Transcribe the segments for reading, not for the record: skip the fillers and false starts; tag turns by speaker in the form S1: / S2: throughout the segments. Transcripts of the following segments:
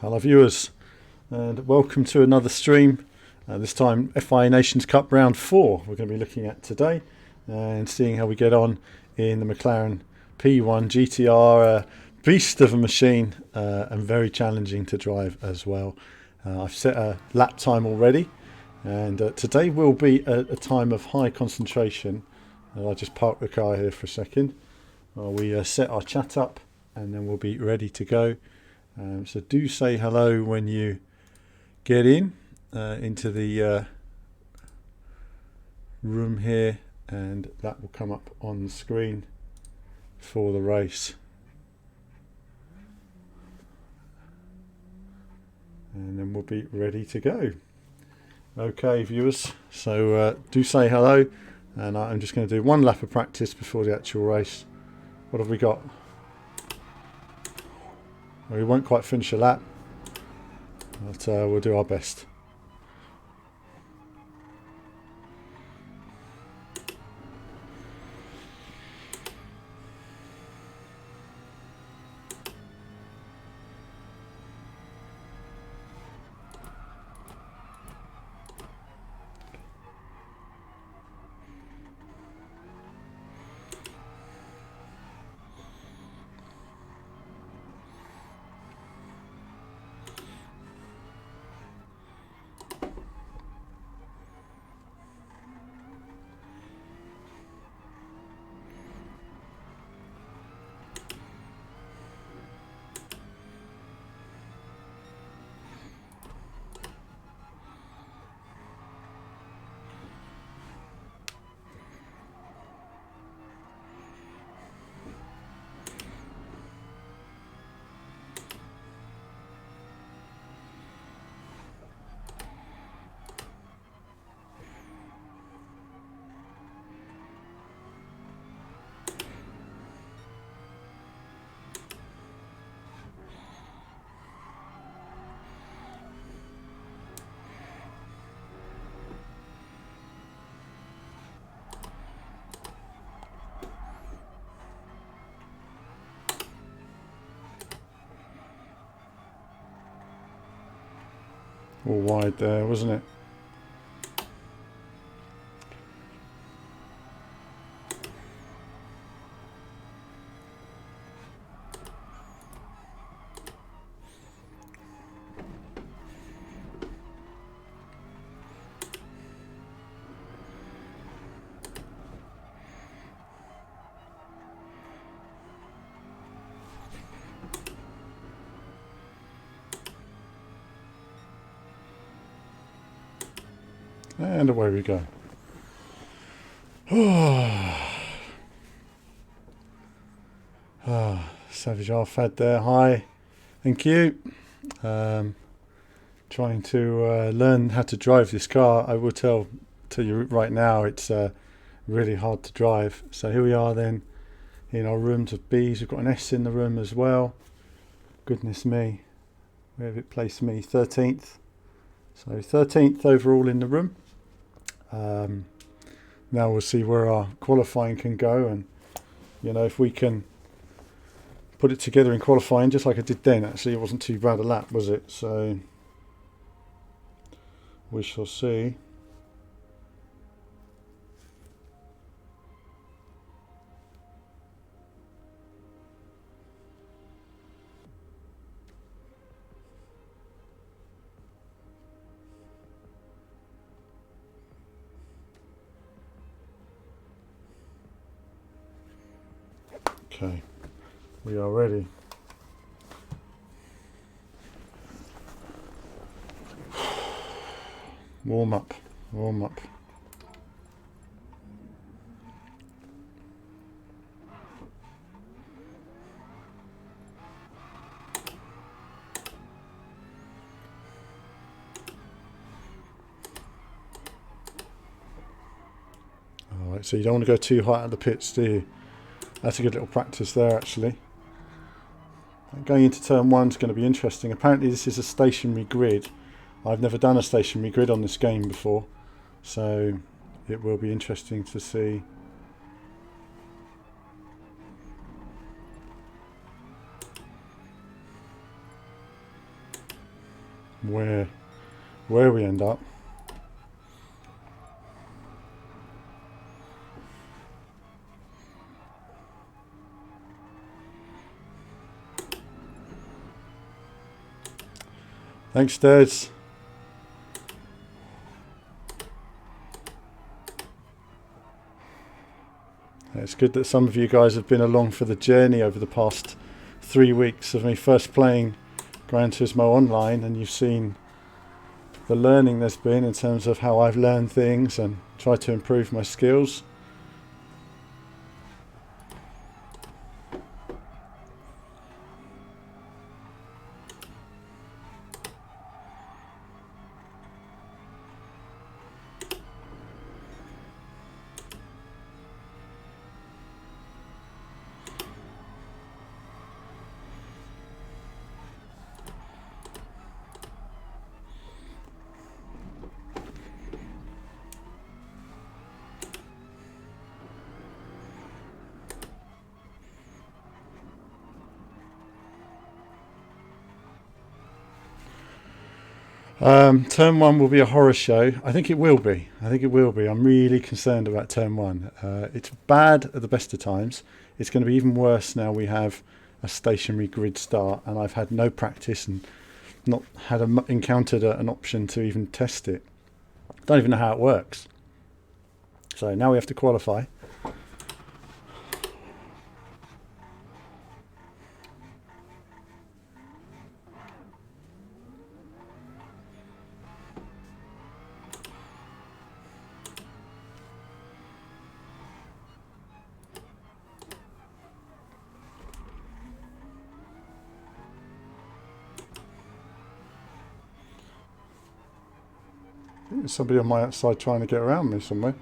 S1: Hello viewers, and welcome to another stream. This time FIA Nations Cup round 4 we're going to be looking at today and seeing how we get on in the McLaren P1 GTR. Beast of a machine and very challenging to drive as well. I've set a lap time already, and today will be a time of high concentration. I'll just park the car here for a second while we set our chat up, and then we'll be ready to go. So do say hello when you get into the room here, and that will come up on the screen for the race. And then we'll be ready to go. Okay viewers, so do say hello, and I'm just going to do one lap of practice before the actual race. What have we got? We won't quite finish a lap, but we'll do our best. All wide there, wasn't it? And away we go. Savage Arfad there, hi, thank you. Trying to learn how to drive this car. I will tell you right now, it's really hard to drive. So here we are then in our rooms of Bs. We've got an S in the room as well. Goodness me, where have it placed me? 13th. So 13th overall in the room. Now we'll see where our qualifying can go, and you know, if we can put it together in qualifying just like I did then. Actually, it wasn't too bad a lap, was it? So we shall see. Okay, we are ready. Warm up, warm up. All right, so you don't want to go too high at the pits, do you? That's a good little practice there, actually. Going into turn 1 is going to be interesting. Apparently this is a stationary grid. I've never done a stationary grid on this game before, so it will be interesting to see. where we end up. Thanks, Des. It's good that some of you guys have been along for the journey over the past 3 weeks of me first playing Gran Turismo online, and you've seen the learning there's been in terms of how I've learned things and tried to improve my skills. Turn 1 will be a horror show. I think it will be. I'm really concerned about turn 1. It's bad at the best of times. It's going to be even worse now we have a stationary grid start, and I've had no practice and not had encountered an option to even test it. I don't even know how it works. So now we have to qualify. There's somebody on my outside trying to get around me somewhere.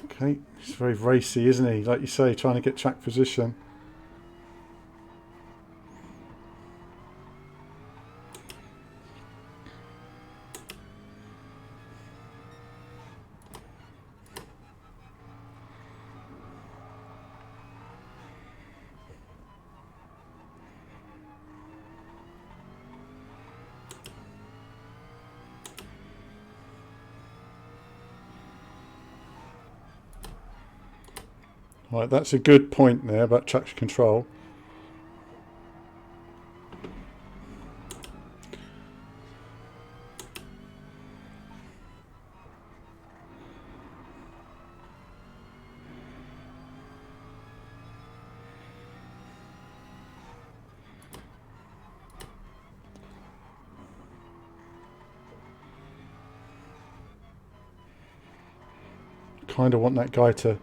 S1: Okay, he's very racy, isn't he? Like you say, trying to get track position. Right, that's a good point there about traction control. Kind of want that guy to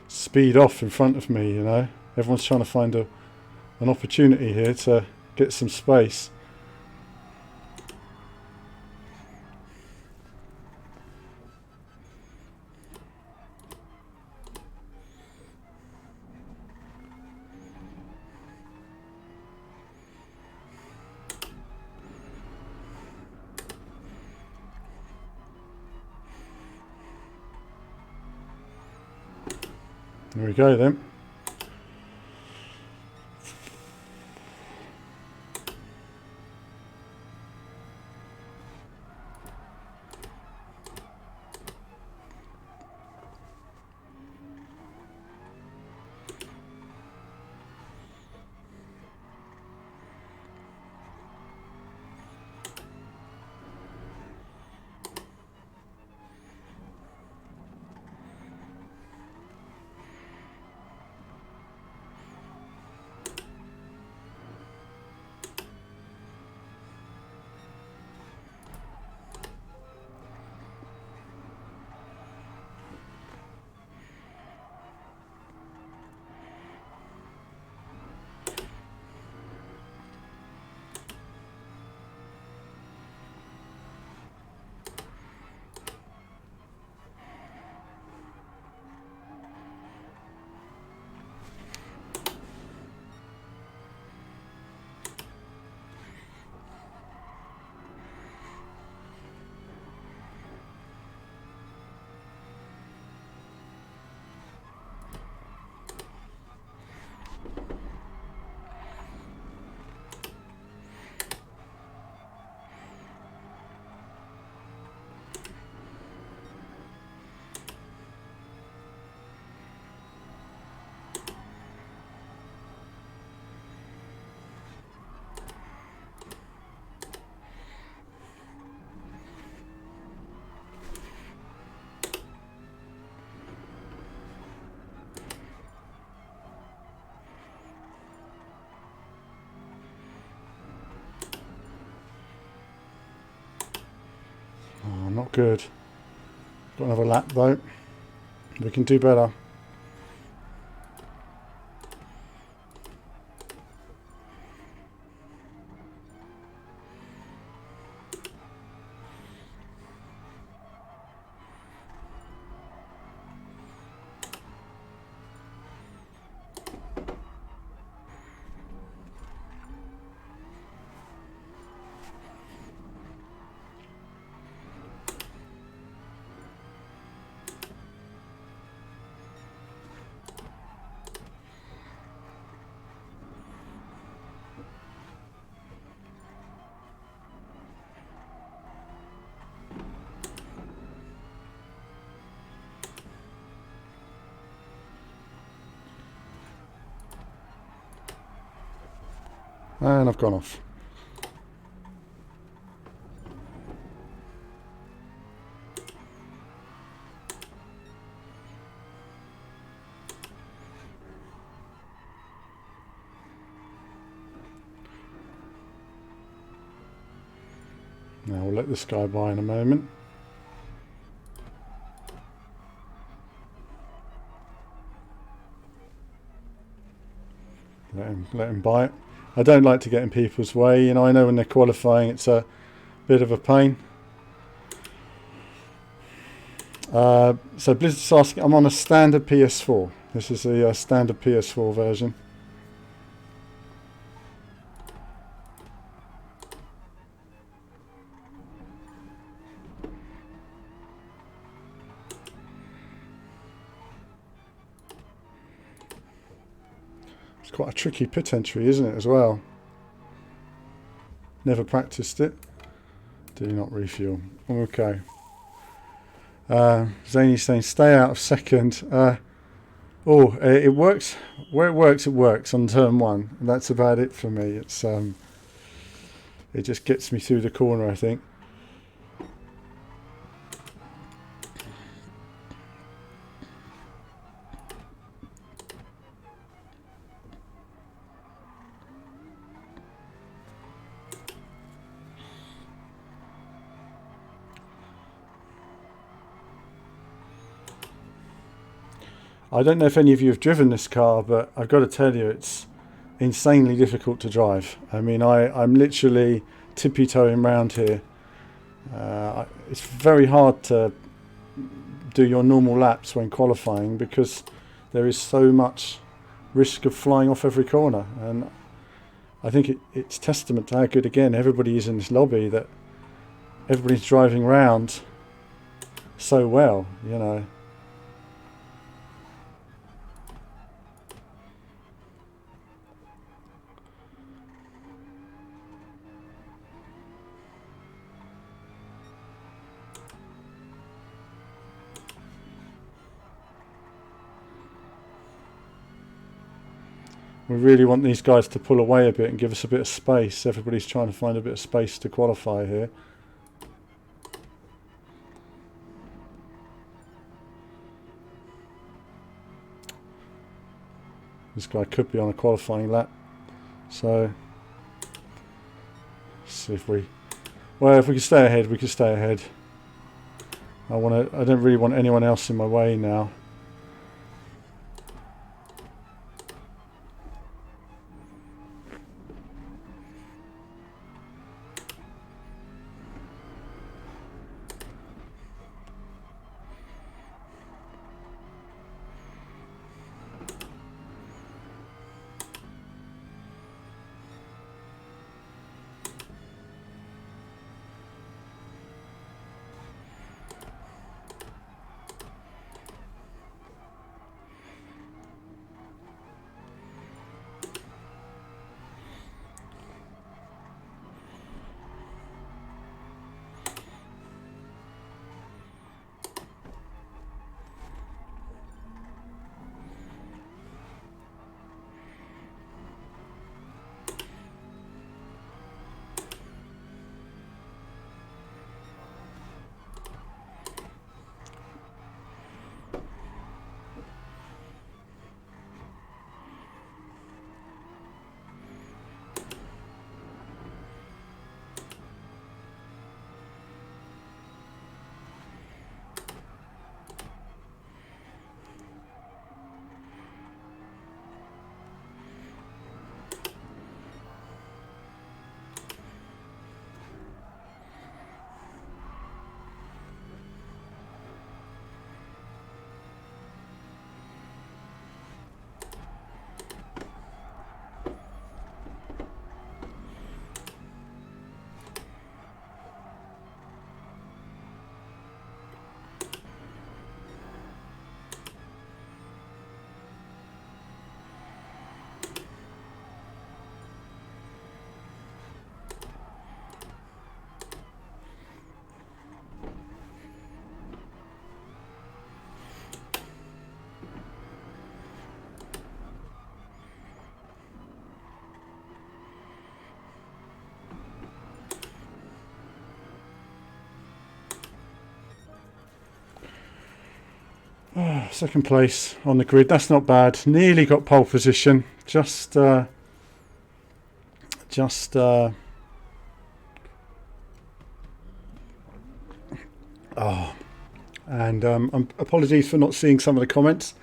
S1: speed off in front of me, you know. Everyone's trying to find an opportunity here to get some space. There we go then. not good. Got another lap though. We can do better. And I've gone off. Now we'll let this guy by in a moment. Let him buy it. I don't like to get in people's way. You know, I know when they're qualifying it's a bit of a pain. So Blizzard's asking, I'm on a standard PS4. This is the standard PS4 version. It's quite a tricky pit entry, isn't it, as well? Never practiced it. Do not refuel. Okay. Zane's saying stay out of second. It works. Where it works on turn one. And that's about it for me. It's it just gets me through the corner, I think. I don't know if any of you have driven this car, but I've got to tell you, it's insanely difficult to drive. I mean, I'm literally tippy-toeing around here. It's very hard to do your normal laps when qualifying because there is so much risk of flying off every corner. And I think it's testament to how good, again, everybody is in this lobby, that everybody's driving around so well, you know. We really want these guys to pull away a bit and give us a bit of space. Everybody's trying to find a bit of space to qualify here. This guy could be on a qualifying lap. So, let's see if we... Well, if we can stay ahead, we can stay ahead. I don't really want anyone else in my way now. Second place on the grid. That's not bad. Nearly got pole position. Just. And apologies for not seeing some of the comments.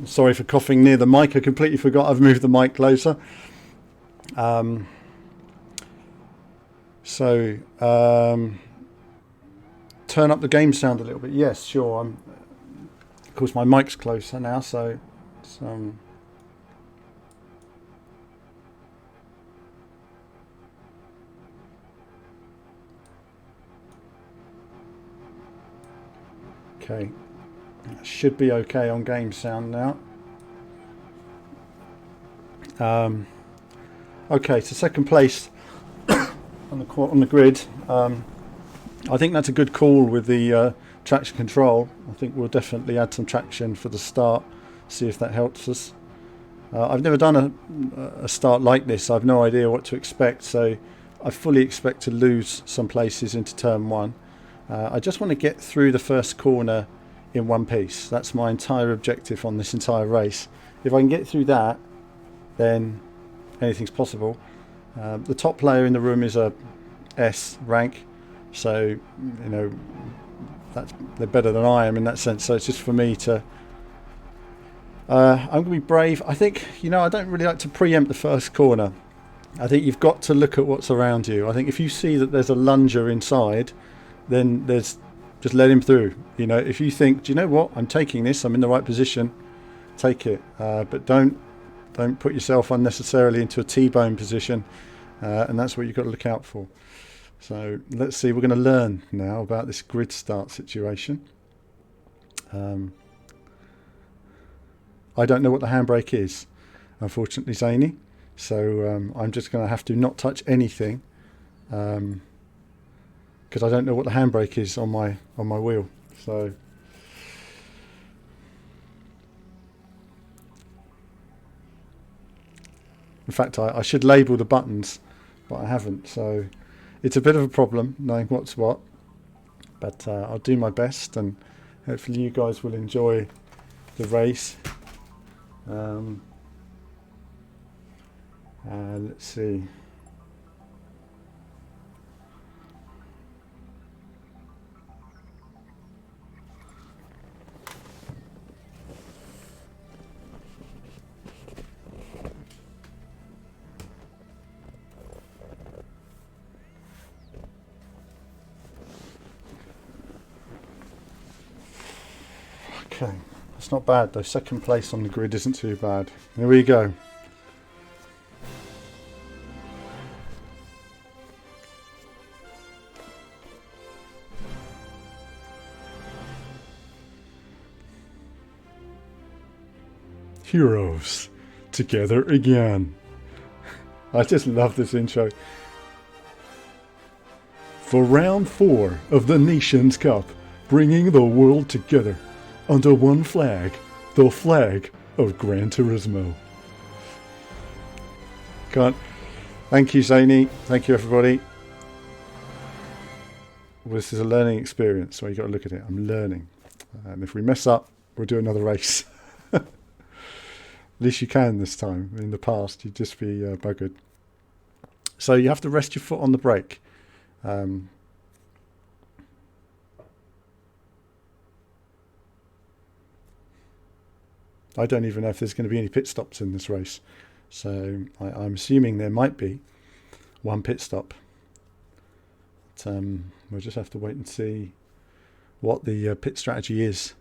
S1: Sorry for coughing near the mic. I completely forgot I've moved the mic closer. Turn up the game sound a little bit. Yes, sure. Of course, my mic's closer now, so it's, okay. Should be okay on game sound now. Okay, so second place on the grid. I think that's a good call with the traction control. I think we'll definitely add some traction for the start, see if that helps us. I've never done a start like this. I've no idea what to expect, so I fully expect to lose some places into turn one. I just want to get through the first corner in one piece. That's my entire objective on this entire race. If I can get through that, then anything's possible. The top player in the room is a S rank, so you know they're better than I am in that sense. So it's just for me to. I'm going to be brave. I think I don't really like to preempt the first corner. I think you've got to look at what's around you. I think if you see that there's a lunger inside, then just let him through. If you think, do you know what? I'm taking this. I'm in the right position. Take it, but don't put yourself unnecessarily into a T-bone position, and that's what you've got to look out for. So let's see. We're going to learn now about this grid start situation. I don't know what the handbrake is, unfortunately, Zany. So I'm just going to have to not touch anything, because I don't know what the handbrake is on my wheel. So in fact, I should label the buttons, but I haven't. So it's a bit of a problem knowing what's what. But I'll do my best, and hopefully you guys will enjoy the race. Let's see. Okay, that's not bad though. Second place on the grid isn't too bad. Here we go. Heroes together again. I just love this intro. For round 4 of the Nations Cup, bringing the world together under one flag, the flag of Gran Turismo. Thank you, Zany. Thank you, everybody. Well, this is a learning experience, so you got to look at it. I'm learning, and if we mess up, we'll do another race. At least you can this time. In the past, you'd just be buggered. So you have to rest your foot on the brake. I don't even know if there's going to be any pit stops in this race. So I'm assuming there might be one pit stop. But, we'll just have to wait and see what the pit strategy is.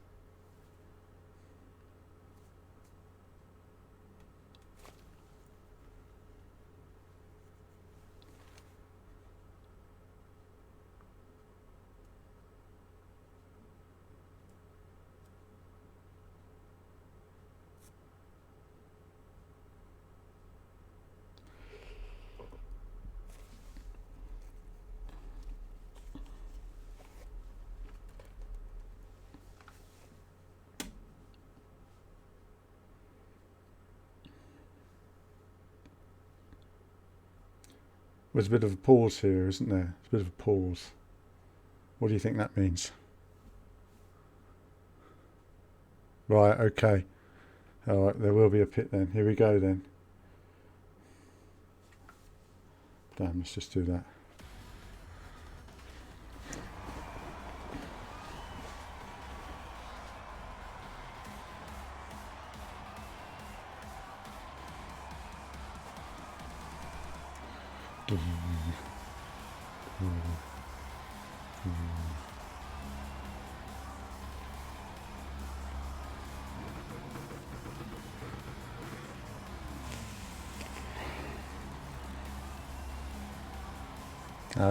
S1: There's a bit of a pause here, isn't there? There's a bit of a pause. What do you think that means? Right, okay. Alright, there will be a pit then. Here we go then. Damn, let's just do that.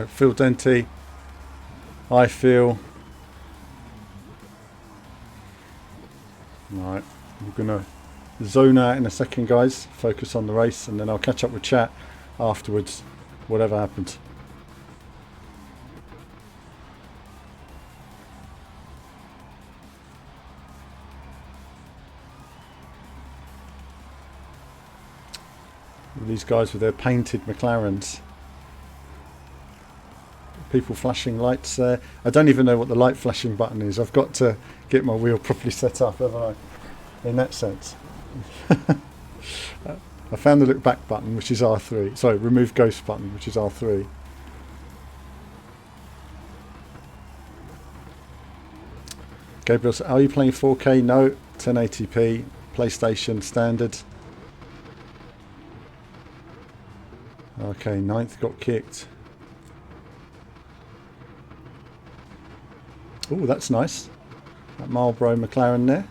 S1: Phil Denti, I feel. Right, we're going to zone out in a second, guys. Focus on the race, and then I'll catch up with chat afterwards, whatever happens. These guys with their painted McLarens. People flashing lights there. I don't even know what the light flashing button is. I've got to get my wheel properly set up, haven't I? In that sense. I found the look back button, which is R3. Sorry, remove ghost button, which is R3. Gabriel said, are you playing 4K? No, 1080p, PlayStation standard. Okay, 9th got kicked. Oh, that's nice. That Marlboro McLaren there.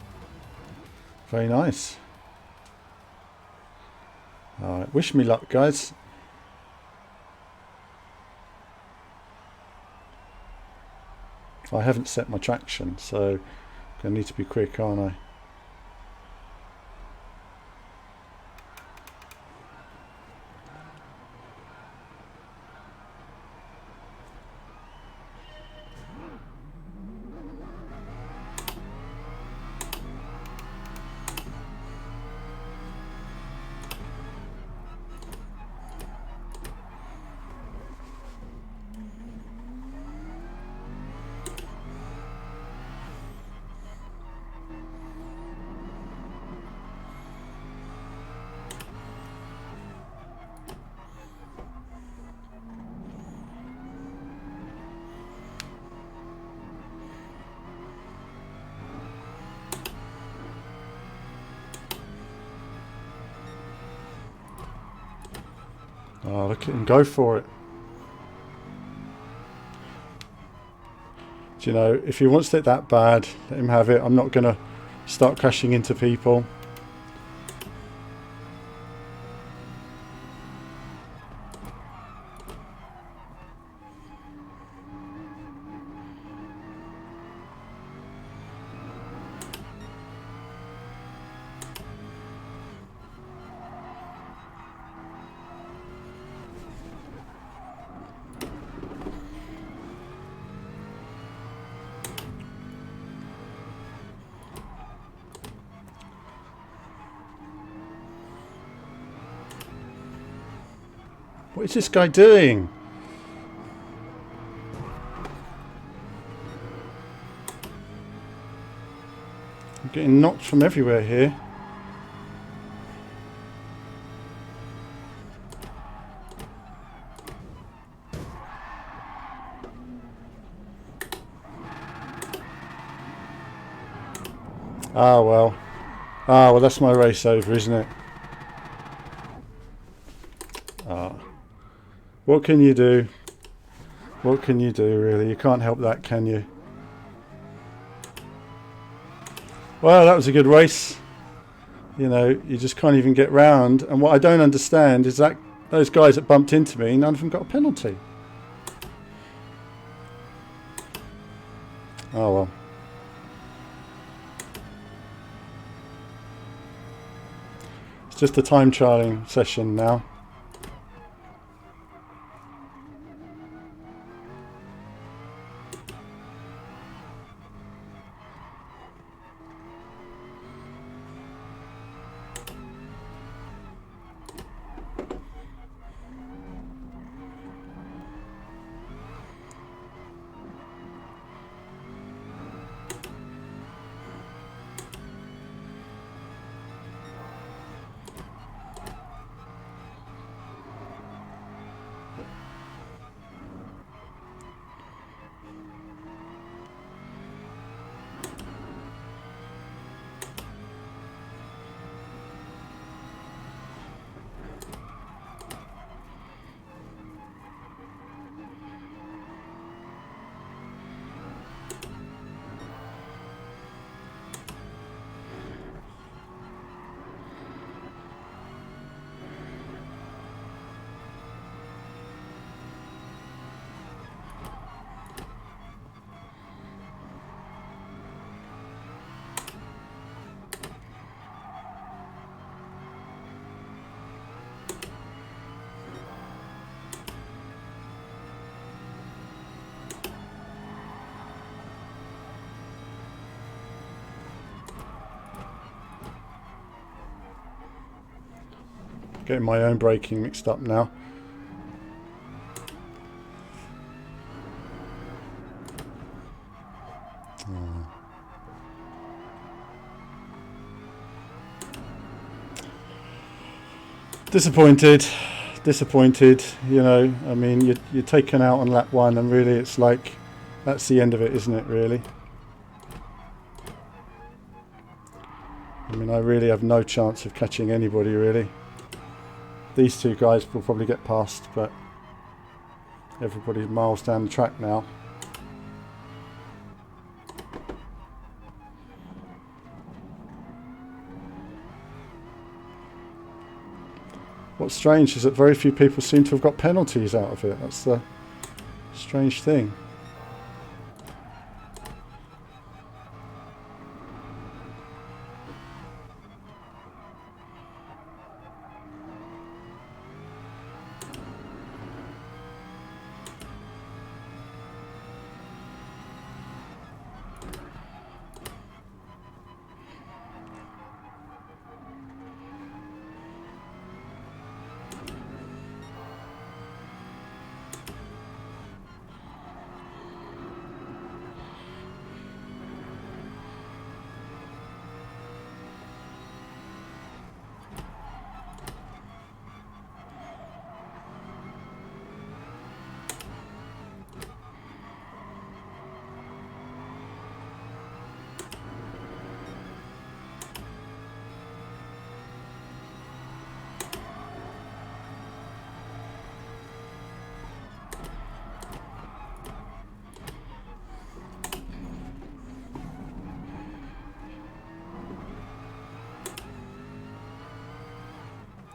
S1: Very nice. Alright, wish me luck, guys. I haven't set my traction, so I'm going to need to be quick, aren't I? Oh, look at him go for it. Do you know, if he wants it that bad, let him have it. I'm not going to start crashing into people. What is this guy doing? I'm getting knocked from everywhere here. Ah, well. Ah, well, that's my race over, isn't it? Ah. What can you do? What can you do, really? You can't help that, can you? Well, that was a good race. You know, you just can't even get round. And what I don't understand is that those guys that bumped into me, none of them got a penalty. Oh, well. It's just a time trialing session now. Getting my own braking mixed up now. Disappointed, you know. I mean, you're taken out on lap 1 and really it's like that's the end of it, isn't it, really? I mean, I really have no chance of catching anybody, really. These two guys will probably get past, but everybody's miles down the track now. What's strange is that very few people seem to have got penalties out of it. That's the strange thing.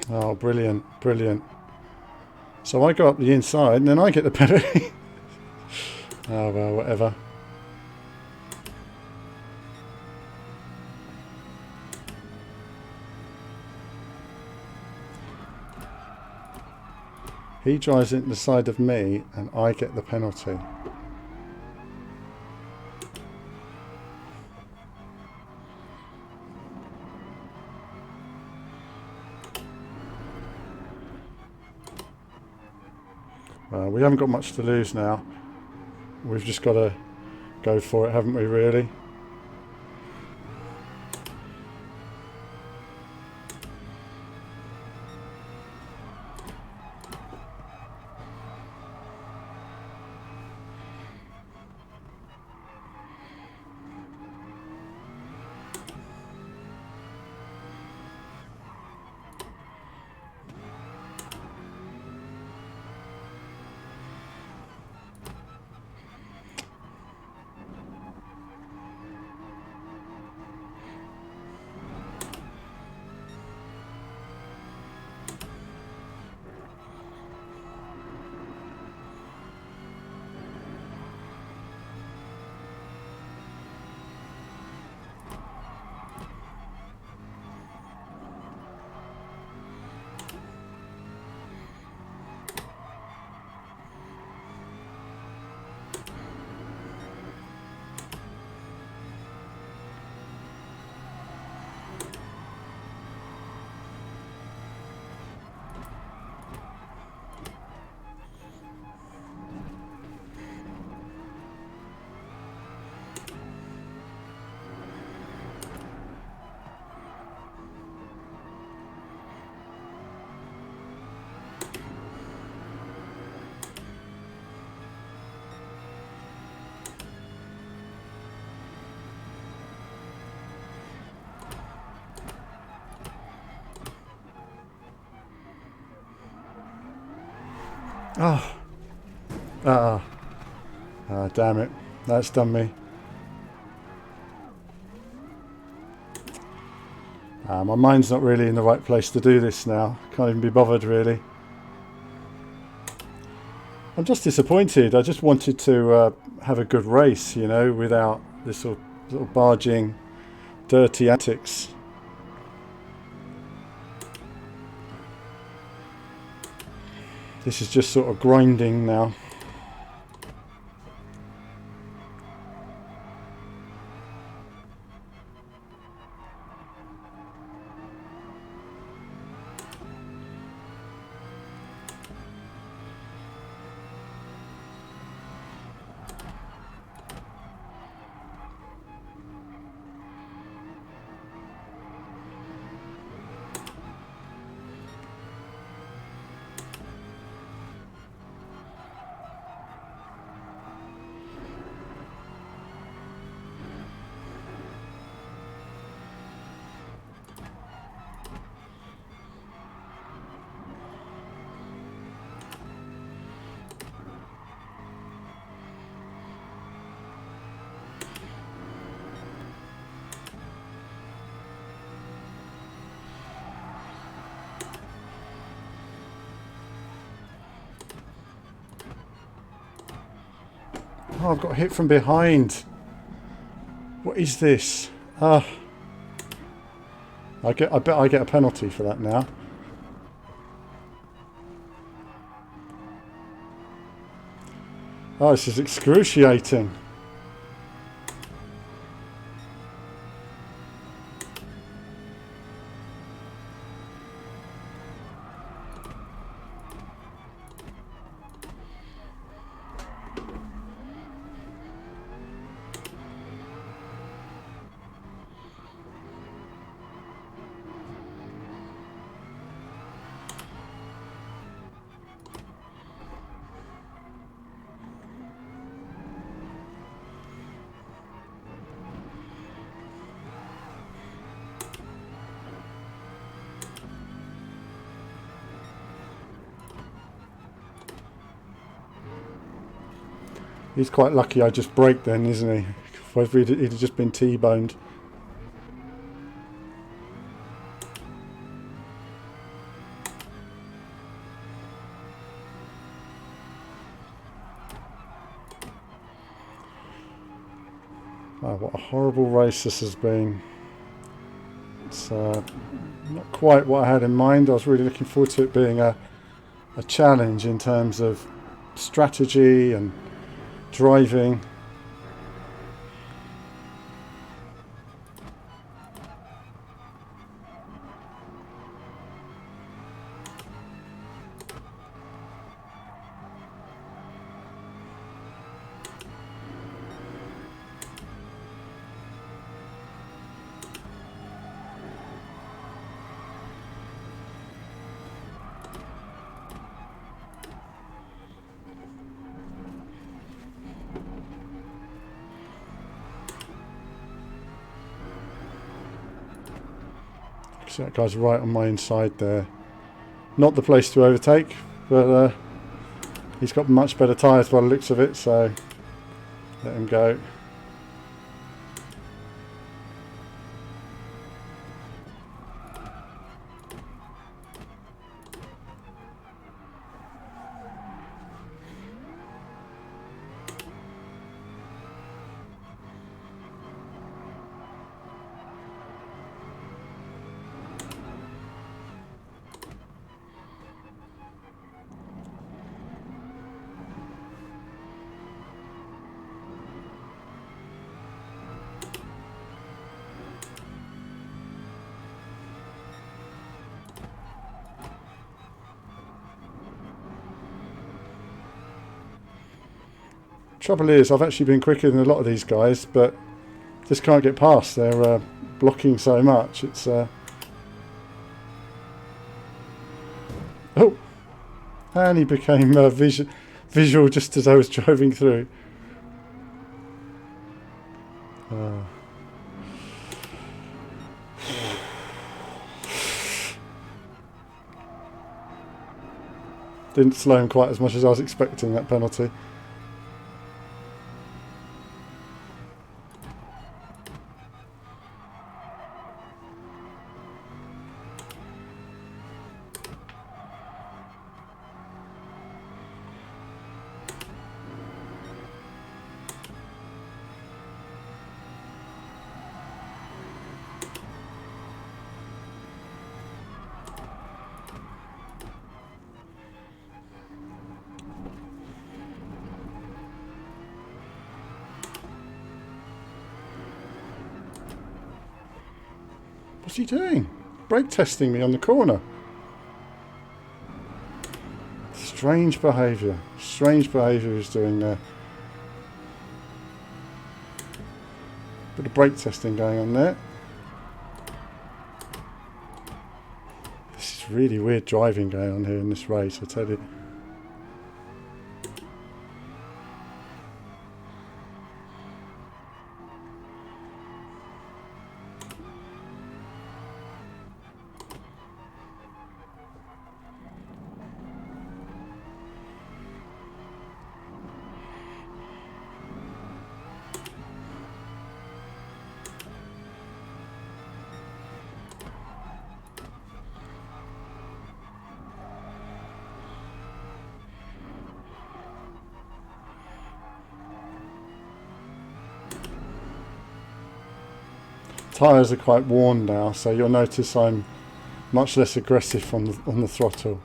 S1: Oh, brilliant, brilliant. So I go up the inside and then I get the penalty. Oh, well, whatever. He drives into the side of me and I get the penalty. We haven't got much to lose now. We've just got to go for it, haven't we, really? Oh. Damn it. That's done me. My mind's not really in the right place to do this now. Can't even be bothered, really. I'm just disappointed. I just wanted to have a good race, you know, without this sort of barging, dirty antics. This is just sort of grinding now. Oh, I've got hit from behind. What is this? I bet I get a penalty for that now. Oh, this is excruciating. He's quite lucky I just braked then, isn't he? If he'd have just been T-boned. Oh, what a horrible race this has been. It's not quite what I had in mind. I was really looking forward to it being a challenge in terms of strategy and driving. So that guy's right on my inside there. Not the place to overtake, but he's got much better tyres by the looks of it, so let him go. Trouble is, I've actually been quicker than a lot of these guys, but just can't get past. They're blocking so much. It's oh, and he became visual just as I was driving through. Didn't slow him quite as much as I was expecting, that penalty. What's he doing? Brake testing me on the corner. Strange behaviour. Strange behaviour he's doing there. Bit of brake testing going on there. This is really weird driving going on here in this race, I tell you. tyres are quite worn now, so you'll notice I'm much less aggressive on the throttle.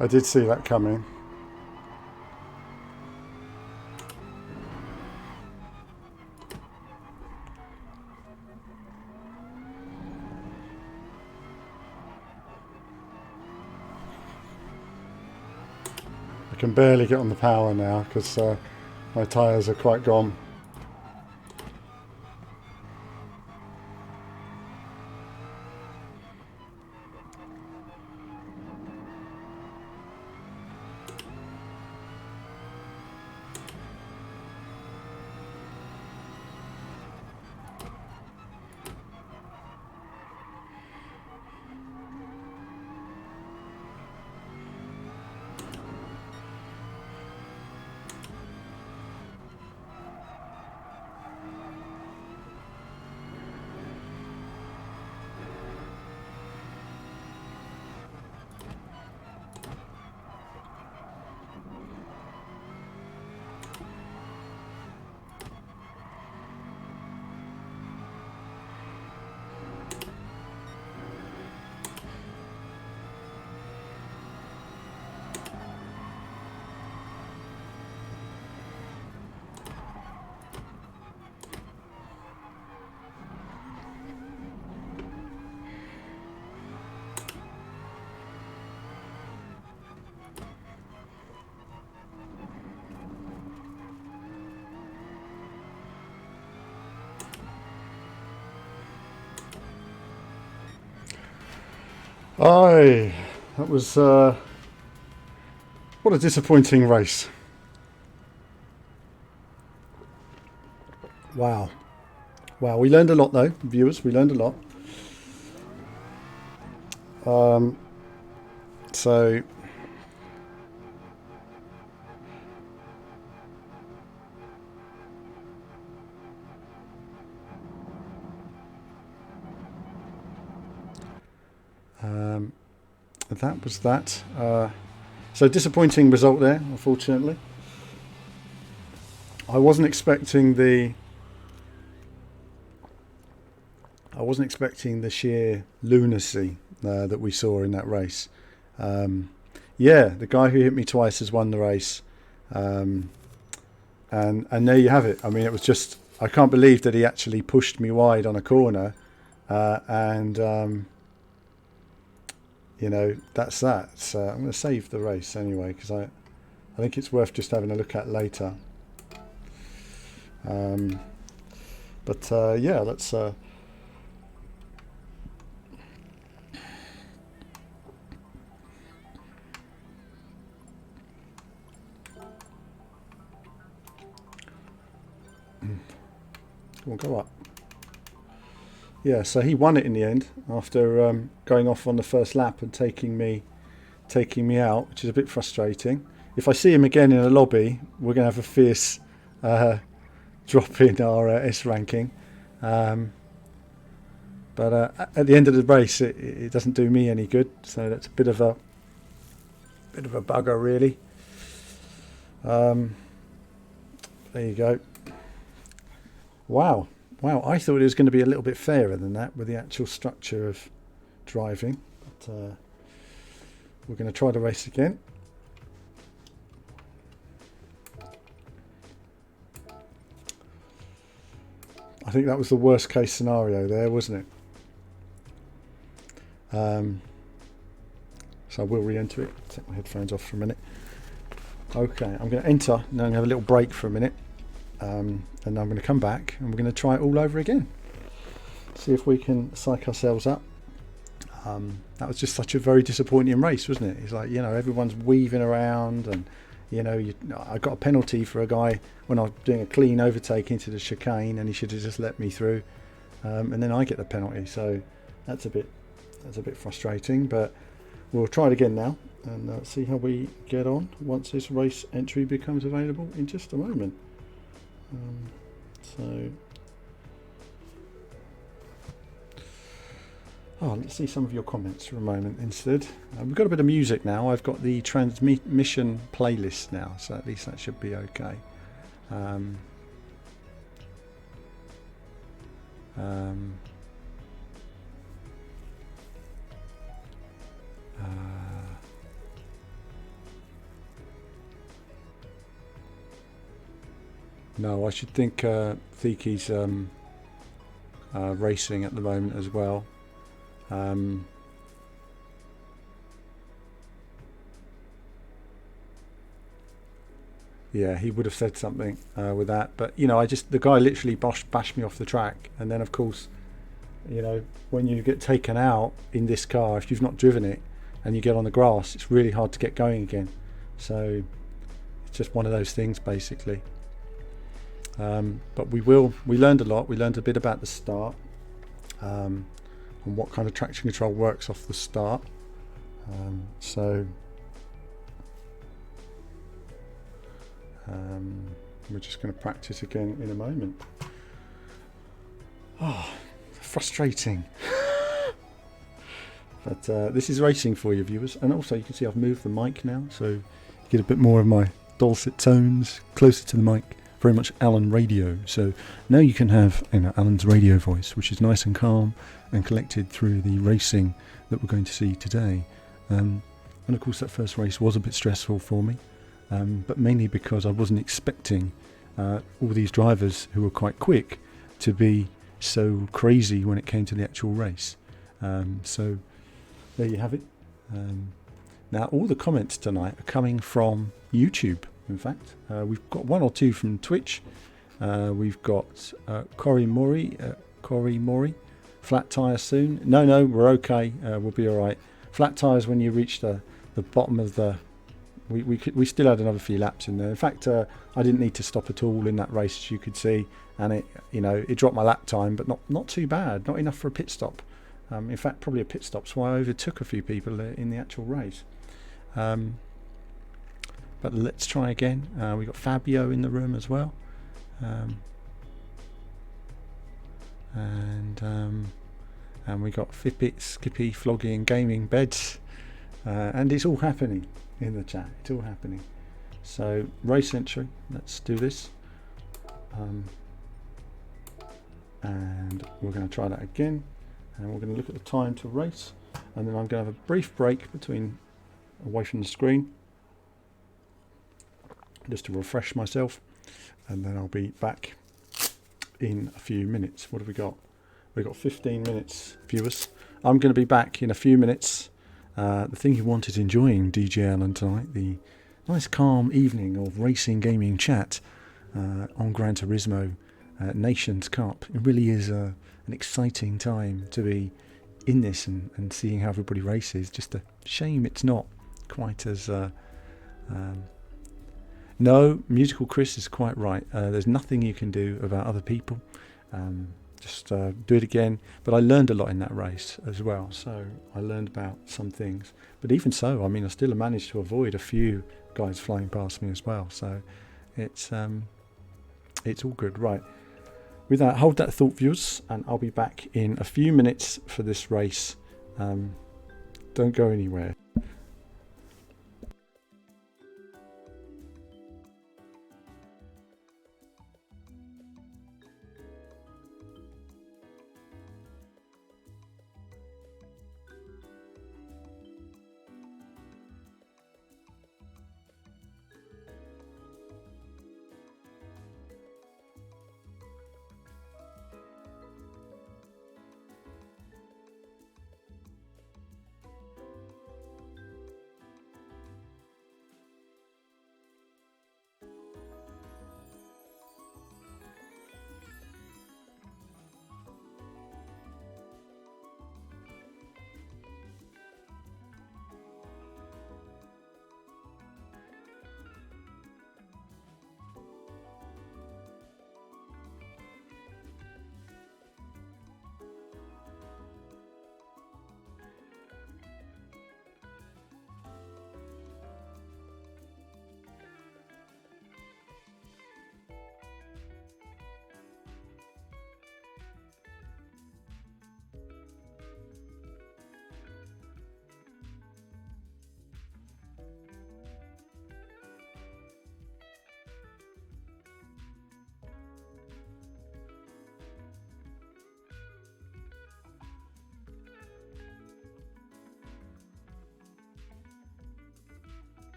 S1: I did see that coming. I can barely get on the power now because my tyres are quite gone. Aye, that was what a disappointing race. Wow. Wow, we learned a lot though, viewers, we learned a lot. So that was that. So disappointing result there, unfortunately. I wasn't expecting the sheer lunacy that we saw in that race. Yeah, the guy who hit me twice has won the race, and there you have it. I mean, it was just, I can't believe that he actually pushed me wide on a corner, and you know, that's that. So I'm going to save the race anyway because I think it's worth just having a look at later. But yeah, let's. Go up. Yeah, so he won it in the end after going off on the first lap and taking me out, which is a bit frustrating. If I see him again in a lobby, we're going to have a fierce drop in our S ranking. But at the end of the race, it doesn't do me any good. So that's a bit of a bugger, really. There you go. Wow. Wow, I thought it was going to be a little bit fairer than that with the actual structure of driving. But we're going to try the race again. I think that was the worst case scenario there, wasn't it? So I will re-enter it. Take my headphones off for a minute. Okay, I'm going to enter. Now I'm going to have a little break for a minute. And I'm going to come back and we're going to try it all over again. See if we can psych ourselves up. That was just such a very disappointing race, wasn't it? It's like, everyone's weaving around and, I got a penalty for a guy when I was doing a clean overtake into the chicane and he should have just let me through. And then I get the penalty. So that's a bit frustrating, but we'll try it again now and see how we get on once this race entry becomes available in just a moment. Let's see some of your comments for a moment instead. We've got a bit of music now. I've got the transmission playlist now, so at least that should be okay. No, I should think Thiki's racing at the moment as well. Yeah, he would have said something with that, but the guy literally bashed me off the track, and then of course, when you get taken out in this car, if you've not driven it and you get on the grass, it's really hard to get going again. So it's just one of those things, basically. But we learned a lot. We learned a bit about the start, and what kind of traction control works off the start. We're just going to practice again in a moment. Frustrating. But this is racing for you viewers, and also you can see I've moved the mic now, so you get a bit more of my dulcet tones closer to the mic. Very much Alan radio, so now you can have Alan's radio voice, which is nice and calm and collected through the racing that we're going to see today. And of course that first race was a bit stressful for me, but mainly because I wasn't expecting all these drivers who were quite quick to be so crazy when it came to the actual race. So there you have it. Now all the comments tonight are coming from YouTube. In fact, we've got one or two from Twitch. We've got Corey Mori, flat tyre soon. No, we're okay. We'll be all right. Flat tyres when you reach the bottom of the. We still had another few laps in there. In fact, I didn't need to stop at all in that race, as you could see, and it dropped my lap time, but not too bad. Not enough for a pit stop. In fact, probably a pit stop's why I overtook a few people in the actual race. But let's try again. We've got Fabio in the room as well. And we got Fitbit, Skippy, Floggy and Gaming Beds. And it's all happening in the chat. It's all happening. So race entry. Let's do this. And we're going to try that again. And we're going to look at the time to race. And then I'm going to have a brief break away from the screen, just to refresh myself, and then I'll be back in a few minutes. What have we got? We've got 15 minutes, viewers. I'm going to be back in a few minutes. The thing you want is enjoying DJ Alan tonight, the nice calm evening of racing gaming chat on Gran Turismo Nations Cup. It really is an exciting time to be in this and seeing how everybody races. Just a shame it's not quite as no, Musical Chris is quite right. There's nothing you can do about other people. Just do it again. But I learned a lot in that race as well. So I learned about some things. But even so, I still managed to avoid a few guys flying past me as well. So it's all good. Right. With that, hold that thought, viewers, and I'll be back in a few minutes for this race. Don't go anywhere.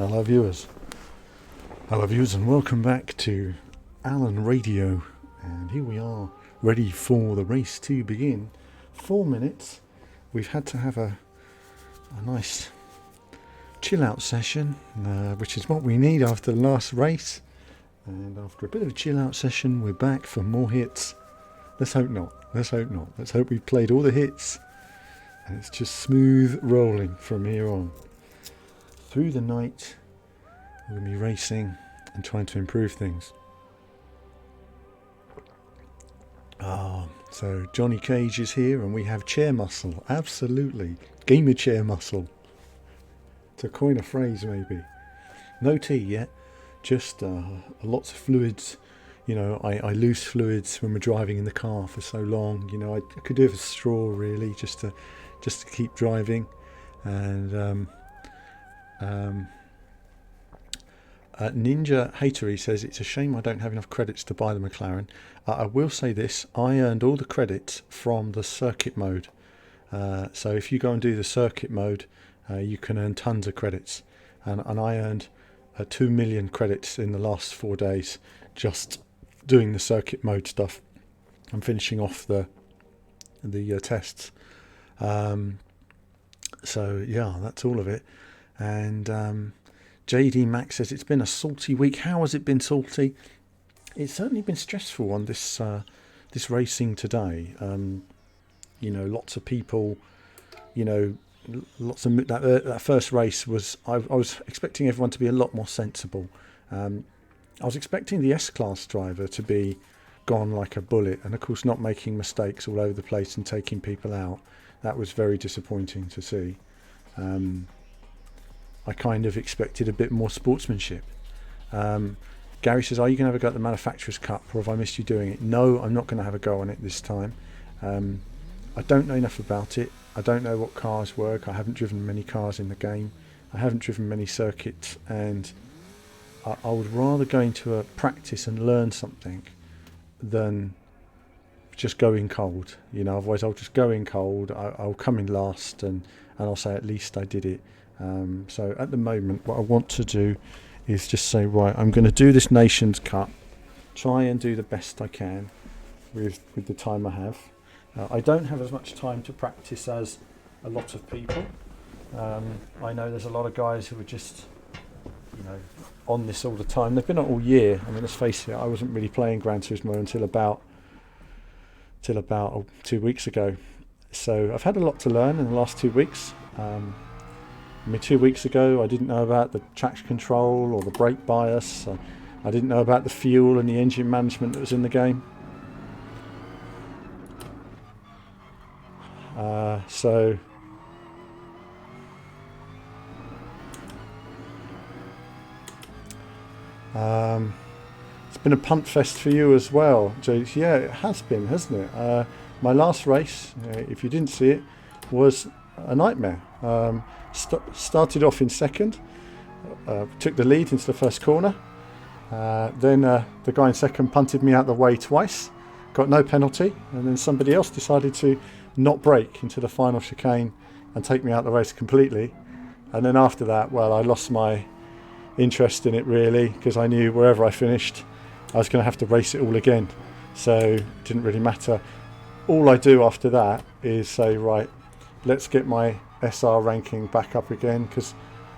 S1: Hello viewers, and welcome back to Alan Radio, and here we are ready for the race to begin. 4 minutes. We've had to have a nice chill out session, which is what we need after the last race, and after a bit of a chill out session we're back for more hits. Let's hope not, let's hope we've played all the hits and it's just smooth rolling from here on. Through the night we'll be racing and trying to improve things. So Johnny Cage is here and we have chair muscle, absolutely, gamer chair muscle, to coin a phrase maybe. No tea yet, just lots of fluids. You know, I lose fluids when we're driving in the car for so long. You know, I could do with a straw really, just to keep driving. And Ninja Hatery says it's a shame I don't have enough credits to buy the McLaren. I will say this: I earned all the credits from the circuit mode. So if you go and do the circuit mode, you can earn tons of credits. And I earned 2 million credits in the last 4 days just doing the circuit mode stuff. I'm finishing off the tests. So yeah, that's all of it. And JD Max says it's been a salty week. How has it been salty? It's certainly been stressful on this racing today. You know, lots of people. You know, lots of that first race was. I was expecting everyone to be a lot more sensible. I was expecting the S-Class driver to be gone like a bullet, and of course not making mistakes all over the place and taking people out. That was very disappointing to see. I kind of expected a bit more sportsmanship. Gary says, are you going to have a go at the Manufacturers' Cup, or have I missed you doing it? No, I'm not going to have a go on it this time. I don't know enough about it. I don't know what cars work. I haven't driven many cars in the game. I haven't driven many circuits, and I would rather go into a practice and learn something than just go in cold. You know, otherwise I'll just go in cold. I'll come in last, and I'll say at least I did it. So at the moment, what I want to do is just say, right, I'm going to do this Nations Cup, try and do the best I can with the time I have. I don't have as much time to practice as a lot of people. I know there's a lot of guys who are just, you know, on this all the time. They've been on all year. I mean, let's face it, I wasn't really playing Gran Turismo until about 2 weeks ago. So I've had a lot to learn in the last 2 weeks. I mean, 2 weeks ago I didn't know about the traction control or the brake bias. I didn't know about the fuel and the engine management that was in the game. So it's been a punt fest for you as well, James. Yeah, it has been, hasn't it? My last race, if you didn't see it, was a nightmare. Started off in second, took the lead into the first corner. Then the guy in second punted me out the way twice, got no penalty, and then somebody else decided to not brake into the final chicane and take me out the race completely. And then after that, well, I lost my interest in it really, because I knew wherever I finished I was going to have to race it all again, so it didn't really matter. All I do after that is say, right, let's get my SR ranking back up again, because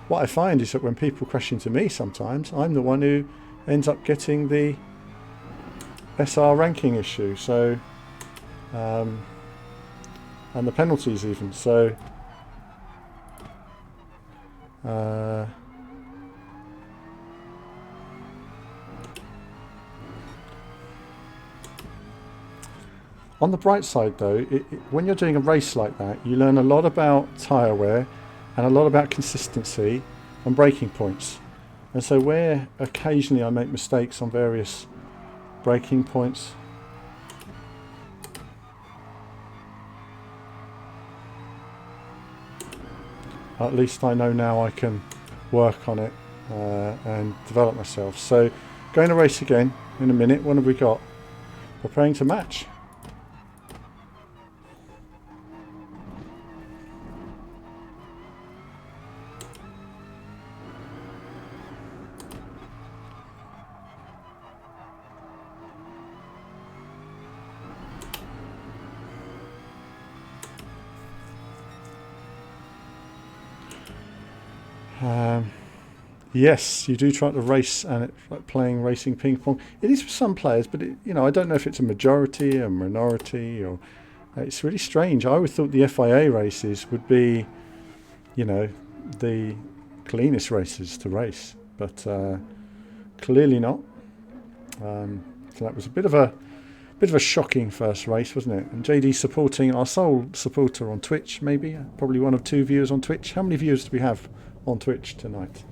S1: what I find is that when people crash into me, sometimes I'm the one who ends up getting the SR ranking issue, so and the penalties even. So on the bright side though, when you're doing a race like that, you learn a lot about tyre wear and a lot about consistency and braking points. And so where occasionally I make mistakes on various braking points, at least I know now I can work on it and develop myself. So going to race again in a minute. What have we got? Preparing to match. Yes, you do try to race, and it's like playing racing ping pong. It is for some players, but I don't know if it's a majority, a minority, or it's really strange. I always thought the FIA races would be, the cleanest races to race, but clearly not. So that was a bit of a shocking first race, wasn't it? And JD supporting our sole supporter on Twitch, maybe probably one of 2 viewers on Twitch. How many viewers do we have on Twitch tonight?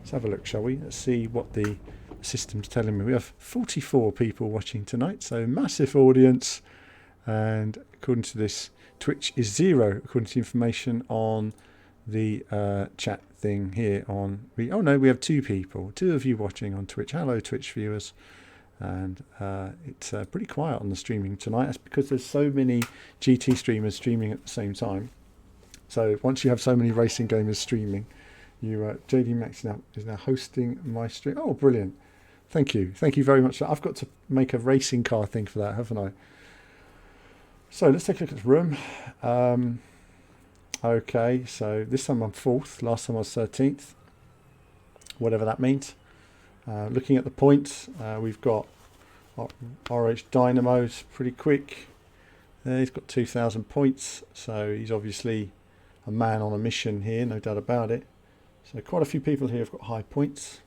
S1: Let's have a look, shall we? Let's see what the system's telling me. We have 44 people watching tonight, so massive audience. And according to this, Twitch is 0, according to information on the chat thing here on... Oh no, we have 2 people, 2 of you watching on Twitch. Hello, Twitch viewers. And it's pretty quiet on the streaming tonight. That's because there's so many GT streamers streaming at the same time. So once you have so many racing gamers streaming, JD Max is now hosting my stream. Oh, brilliant. Thank you very much. I've got to make a racing car thing for that, haven't I? So let's take a look at the room. Okay, so this time I'm 4th, last time I was 13th, whatever that means. Looking at the points, we've got RH Dynamo's pretty quick. He's got 2,000 points, so he's obviously a man on a mission here, no doubt about it. So quite a few people here have got high points.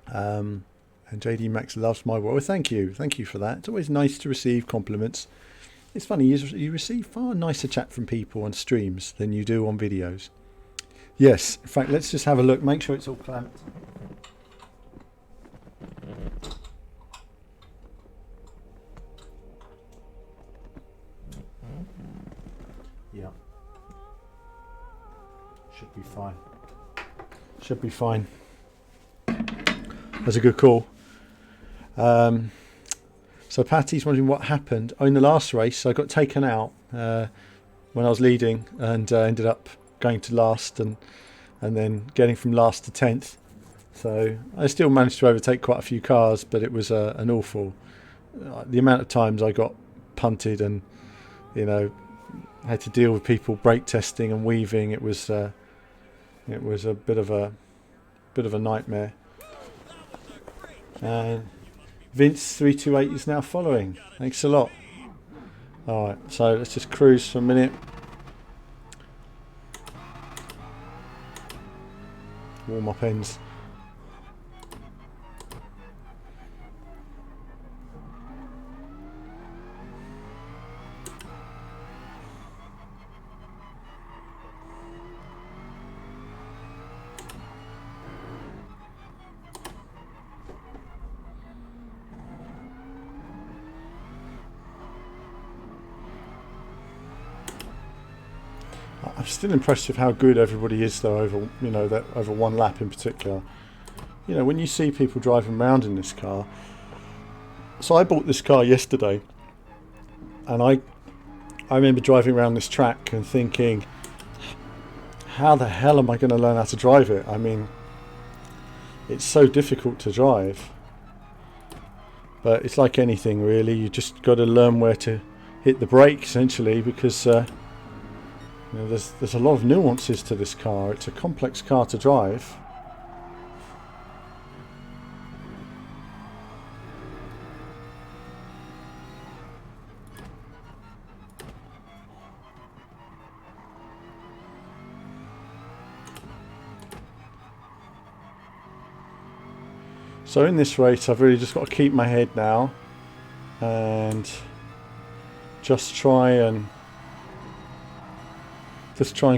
S1: And JD Max loves my work. Well, thank you for that. It's always nice to receive compliments. It's funny, you receive far nicer chat from people on streams than you do on videos. Yes, in fact, let's just have a look, make sure it's all clamped. Yeah. Should be fine. Should be fine. That's a good call. So Patty's wondering what happened. In the last race, I got taken out when I was leading and ended up going to last and then getting from last to 10th. So I still managed to overtake quite a few cars, but it was an awful... the amount of times I got punted and, had to deal with people brake testing and weaving. It was a bit of a nightmare. And Vince 328 is now following. Thanks a lot. All right, so let's just cruise for a minute. Warm up ends. I'm still impressed with how good everybody is, though, over one lap in particular. When you see people driving around in this car. So I bought this car yesterday, and I remember driving around this track and thinking, how the hell am I going to learn how to drive it? I mean, it's so difficult to drive. But it's like anything, really. You just got to learn where to hit the brake, essentially, because there's a lot of nuances to this car. It's a complex car to drive. So in this race, I've really just got to keep my head now and just try and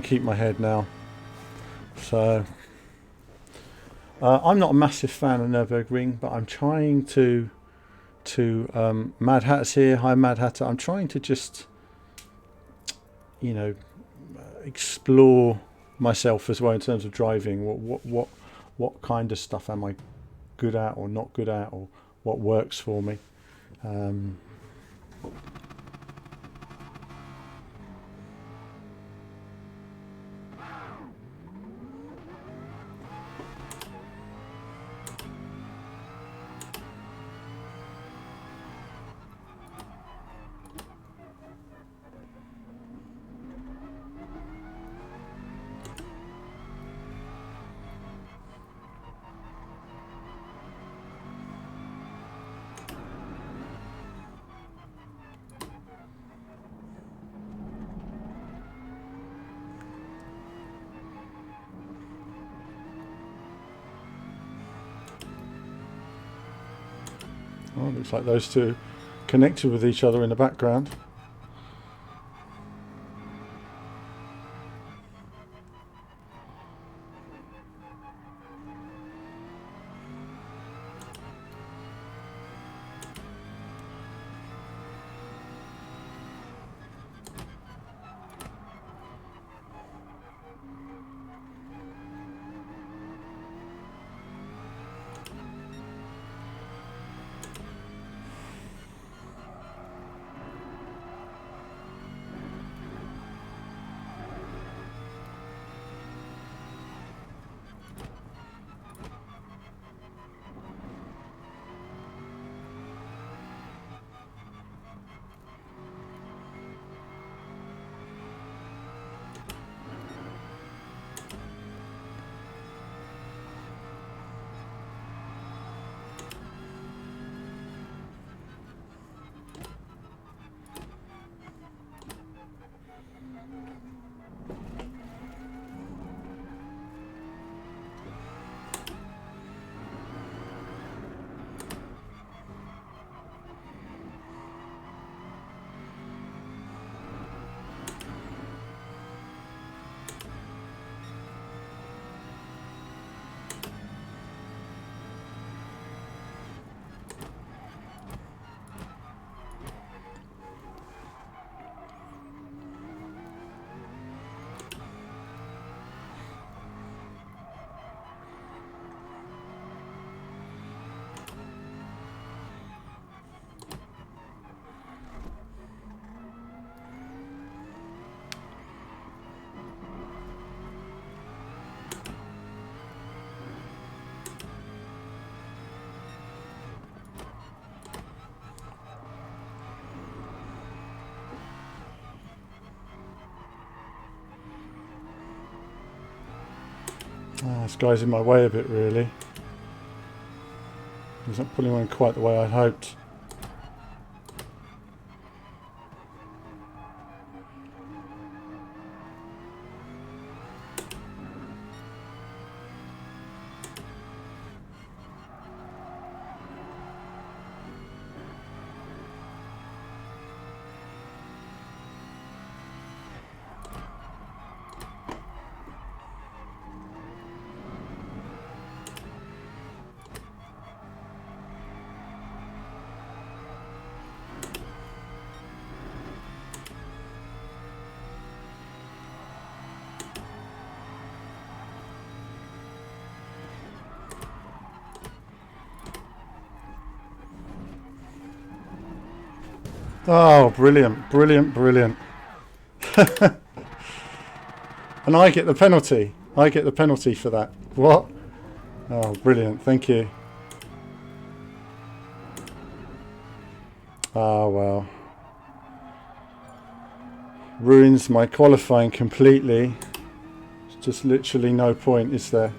S1: keep my head now. So I'm not a massive fan of Nürburgring, but I'm trying to Mad Hatter's here. Hi, Mad Hatter. I'm trying to just explore myself as well in terms of driving. What kind of stuff am I good at or not good at, or what works for me. Oh, looks like those two connected with each other in the background. This guy's in my way a bit, really. He's not pulling on quite the way I'd hoped. Oh, brilliant, brilliant, brilliant. And I get the penalty. I get the penalty for that. What? Oh, brilliant. Thank you. Oh, well. Ruins my qualifying completely. There's just literally no point, is there?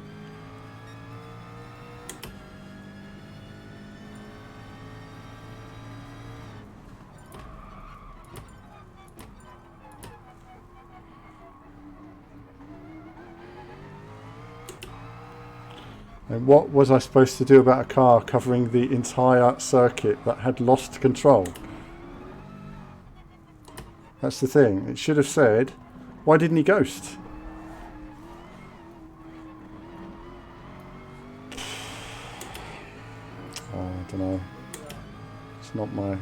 S1: And what was I supposed to do about a car covering the entire circuit that had lost control? That's the thing. It should have said, why didn't he ghost? Oh, I don't know. It's not my...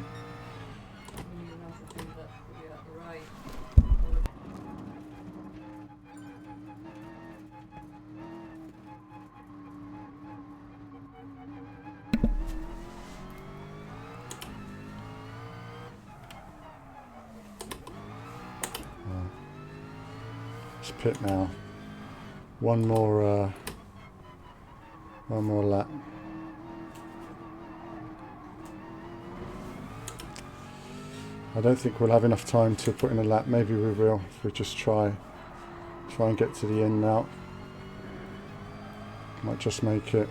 S1: Pit now. One more lap. I don't think we'll have enough time to put in a lap. Maybe we will if we just try and get to the end now. Might just make it.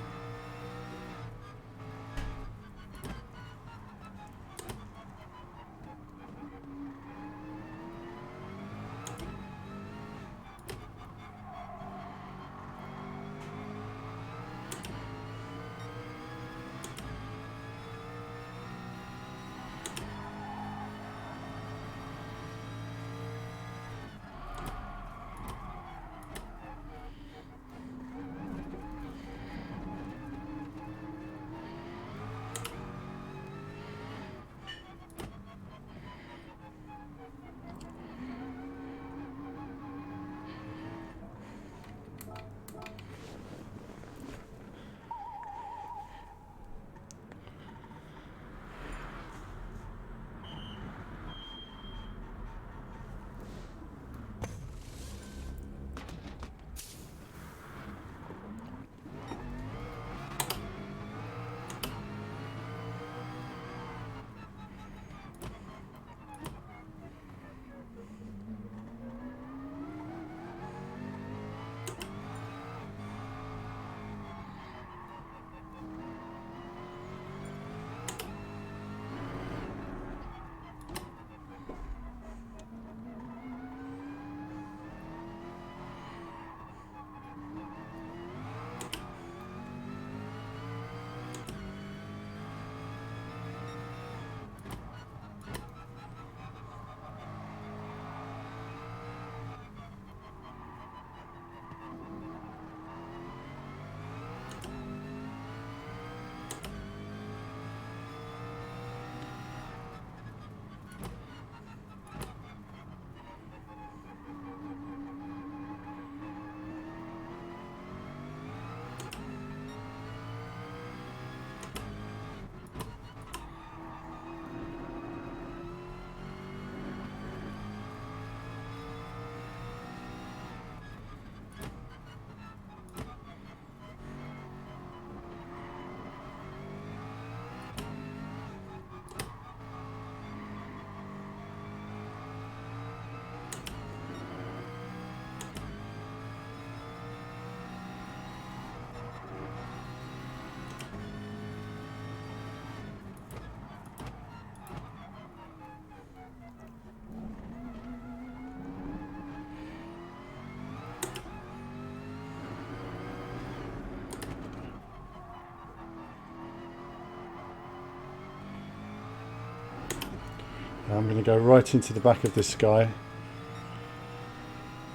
S1: I'm going to go right into the back of this guy.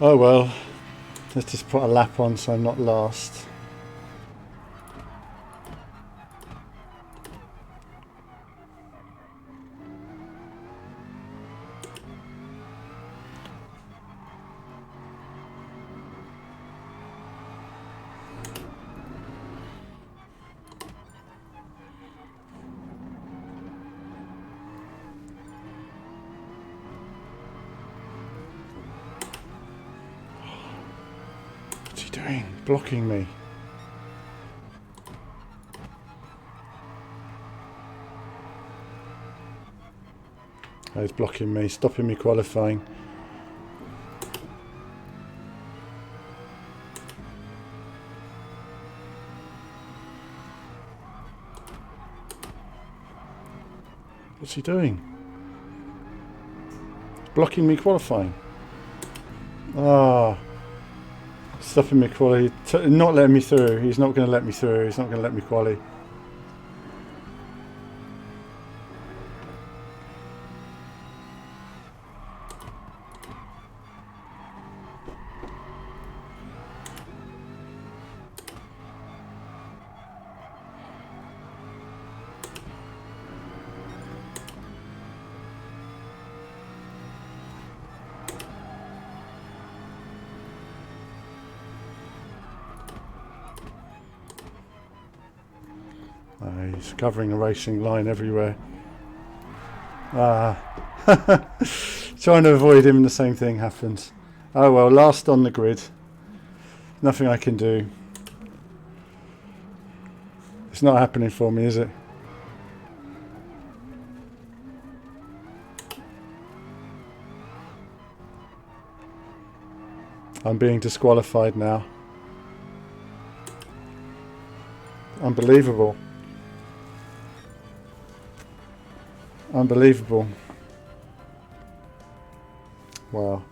S1: Oh well, let's just put a lap on so I'm not last. What's he doing? Blocking me. Oh, he's blocking me, stopping me qualifying. What's he doing? He's blocking me qualifying. Ah. Stopping me quali, not letting me through. He's not going to let me through. He's not going to let me quali. He's covering a racing line everywhere. Trying to avoid him and the same thing happens. Oh well, last on the grid. Nothing I can do. It's not happening for me, is it? I'm being disqualified now. Unbelievable. Unbelievable. Wow.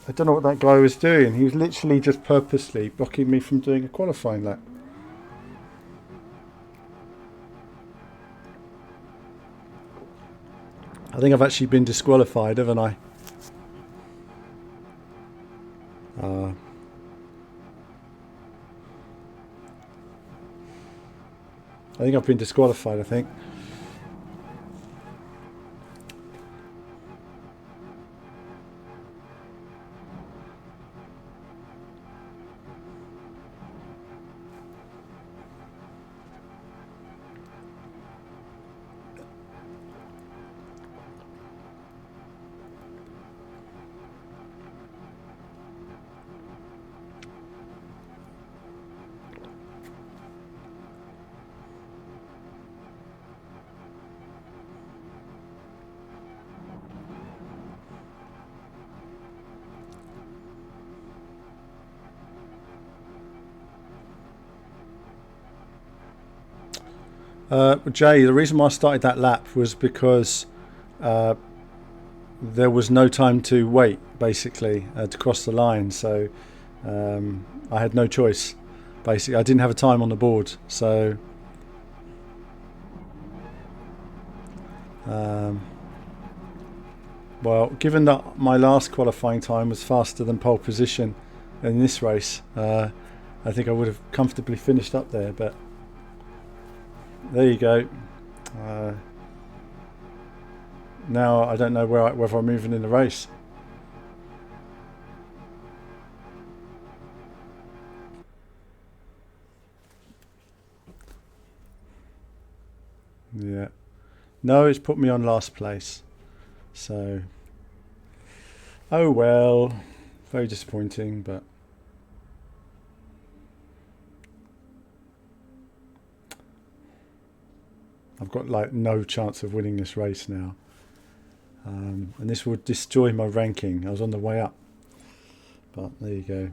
S1: I don't know what that guy was doing. He was literally just purposely blocking me from doing a qualifying lap. I think I've actually been disqualified, haven't I? I think I've been disqualified, I think. Jay, the reason why I started that lap was because there was no time to wait, basically, to cross the line. So I had no choice. Basically, I didn't have a time on the board. So well, given that my last qualifying time was faster than pole position in this race, I think I would have comfortably finished up there. But there you go. Now I don't know whether I'm moving in the race. Yeah. No, it's put me on last place. So, oh well. Very disappointing, but I've got like no chance of winning this race now. And this would destroy my ranking. I was on the way up. But there you go.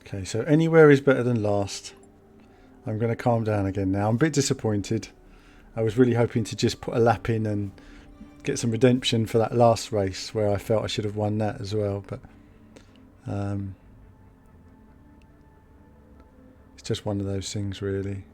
S1: Okay, so anywhere is better than last. I'm going to calm down again now. I'm a bit disappointed. I was really hoping to just put a lap in and get some redemption for that last race where I felt I should have won that as well, but it's just one of those things, really.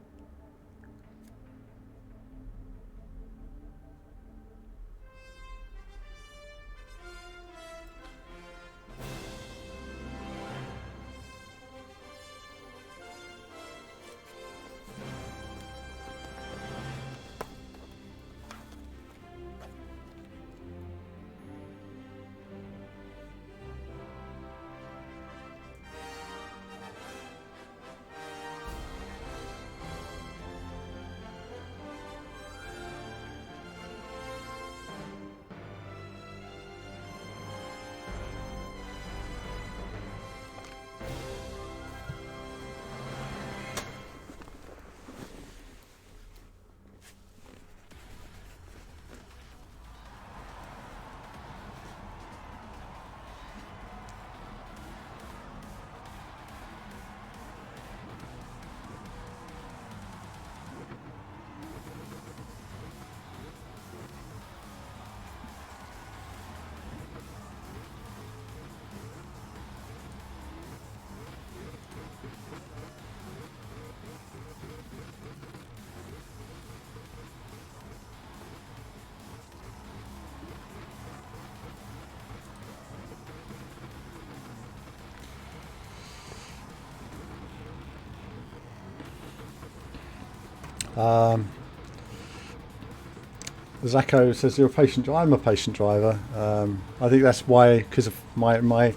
S1: Zacco says you're a patient. I'm a patient driver. I think that's why, because of my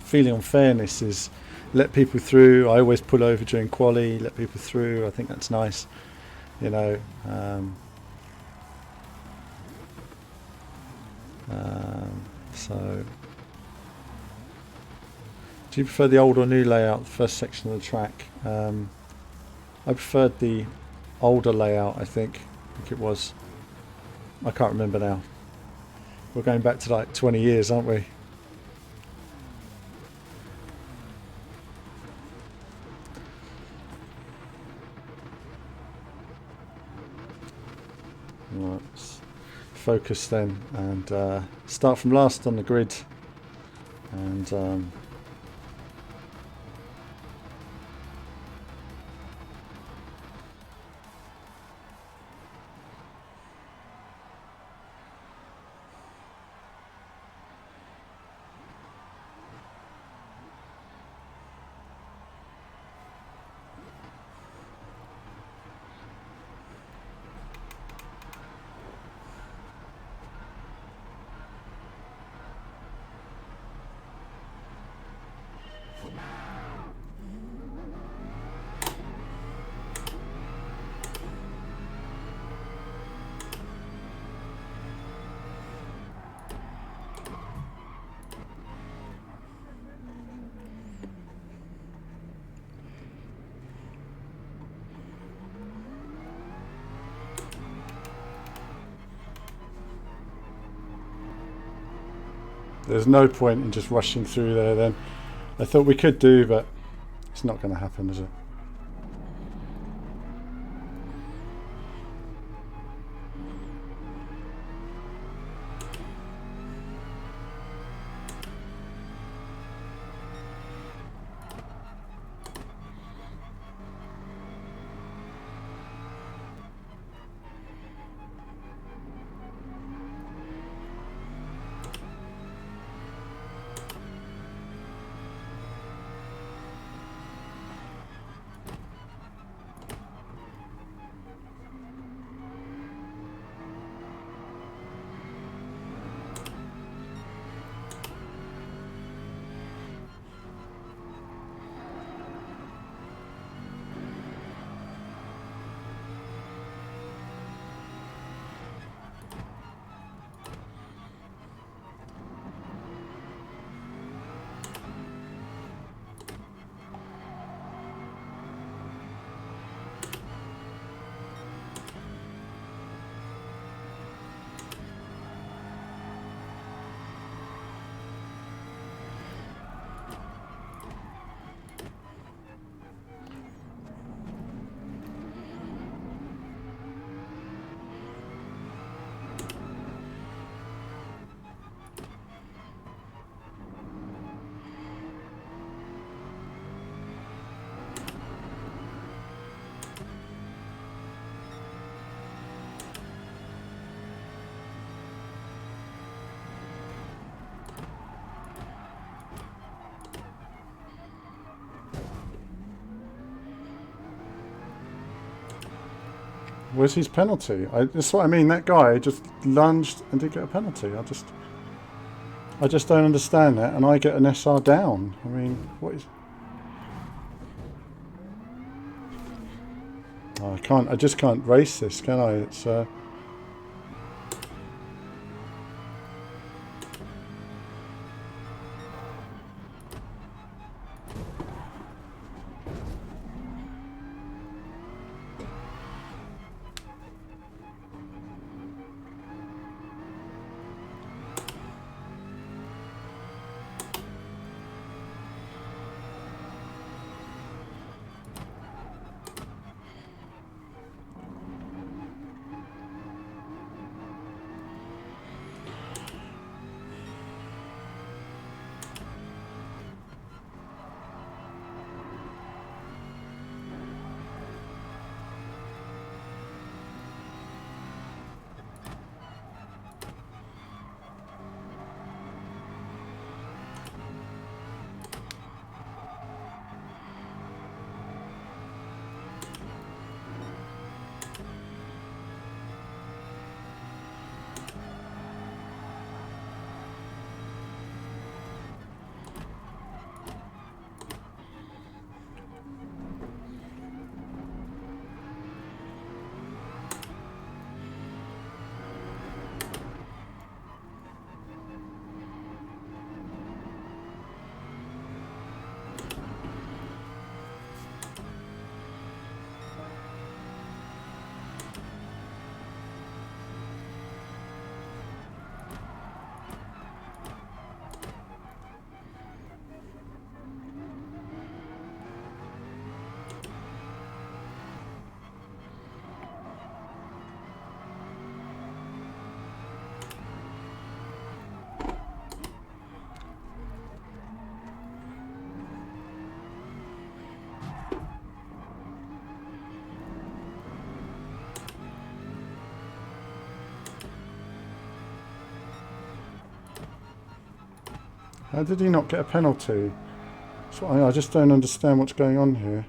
S1: feeling on fairness is let people through. I always pull over during quali, let people through. I think that's nice, you know. So, do you prefer the old or new layout, the first section of the track? I preferred the older layout, I think it was. I can't remember now. We're going back to like 20 years, aren't we? Right, let's focus then and start from last on the grid. And there's no point in just rushing through there then. I thought we could do, but it's not going to happen, is it? Where's his penalty? That's what I mean. That guy just lunged and did get a penalty. I just don't understand that, and I get an SR down. I mean, what is? Oh, I can't. I just can't race this, can I? It's. How did he not get a penalty? That's what I just don't understand what's going on here.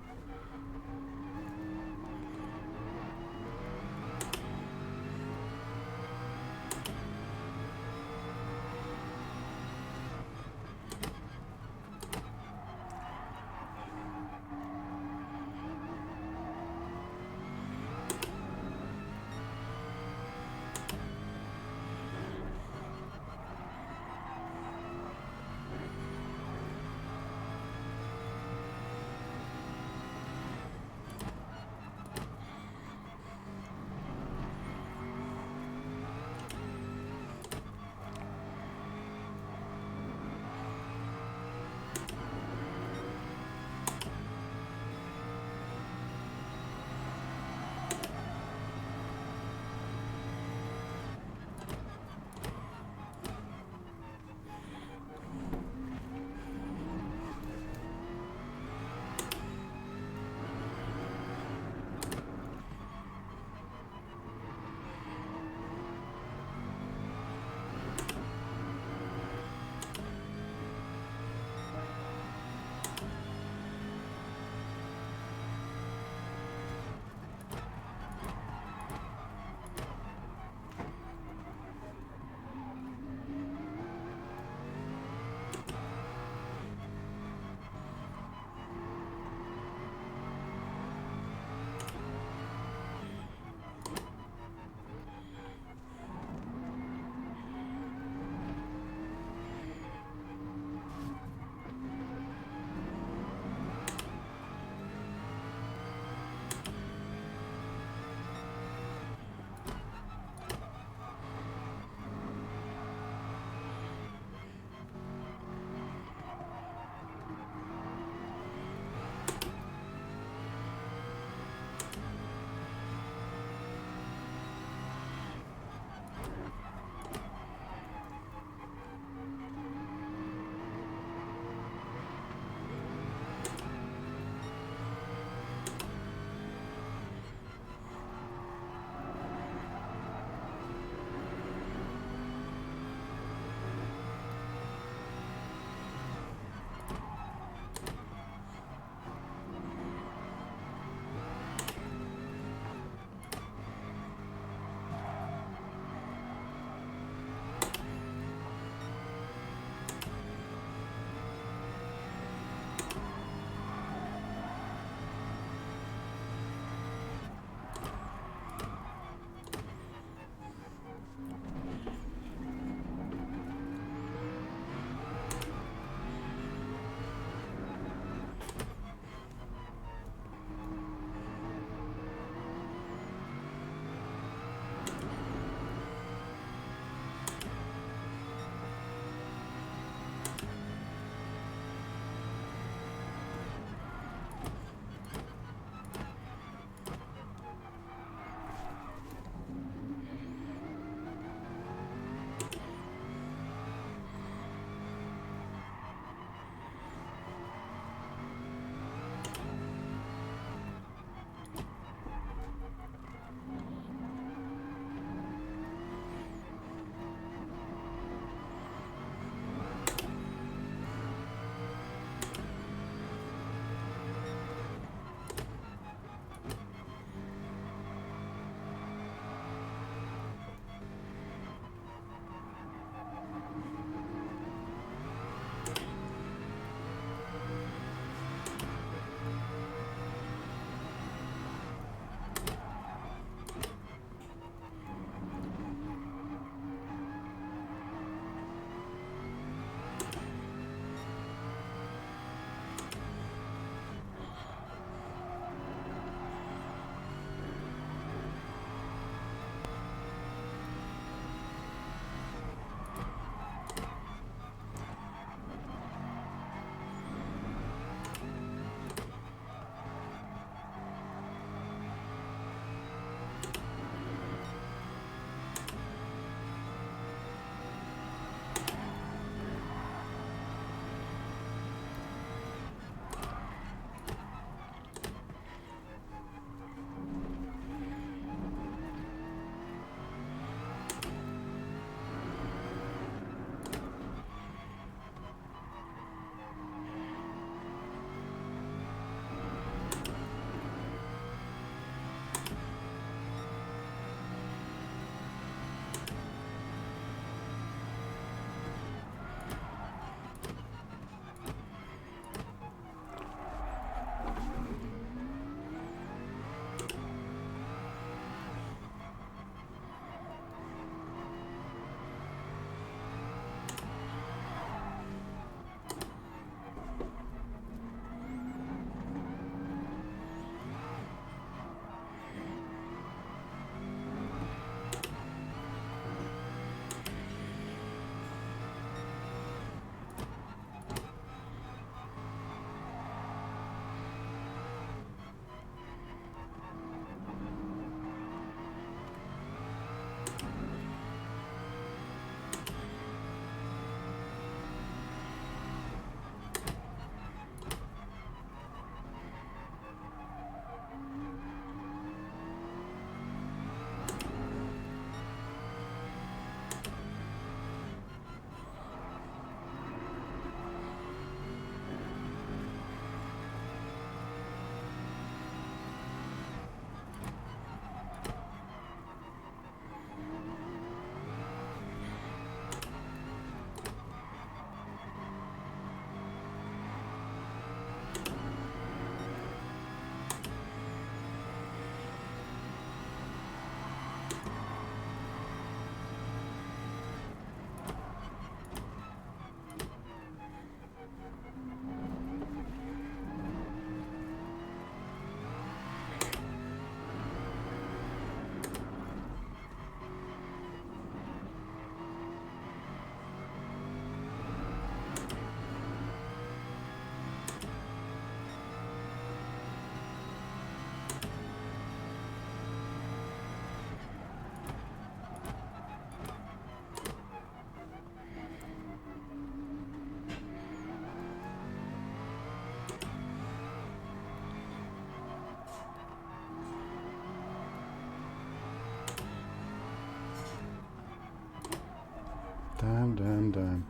S1: Down, down, down.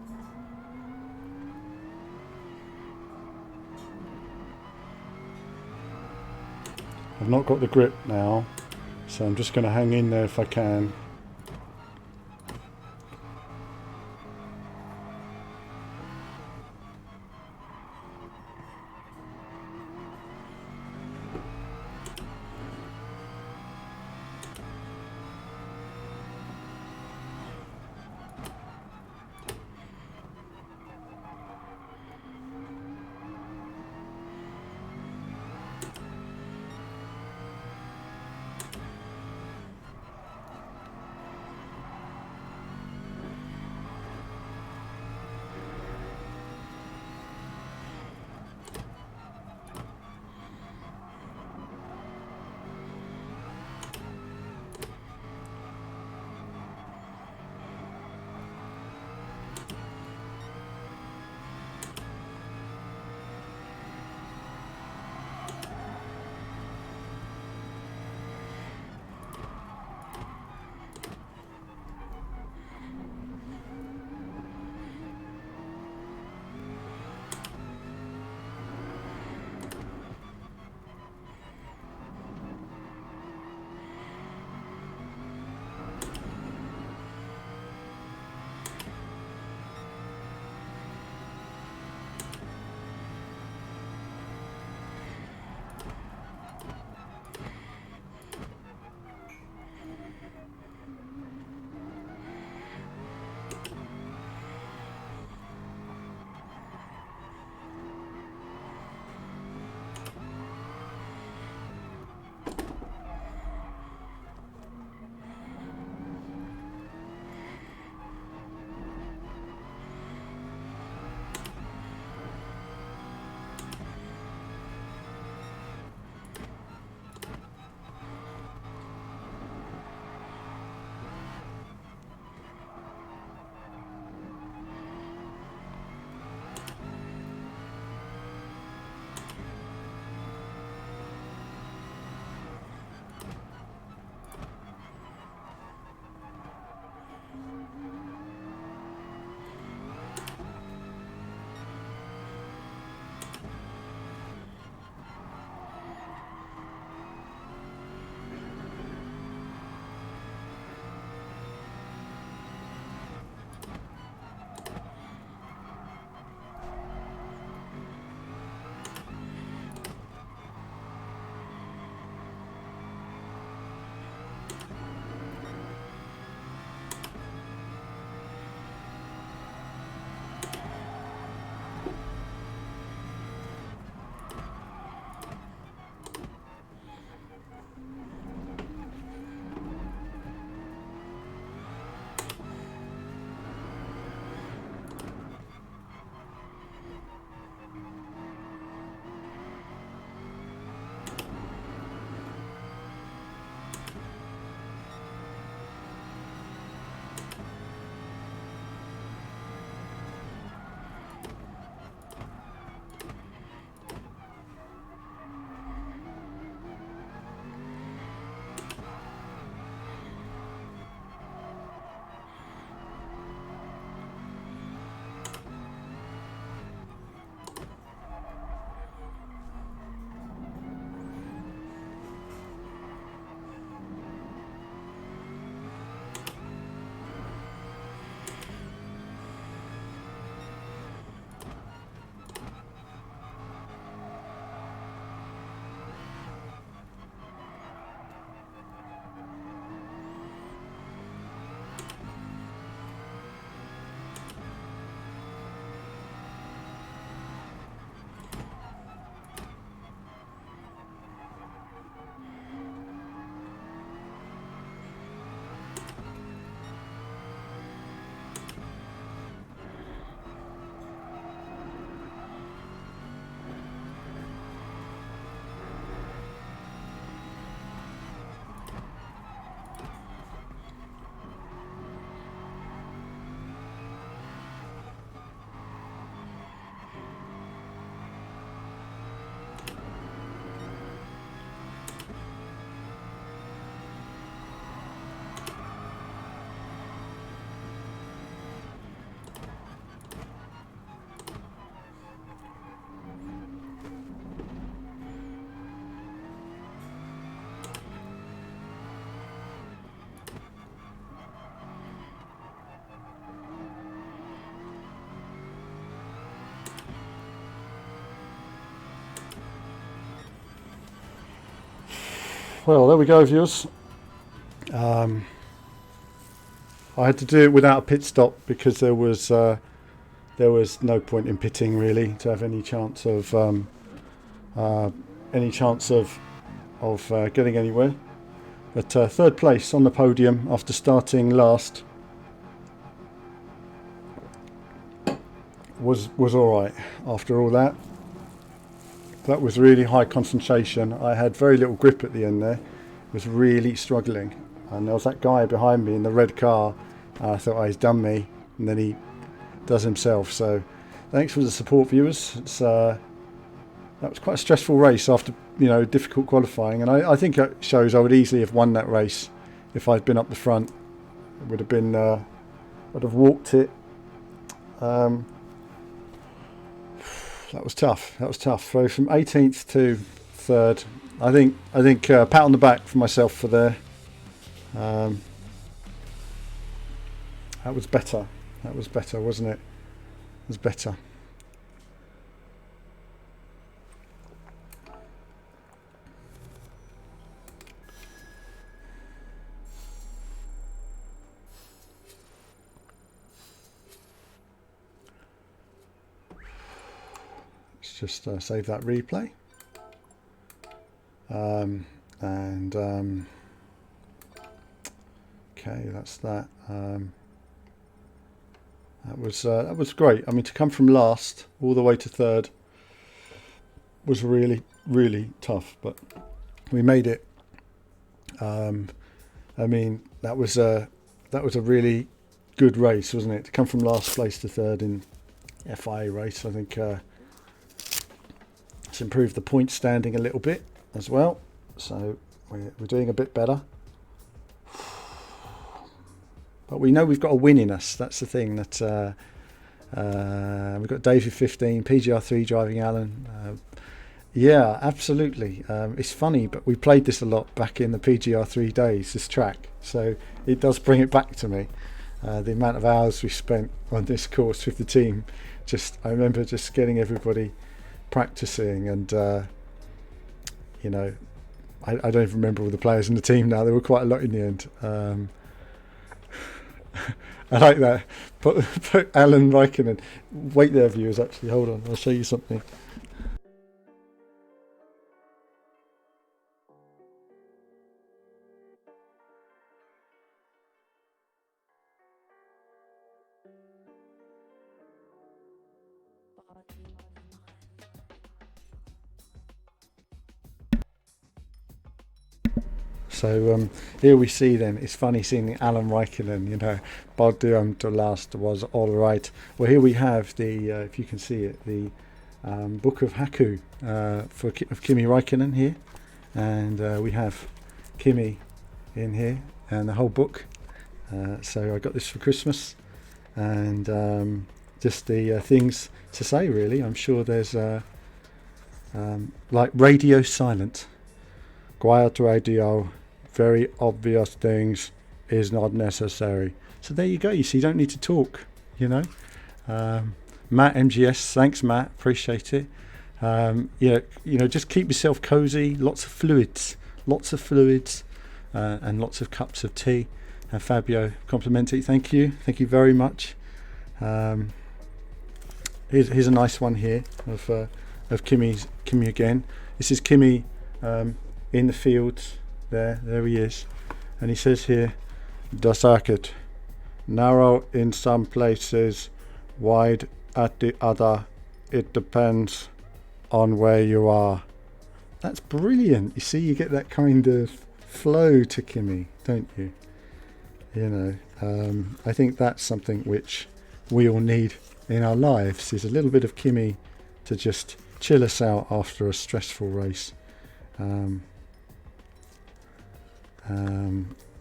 S1: I've not got the grip now, so I'm just going to hang in there if I can. Well, there we go, viewers. I had to do it without a pit stop because there was no point in pitting really to have any chance of getting anywhere. But third place on the podium after starting last was all right. After all that was really high concentration. I had very little grip at the end there. Was really struggling, and there was that guy behind me in the red car. I thought, oh, he's done me, and then he does himself. So thanks for the support, viewers. That was quite a stressful race after difficult qualifying, and I think it shows I would easily have won that race if I'd been up the front. It would have been would have walked it. That was tough. So from 18th to 3rd, I think pat on the back for myself for there. That was better. Wasn't it? It was better. Let's just save that replay. Okay, that's that. That was great. I mean, to come from last all the way to 3rd was really, really tough, but we made it. I mean, that was a really good race, wasn't it? To come from last place to 3rd in FIA race, I think it's improved the point standing a little bit as well, so we're doing a bit better. But we know we've got a win in us. That's the thing. That we've got David 15, PGR3 driving Alan. Yeah, absolutely. It's funny, but we played this a lot back in the PGR3 days, this track. So it does bring it back to me. The amount of hours we spent on this course with the team. I remember just getting everybody practicing, and I don't even remember all the players in the team now. There were quite a lot in the end. I like that. Put Alan Raikkonen. Wait there, viewers. Actually, hold on. I'll show you something. So here we see then, it's funny seeing Alan Raikkonen, podium to last was all right. Well, here we have the, if you can see it, the book of Hakku of Kimi Raikkonen here. And we have Kimi in here and the whole book. So I got this for Christmas. And just the things to say, really. I'm sure there's like radio silent. Quiet radio. Very obvious things is not necessary. So there you go. You see, you don't need to talk, Matt MGS, thanks Matt, appreciate it. Just keep yourself cozy. Lots of fluids, and lots of cups of tea. And Fabio, complimentary. Thank you very much. Here's a nice one here of Kimi again. This is Kimi in the fields. There he is, and he says here, the circuit, narrow in some places, wide at the other, it depends on where you are. That's brilliant. You see, you get that kind of flow to Kimi, don't you? I think that's something which we all need in our lives, is a little bit of Kimi to just chill us out after a stressful race.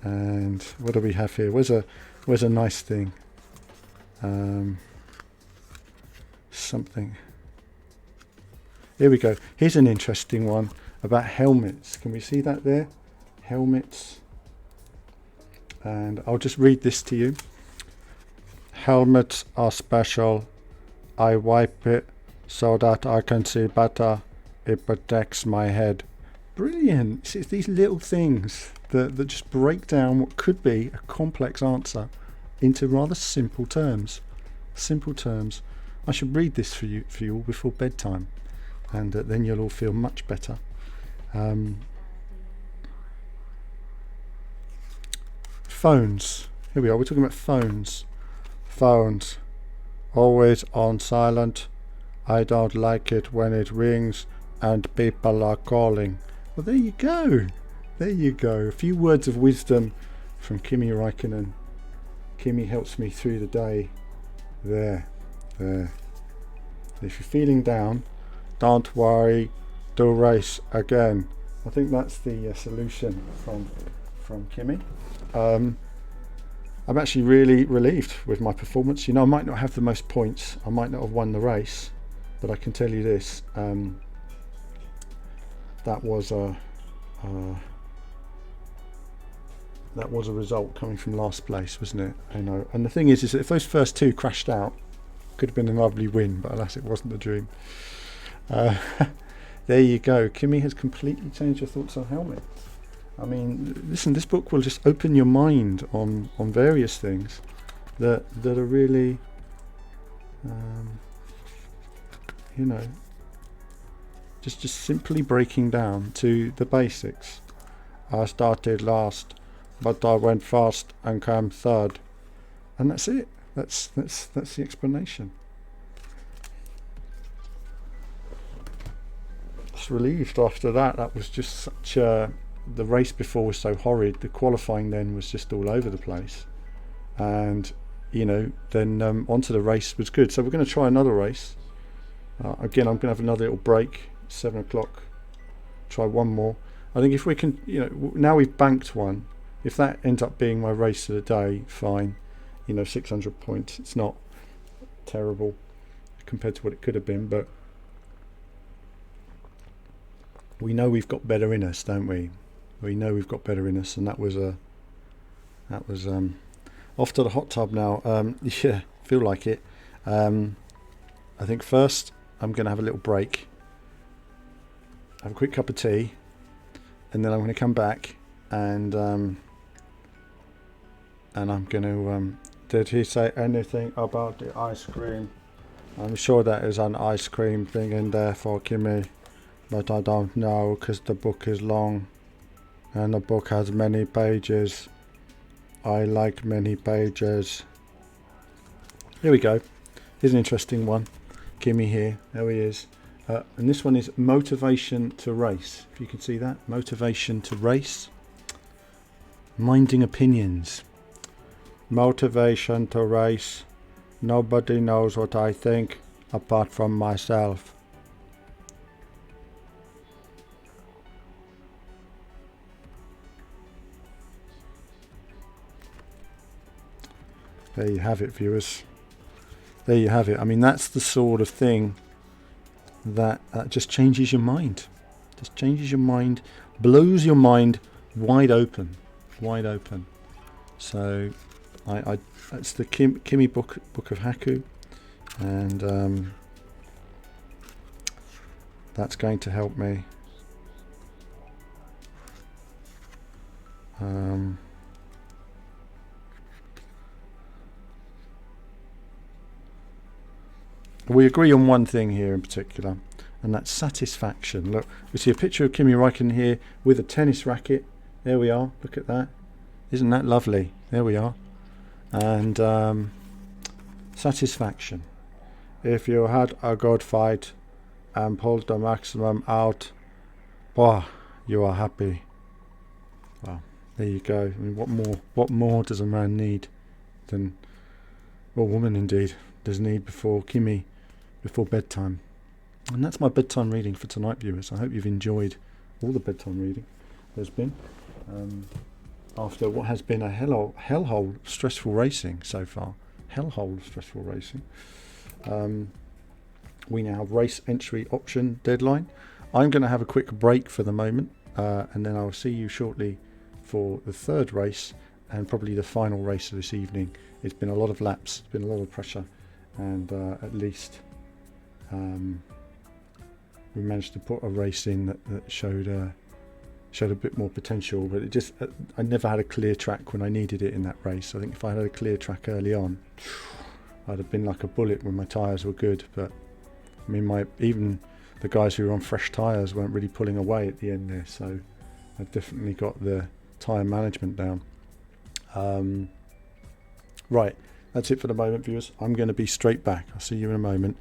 S1: And what do we have here? Where's a nice thing? Something. Here we go. Here's an interesting one about helmets. Can we see that there? Helmets. And I'll just read this to you. Helmets are special. I wipe it so that I can see better. It protects my head. Brilliant. It's these little things that just break down what could be a complex answer into rather simple terms. Simple terms. I should read this for you all before bedtime, and then you'll all feel much better. Phones. Here we are. We're talking about phones. Phones. Always on silent. I don't like it when it rings and people are calling. Well, there you go. There you go. A few words of wisdom from Kimi Räikkönen. Kimi helps me through the day. There. If you're feeling down, don't worry, do race again. I think that's the solution from Kimi. I'm actually really relieved with my performance. You know, I might not have the most points, I might not have won the race, but I can tell you this, that was a result coming from last place, wasn't it? I know. And the thing is that if those first two crashed out, could have been a lovely win, but alas, it wasn't the dream. There you go. Kimi has completely changed your thoughts on helmet. I mean, listen, this book will just open your mind on various things that are really, you know, just simply breaking down to the basics. I started last, but I went fast and came third, and that's it. That's the explanation. Just relieved after that. That was just such a. The race before was so horrid. The qualifying then was just all over the place, and you know, then onto the race was good. So we're going to try another race. Again, I'm going to have another little break. 7 o'clock. Try one more. I think if we can, you know, now we've banked one. If that ends up being my race of the day, fine. You know, 600 points. It's not terrible compared to what it could have been, but we know we've got better in us, don't we? We know we've got better in us, and that was off to the hot tub now. Yeah, feel like it. I think first I'm going to have a little break, have a quick cup of tea, and then I'm going to come back and I'm going to. Did he say anything about the ice cream? I'm sure that is an ice cream thing in there for Kimi, but I don't know because the book is long and the book has many pages. I like many pages. Here we go. Here's an interesting one. Kimi here. There he is. And this one is motivation to race. If you can see that. Motivation to race. Minding opinions. Motivation to race. Nobody knows what I think apart from myself. There you have it, viewers. There you have it. I mean, that's the sort of thing that just changes your mind. Just changes your mind, blows your mind wide open. Wide open. So that's the Kimi book of Hakku, and that's going to help me. We agree on one thing here in particular, and that's satisfaction. Look, we see a picture of Kimi Räikkönen here with a tennis racket. There we are. Look at that. Isn't that lovely? There we are. And satisfaction. If you had a good fight and pulled the maximum out, wow, you are happy. Well, there you go. I mean, what more does a man need than, or woman indeed, does need before bedtime? And that's my bedtime reading for tonight, viewers. I hope you've enjoyed all the bedtime reading there's been. After what has been a hellhole stressful racing so far. Hellhole stressful racing. We now have race entry option deadline. I'm going to have a quick break for the moment, and then I'll see you shortly for the third race and probably the final race of this evening. It's been a lot of laps, it's been a lot of pressure, and at least we managed to put a race in that showed showed a bit more potential, but it just, I never had a clear track when I needed it in that race. I think if I had a clear track early on, I'd have been like a bullet when my tyres were good. But I mean, even the guys who were on fresh tyres weren't really pulling away at the end there, so I definitely got the tyre management down. Right, that's it for the moment, viewers. I'm going to be straight back. I'll see you in a moment.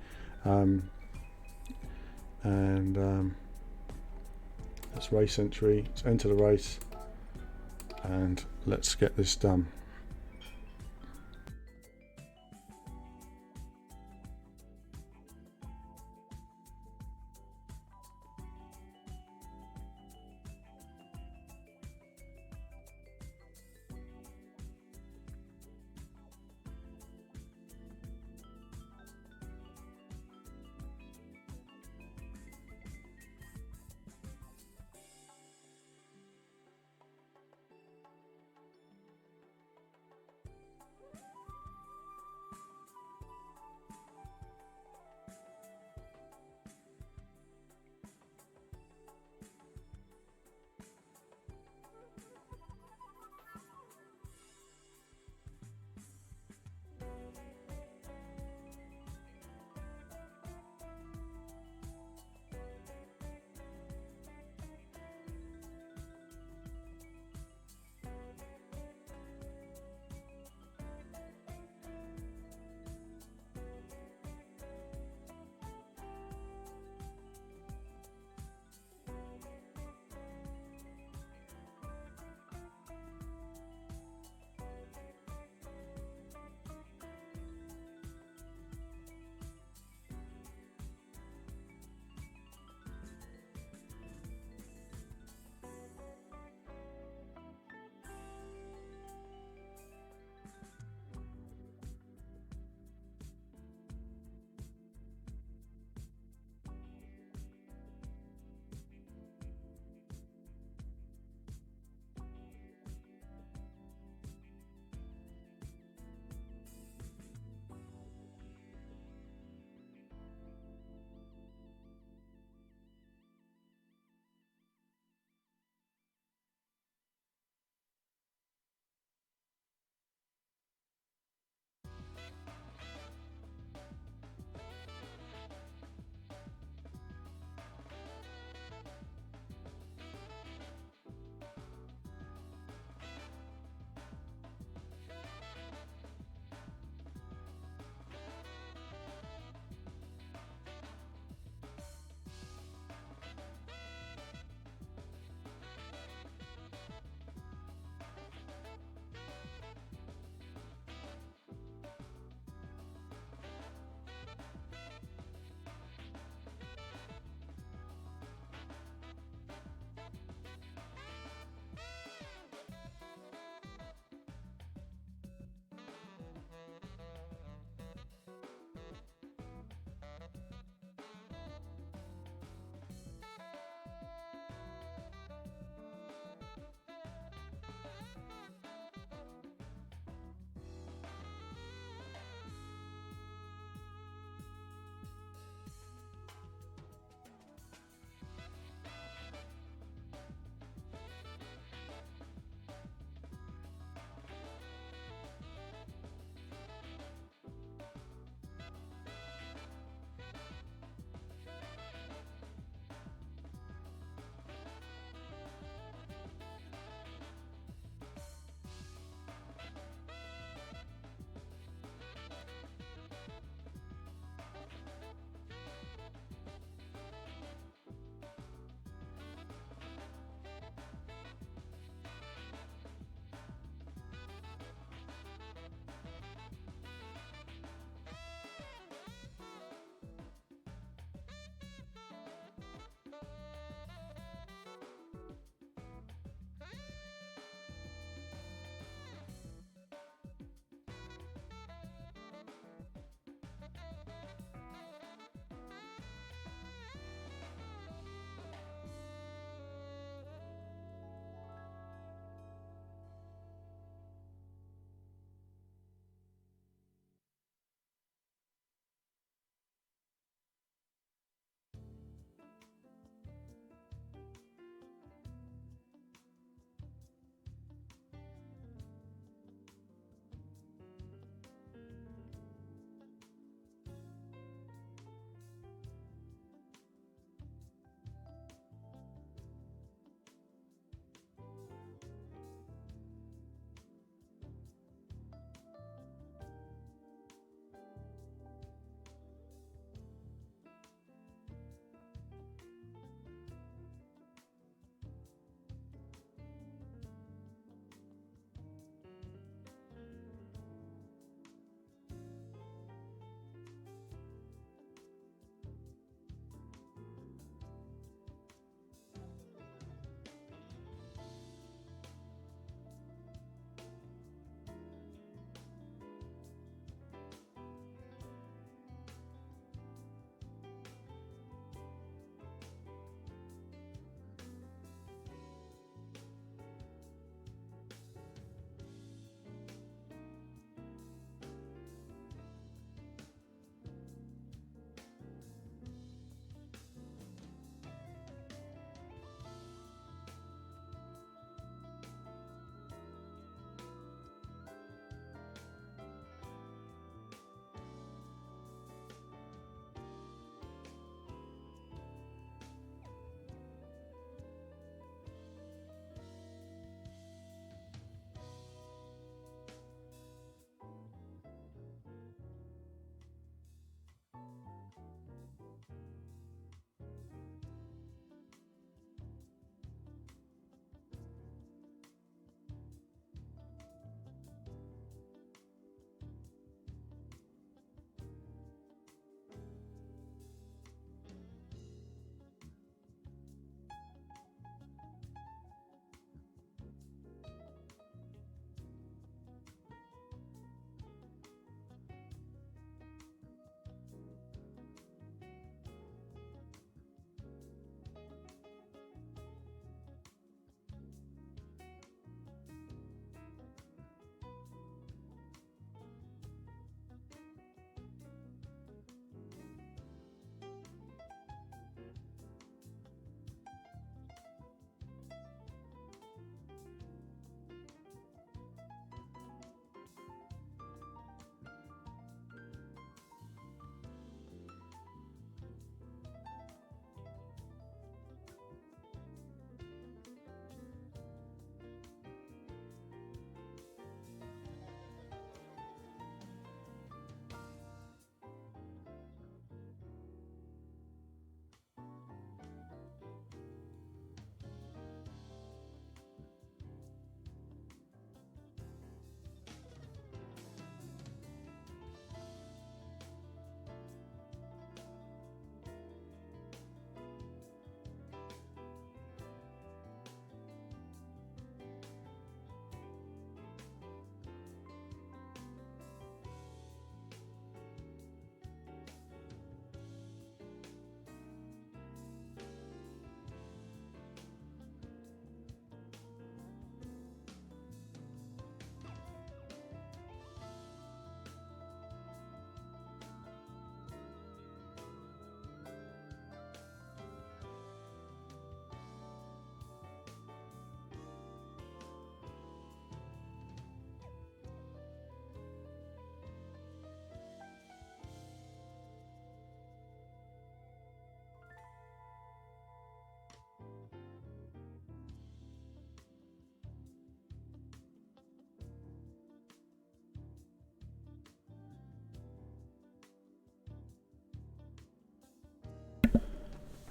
S1: That's race entry. Let's enter the race and let's get this done.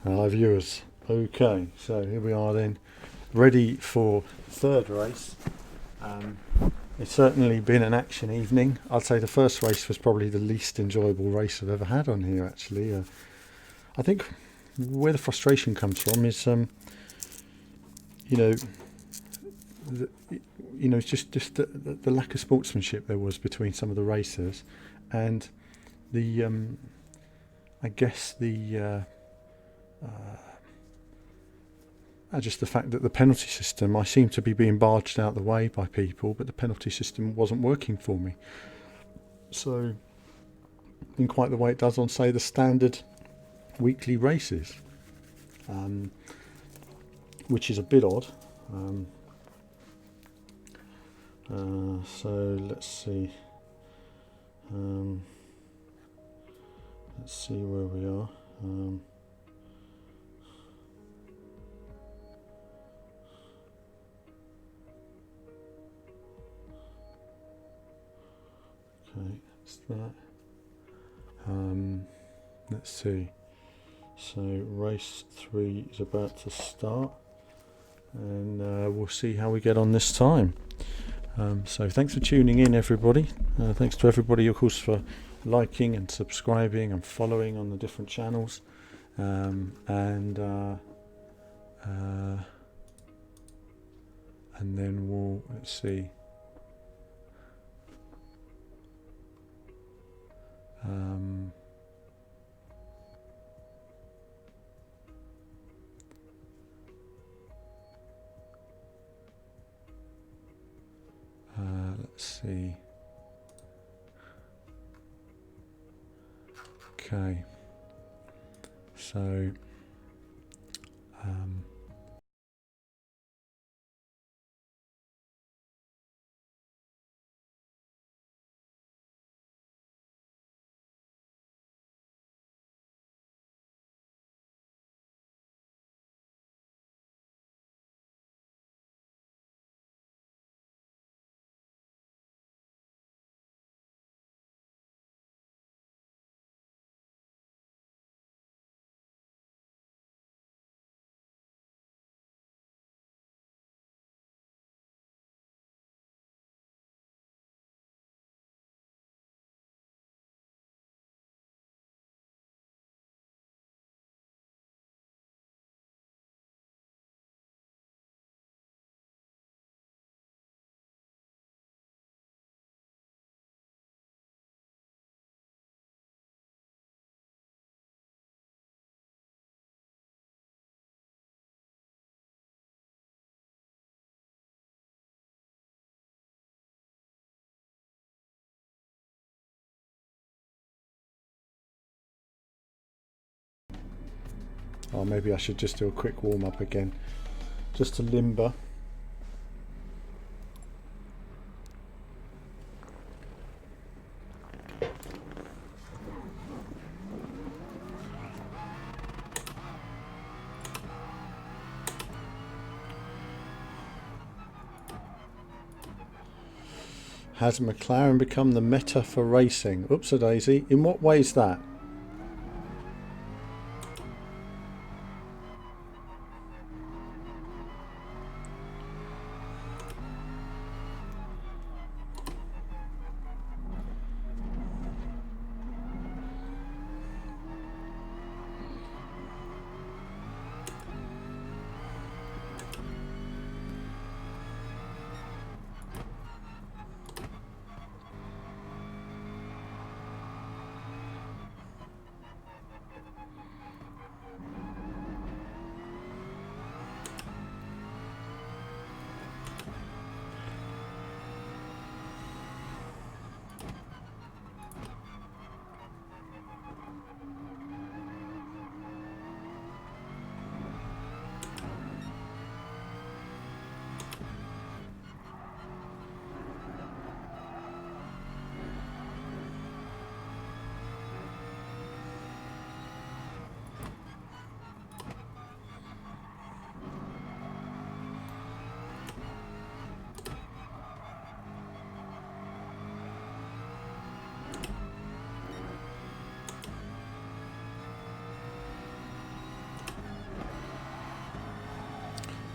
S1: Hello viewers. Okay, so here we are then, ready for the third race. It's certainly been an action evening. I'd say the first race was probably the least enjoyable race I've ever had on here actually. I think where the frustration comes from is, you know, it's just the lack of sportsmanship there was between some of the racers, and the I guess the just the fact that the penalty system, I seem to be being barged out of the way by people, but the penalty system wasn't working for me. So, in quite the way it does on, say, the standard weekly races, which is a bit odd. So let's see. Let's see where we are. Okay, that's that. Let's see. So race 3 is about to start, and we'll see how we get on this time. So thanks for tuning in, everybody. Thanks to everybody, of course, for liking and subscribing and following on the different channels. And then let's see. Let's see. Okay. So, or maybe I should just do a quick warm up again, just to limber. Has McLaren become the meta for racing? Oops-a-daisy. In what way is that?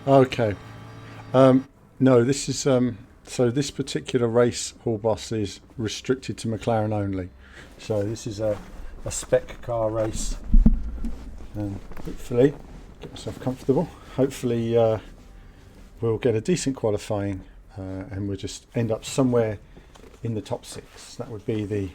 S1: Okay. No, this is so this particular race hall boss is restricted to McLaren only. So this is a spec car race, and hopefully get myself comfortable. Hopefully we'll get a decent qualifying, and we'll just end up somewhere in the top 6. That would be the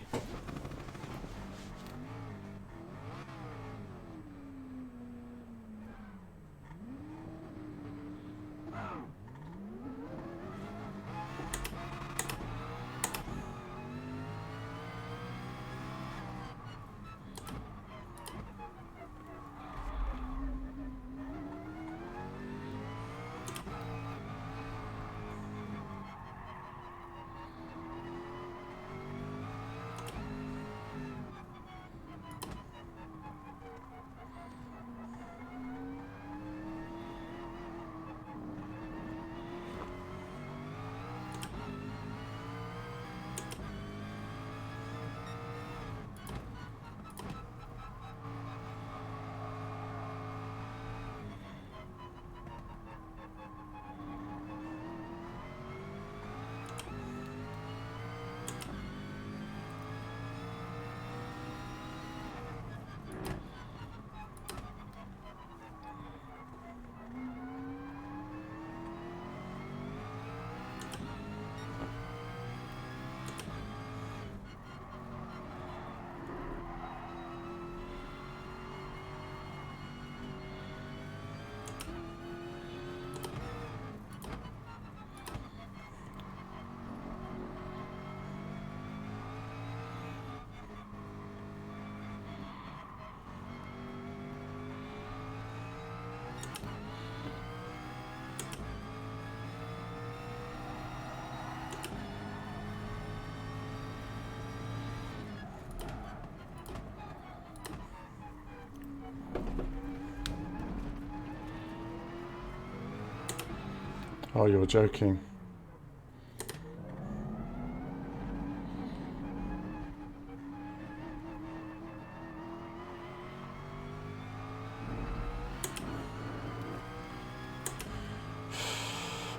S1: Oh, you're joking.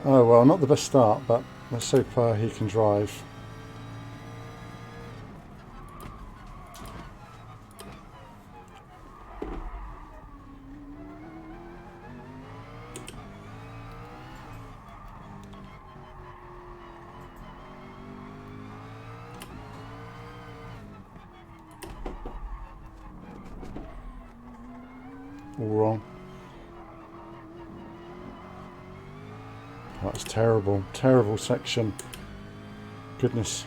S1: Oh well, not the best start, but let's hope he can drive. All wrong. That's terrible, terrible section. Goodness.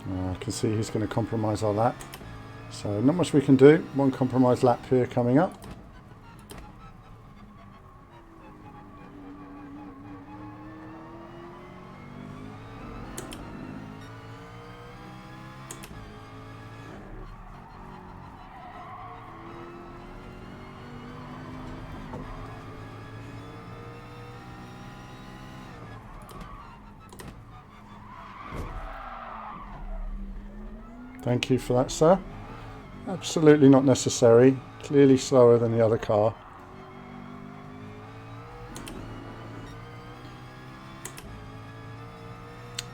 S1: I can see he's going to compromise our lap. So not much we can do. One compromise lap here coming up. Thank you for that, sir. Absolutely not necessary. Clearly slower than the other car.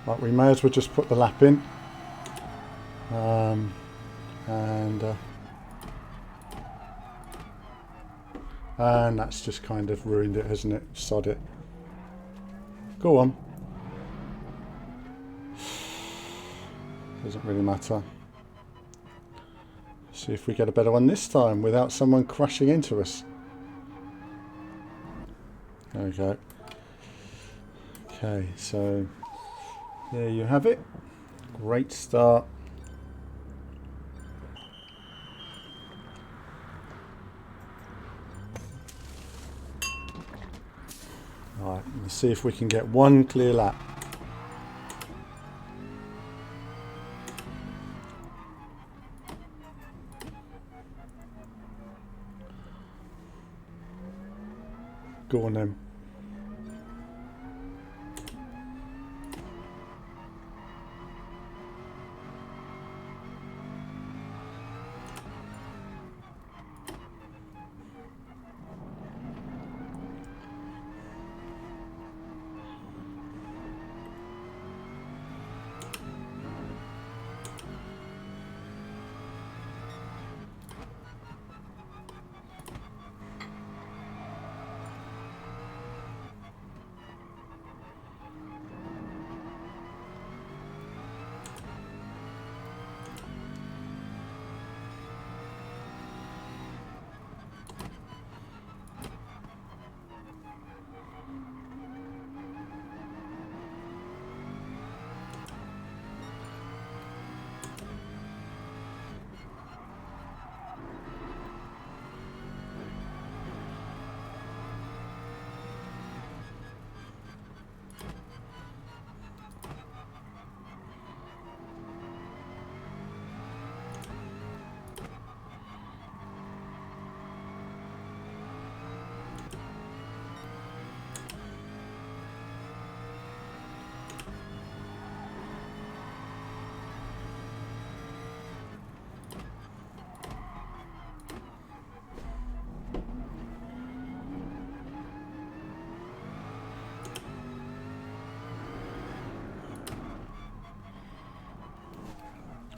S1: But we may as well just put the lap in. And that's just kind of ruined it, hasn't it? Sod it. Go on. Doesn't really matter. See if we get a better one this time without someone crashing into us. There we go. Okay, so there you have it. Great start. Alright, let's see if we can get one clear lap. Go on then.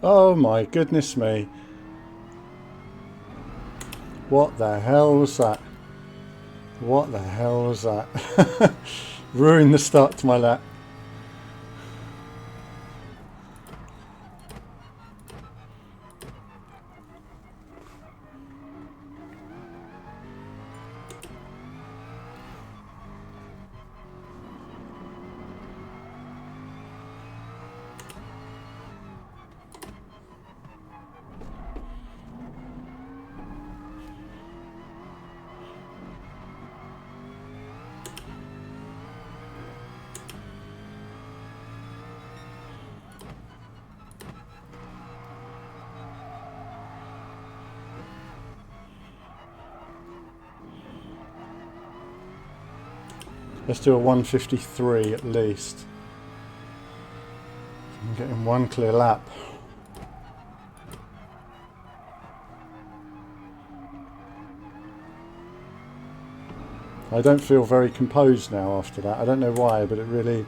S1: Oh my goodness me. What the hell was that? What the hell was that? Ruined the start to my lap. Let's do a 153 at least. I'm getting one clear lap. I don't feel very composed now after that. I don't know why, but it really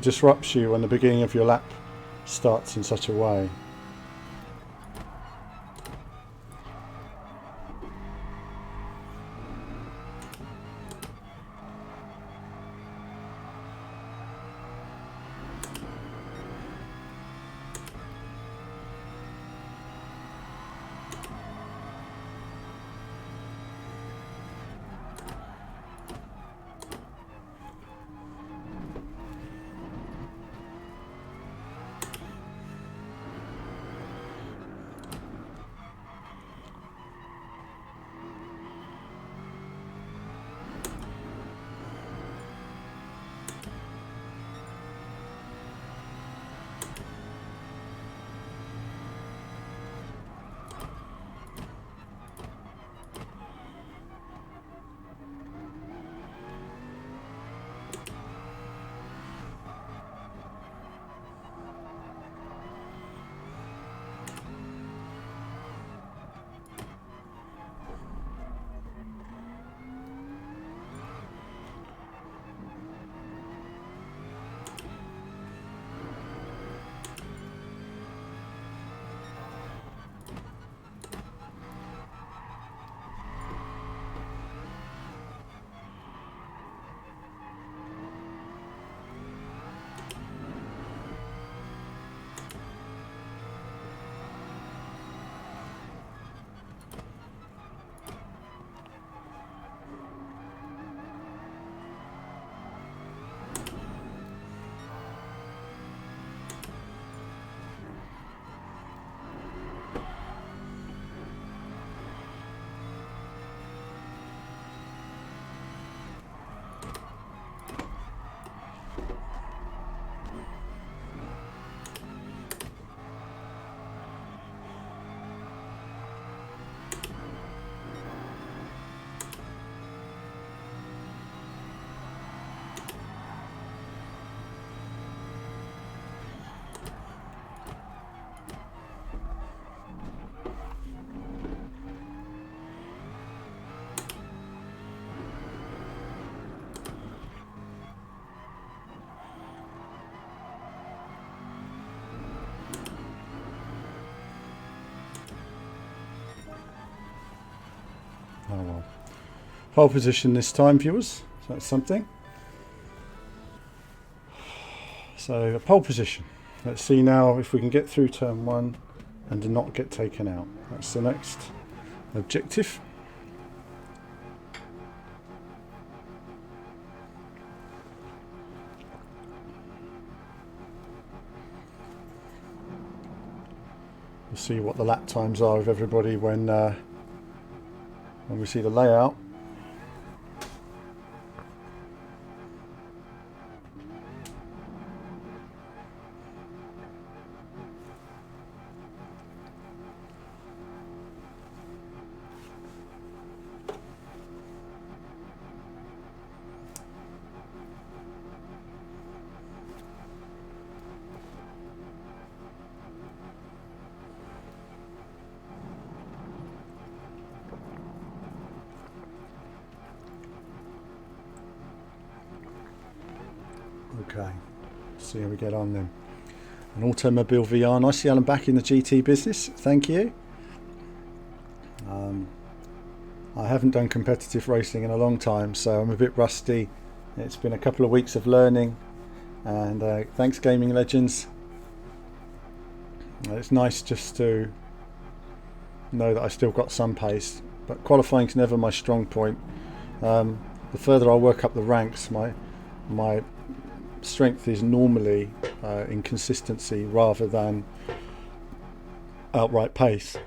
S1: disrupts you when the beginning of your lap starts in such a way. Oh well. Pole position this time, viewers. So that's something. So a pole position. Let's see now if we can get through turn one and do not get taken out. That's the next objective. We'll see what the lap times are of everybody when we see the layout. Okay, See how we get on then. An Automobile VR. Nice to see Alan back in the GT business. Thank you. I haven't done competitive racing in a long time, so I'm a bit rusty. It's been a couple of weeks of learning, and thanks Gaming Legends. It's nice just to know that I still got some pace, but qualifying's never my strong point. The further I work up the ranks, my strength is normally in consistency rather than outright pace.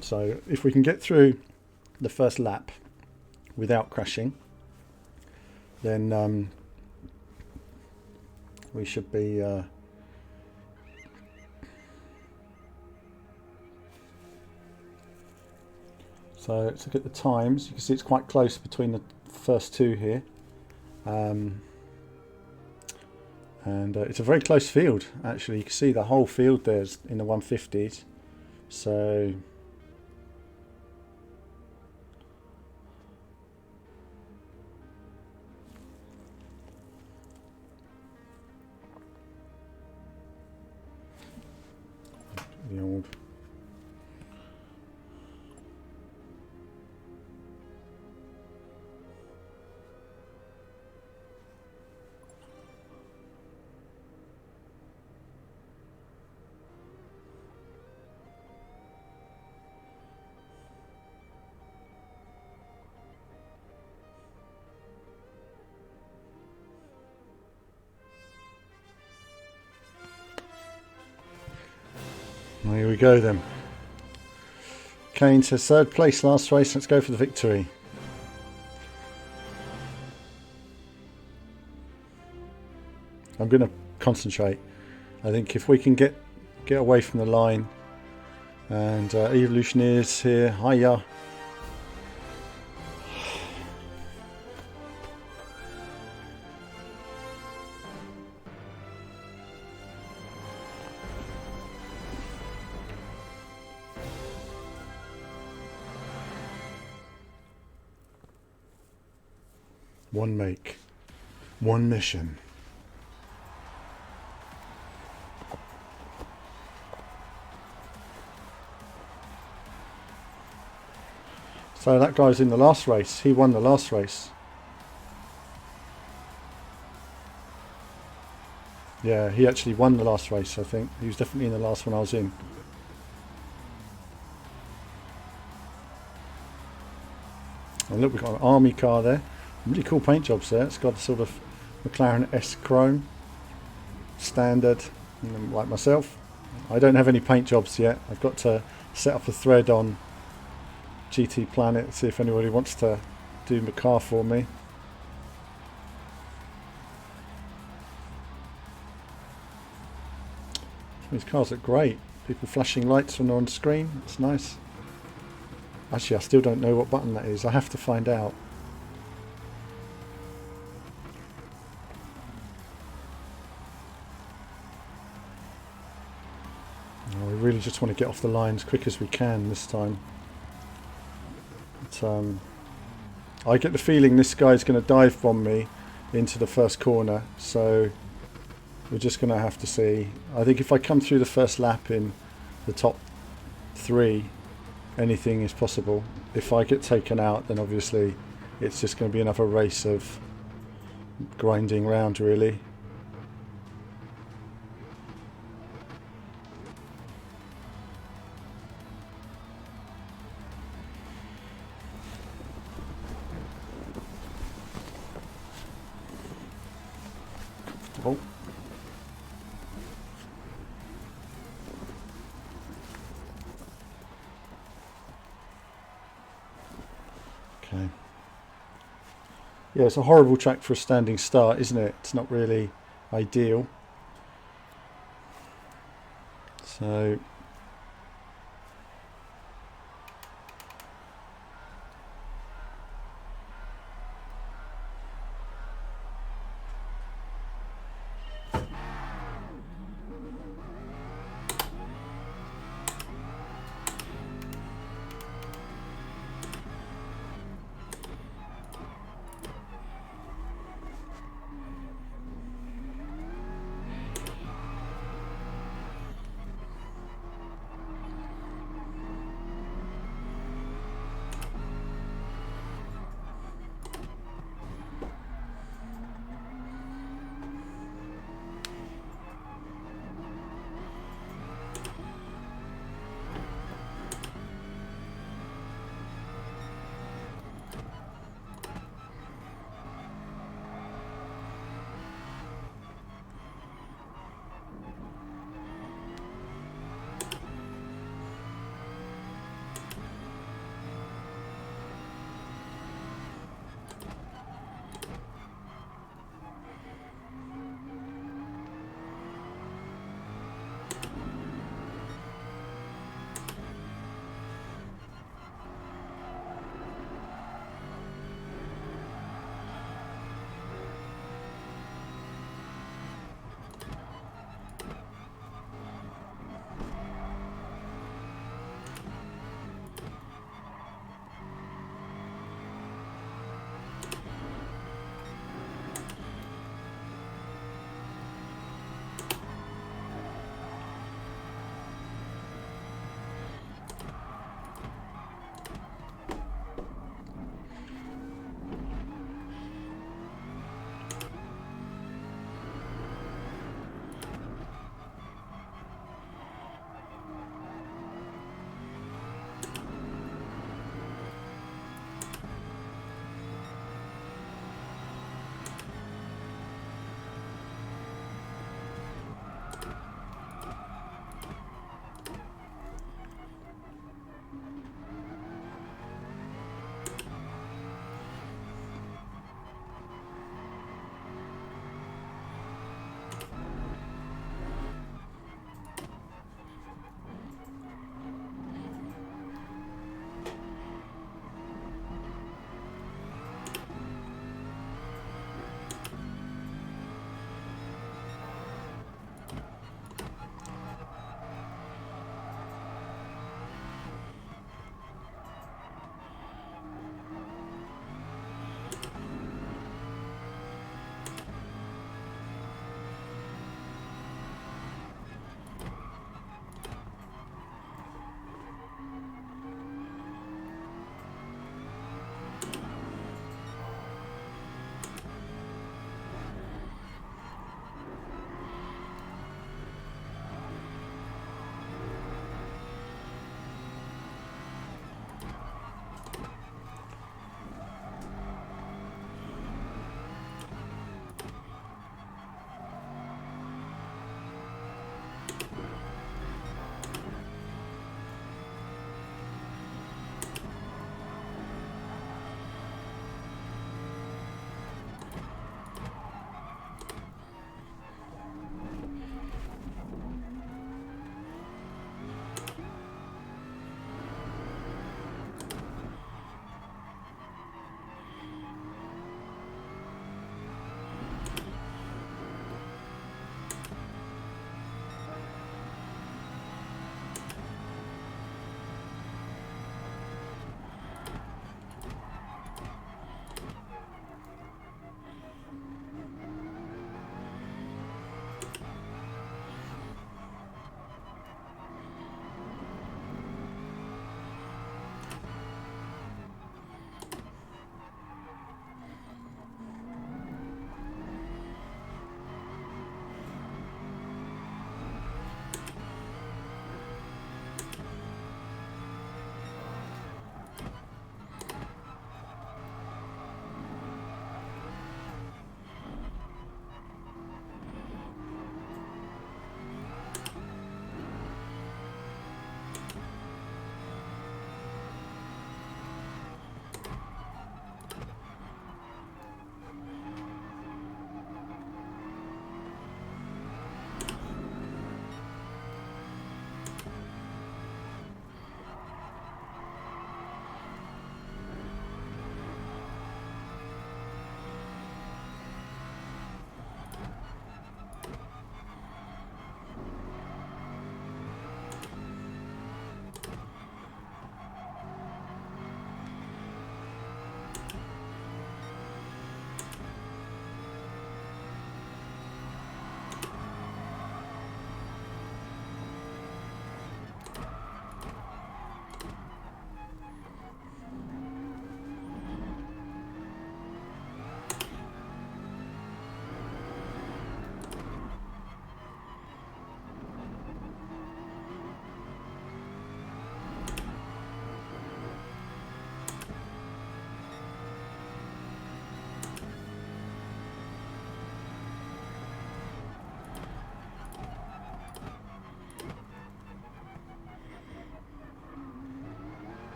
S1: So if we can get through the first lap without crashing, then we should be so let's look at the times. You can see it's quite close between the first two here. And it's a very close field, actually. You can see the whole field there's in the 150s. So the old Here we go then. Kane says third place last race, let's go for the victory. I'm going to concentrate. I think if we can get away from the line, and Evolutioneers here, hiya. One make, one mission. So that guy's in the last race. He won the last race. Yeah, he actually won the last race, I think. He was definitely in the last one I was in. And look, we've got an army car there. Really cool paint jobs there. It's got a sort of McLaren S chrome. Standard, like myself. I don't have any paint jobs yet. I've got to set up a thread on GT Planet, see if anybody wants to do my car for me. These cars look great. People flashing lights when they're on screen. It's nice. Actually, I still don't know what button that is. I have to find out. We really just want to get off the line as quick as we can this time. But, I get the feeling this guy's going to dive bomb me into the first corner, so we're just going to have to see. I think if I come through the first lap in the top 3, anything is possible. If I get taken out, then obviously it's just going to be another race of grinding round, really. Comfortable. Okay. Yeah, it's a horrible track for a standing start, isn't it? It's not really ideal. So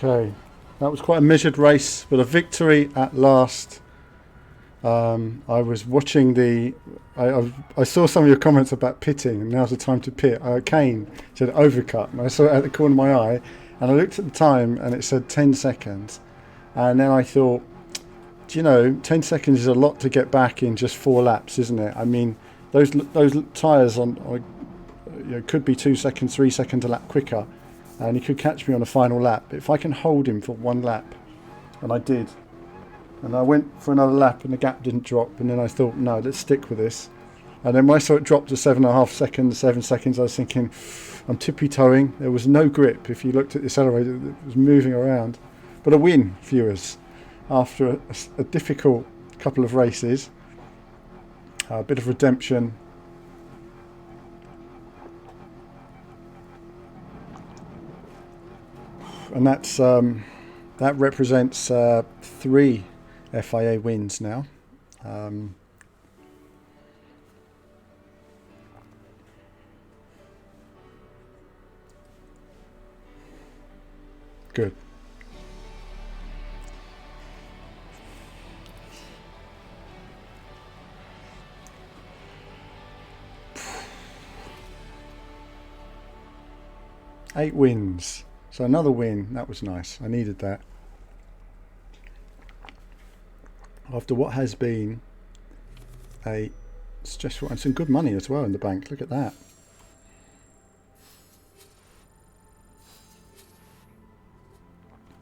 S1: Okay, that was quite a measured race, but a victory at last. I was watching I saw some of your comments about pitting, and now's the time to pit. Kane said overcut, and I saw it at the corner of my eye, and I looked at the time, and it said 10 seconds. And then I thought, do you know, 10 seconds is a lot to get back in just 4 laps, isn't it? I mean, those tyres could be 2 seconds, 3 seconds a lap quicker, and he could catch me on the final lap. But if I can hold him for 1 lap, and I did, and I went for another lap and the gap didn't drop, and then I thought, no, let's stick with this. And then when I saw it drop to 7.5 seconds, 7 seconds, I was thinking, I'm tippy-toeing. There was no grip. If you looked at the accelerator, it was moving around. But a win, viewers, after a difficult couple of races. A bit of redemption. And that represents 3 FIA wins now. Good. Eight wins. So another win. That was nice. I needed that. After what has been a stressful, and some good money as well in the bank. Look at that.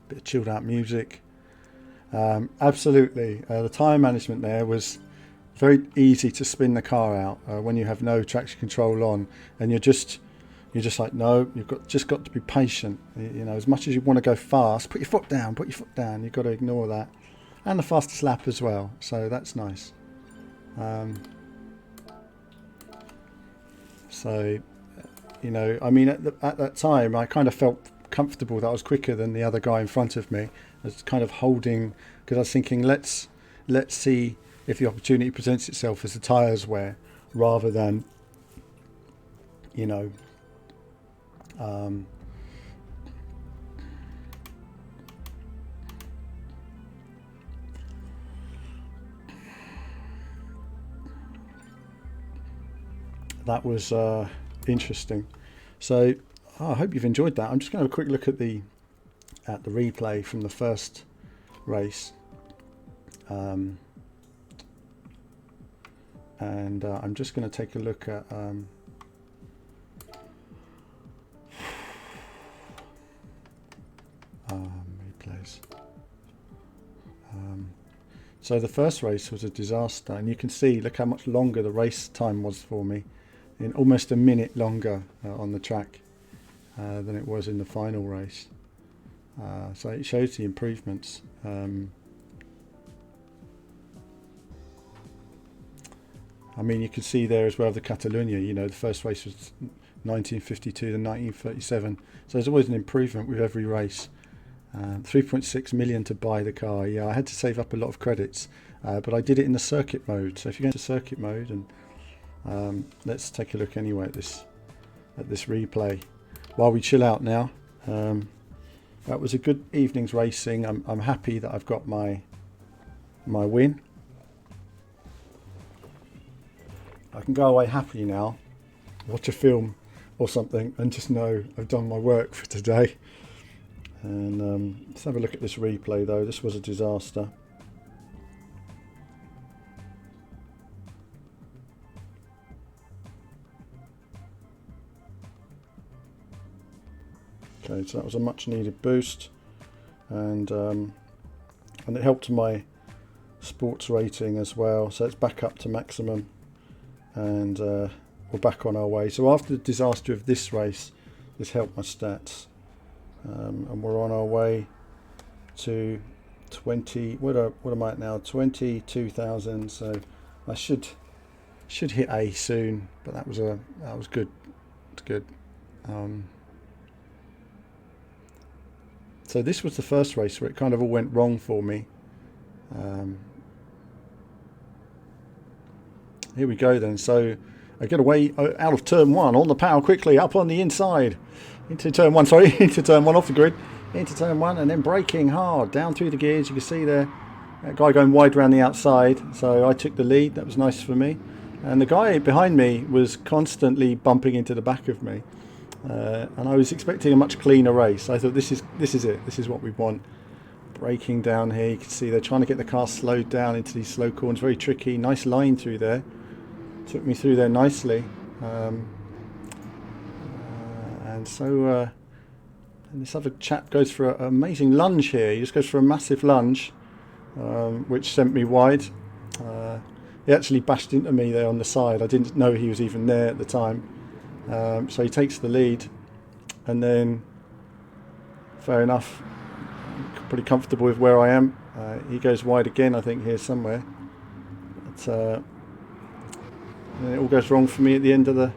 S1: Bit of chilled out music. Absolutely. The tyre management there was very easy to spin the car out when you have no traction control on, and you're just like, no, just got to be patient. You know, as much as you want to go fast, put your foot down. You've got to ignore that. And the fastest lap as well, so that's nice. So, you know, I mean, at that time, I kind of felt comfortable that I was quicker than the other guy in front of me. I was kind of holding, because I was thinking, let's see if the opportunity presents itself as the tyres wear, rather than, you know, that was interesting. So I hope you've enjoyed that. I'm just going to have a quick look at the replay from the first race, and I'm just going to take a look at replays. So the first race was a disaster, and you can see, look how much longer the race time was for me, in almost a minute longer on the track than it was in the final race. So it shows the improvements. I mean, you can see there as well the Catalonia, you know, the first race was 1952 to 1937. So there's always an improvement with every race. 3.6 million to buy the car. Yeah, I had to save up a lot of credits, but I did it in the circuit mode. So if you go into circuit mode, and let's take a look anyway at this replay while we chill out now. That was a good evening's racing. I'm happy that I've got my win. I can go away happily now, watch a film or something, and just know I've done my work for today. And let's have a look at this replay though. This was a disaster. Okay, so that was a much needed boost, and it helped my sports rating as well. So it's back up to maximum, and we're back on our way. So after the disaster of this race, this helped my stats. And we're on our way to 20. What am I at now? 22,000. So I should hit A soon. But that was good. It's good. So this was the first race where it kind of all went wrong for me. Here we go then. So I get away out of turn 1 on the power quickly, up on the inside. Into turn 1, sorry, into turn 1 off the grid. into turn one, and then braking hard down through the gears. You can see there, that guy going wide around the outside, so I took the lead. That was nice for me. And the guy behind me was constantly bumping into the back of me, and I was expecting a much cleaner race. I thought this is it. This is what we want. Braking down here, you can see they're trying to get the car slowed down into these slow corners. Very tricky. Nice line through there. Took me through there nicely. And so and this other chap goes for an amazing lunge here. He just goes for a massive lunge, which sent me wide. He actually bashed into me there on the side. I didn't know he was even there at the time. So he takes the lead, and then fair enough, pretty comfortable with where I am. He goes wide again, I think, here somewhere. But it all goes wrong for me at the end of the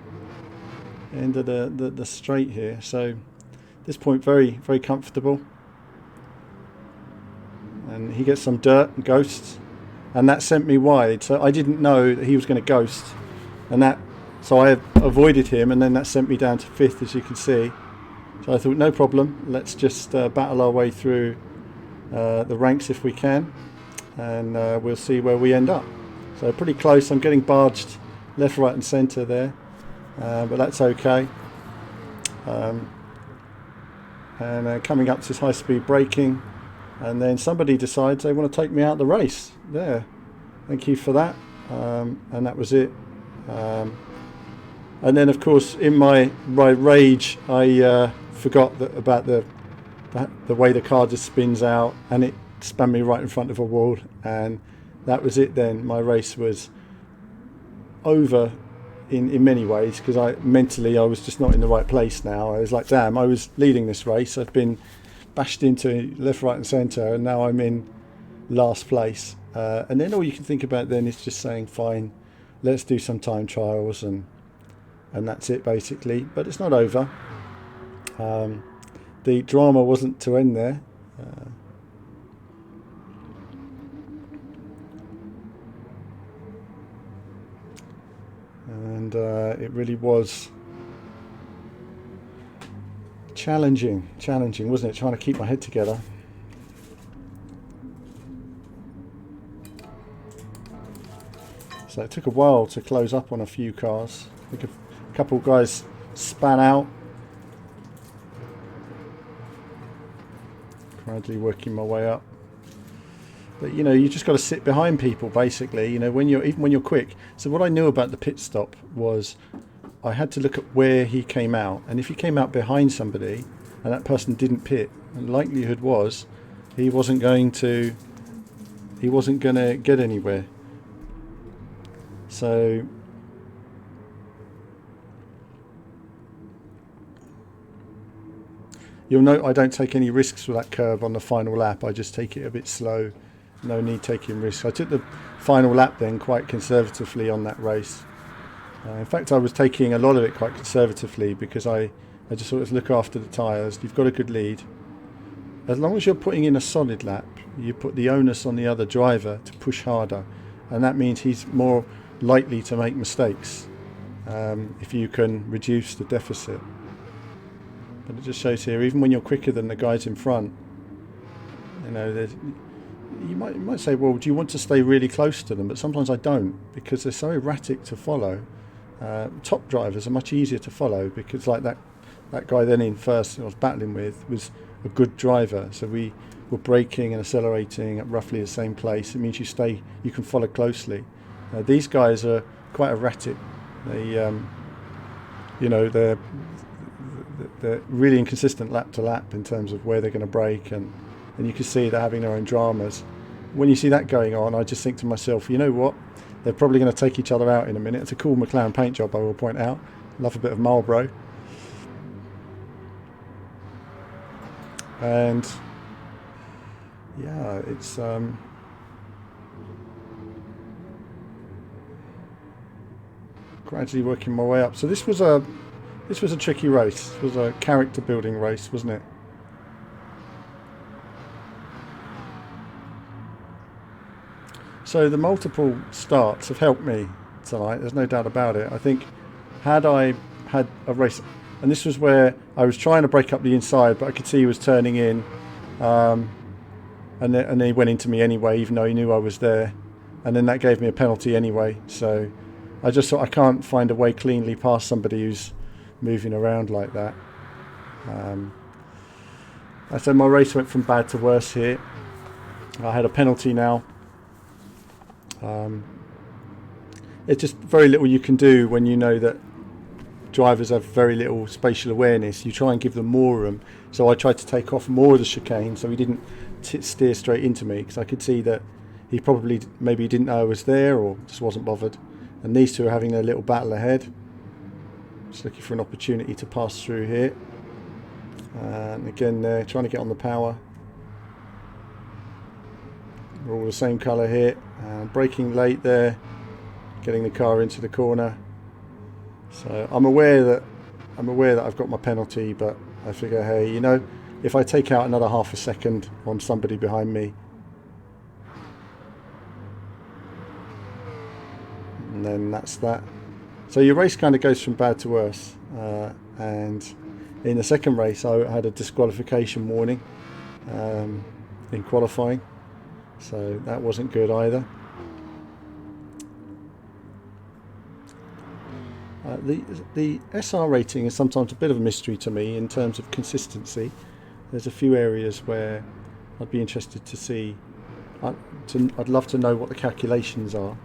S1: straight here. So at this point, very, very comfortable. And he gets some dirt and ghosts, and that sent me wide. So I didn't know that he was going to ghost, and so I avoided him, and then that sent me down to 5th, as you can see. So I thought, no problem, let's just battle our way through the ranks if we can, and we'll see where we end up. So pretty close. I'm getting barged left, right and centre there, but that's okay. And coming up to this high speed braking, and then somebody decides they want to take me out of the race. There, thank you for that. And that was it. And then of course in my rage I forgot about the way the car just spins out, and it spun me right in front of a wall, and that was it then. My race was over in many ways, because I was just not in the right place now. I was like, damn, I was leading this race, I've been bashed into left, right and centre, and now I'm in last place. And then all you can think about then is just saying, fine, let's do some time trials, and that's it basically. But it's not over. The drama wasn't to end there. And it really was challenging, wasn't it? Trying to keep my head together. So it took a while to close up on a few cars. I think a couple of guys span out. Gradually working my way up. But you just got to sit behind people basically. Even when you're quick. So what I knew about the pit stop was I had to look at where he came out, and if he came out behind somebody and that person didn't pit, the likelihood was he wasn't going to get anywhere. So you'll note I don't take any risks with that curve on the final lap. I just take it a bit slow. No need taking risks. I took the final lap then quite conservatively on that race. In fact, I was taking a lot of it quite conservatively because I just sort of look after the tyres. You've got a good lead. As long as you're putting in a solid lap, you put the onus on the other driver to push harder, and that means he's more likely to make mistakes if you can reduce the deficit. But it just shows here, even when you're quicker than the guys in front, you might say, well, do you want to stay really close to them? But sometimes I don't, because they're so erratic to follow. Top drivers are much easier to follow, because like that guy then in first I was battling with was a good driver, so we were braking and accelerating at roughly the same place. It means you can follow closely. These guys are quite erratic. They're really inconsistent lap to lap in terms of where they're going to brake, and you can see they're having their own dramas. When you see that going on, I just think to myself, you know what? They're probably going to take each other out in a minute. It's a cool McLaren paint job, I will point out. Love a bit of Marlboro. And yeah, it's gradually working my way up. So this was a tricky race. It was a character building race, wasn't it? So the multiple starts have helped me tonight, there's no doubt about it. I think had I had a race, and this was where I was trying to break up the inside, but I could see he was turning in, and then he went into me anyway, even though he knew I was there, and then that gave me a penalty anyway. So I just thought, I can't find a way cleanly past somebody who's moving around like that. So my race went from bad to worse here. I had a penalty now. It's just very little you can do when you know that drivers have very little spatial awareness. You try and give them more room. So I tried to take off more of the chicane so he didn't steer straight into me, because I could see that he probably maybe didn't know I was there or just wasn't bothered. And these two are having their little battle ahead. Just looking for an opportunity to pass through here. And again, they're trying to get on the power. We're all the same colour here. Braking late there, getting the car into the corner. So I'm aware that I've got my penalty, but I figure, hey, you know, if I take out another half a second on somebody behind me, and then that's that. So your race kind of goes from bad to worse. And in the second race, I had a disqualification warning in qualifying, so that wasn't good either. The SR rating is sometimes a bit of a mystery to me in terms of consistency. There's a few areas where I'd be interested to see. I'd love to know what the calculations are.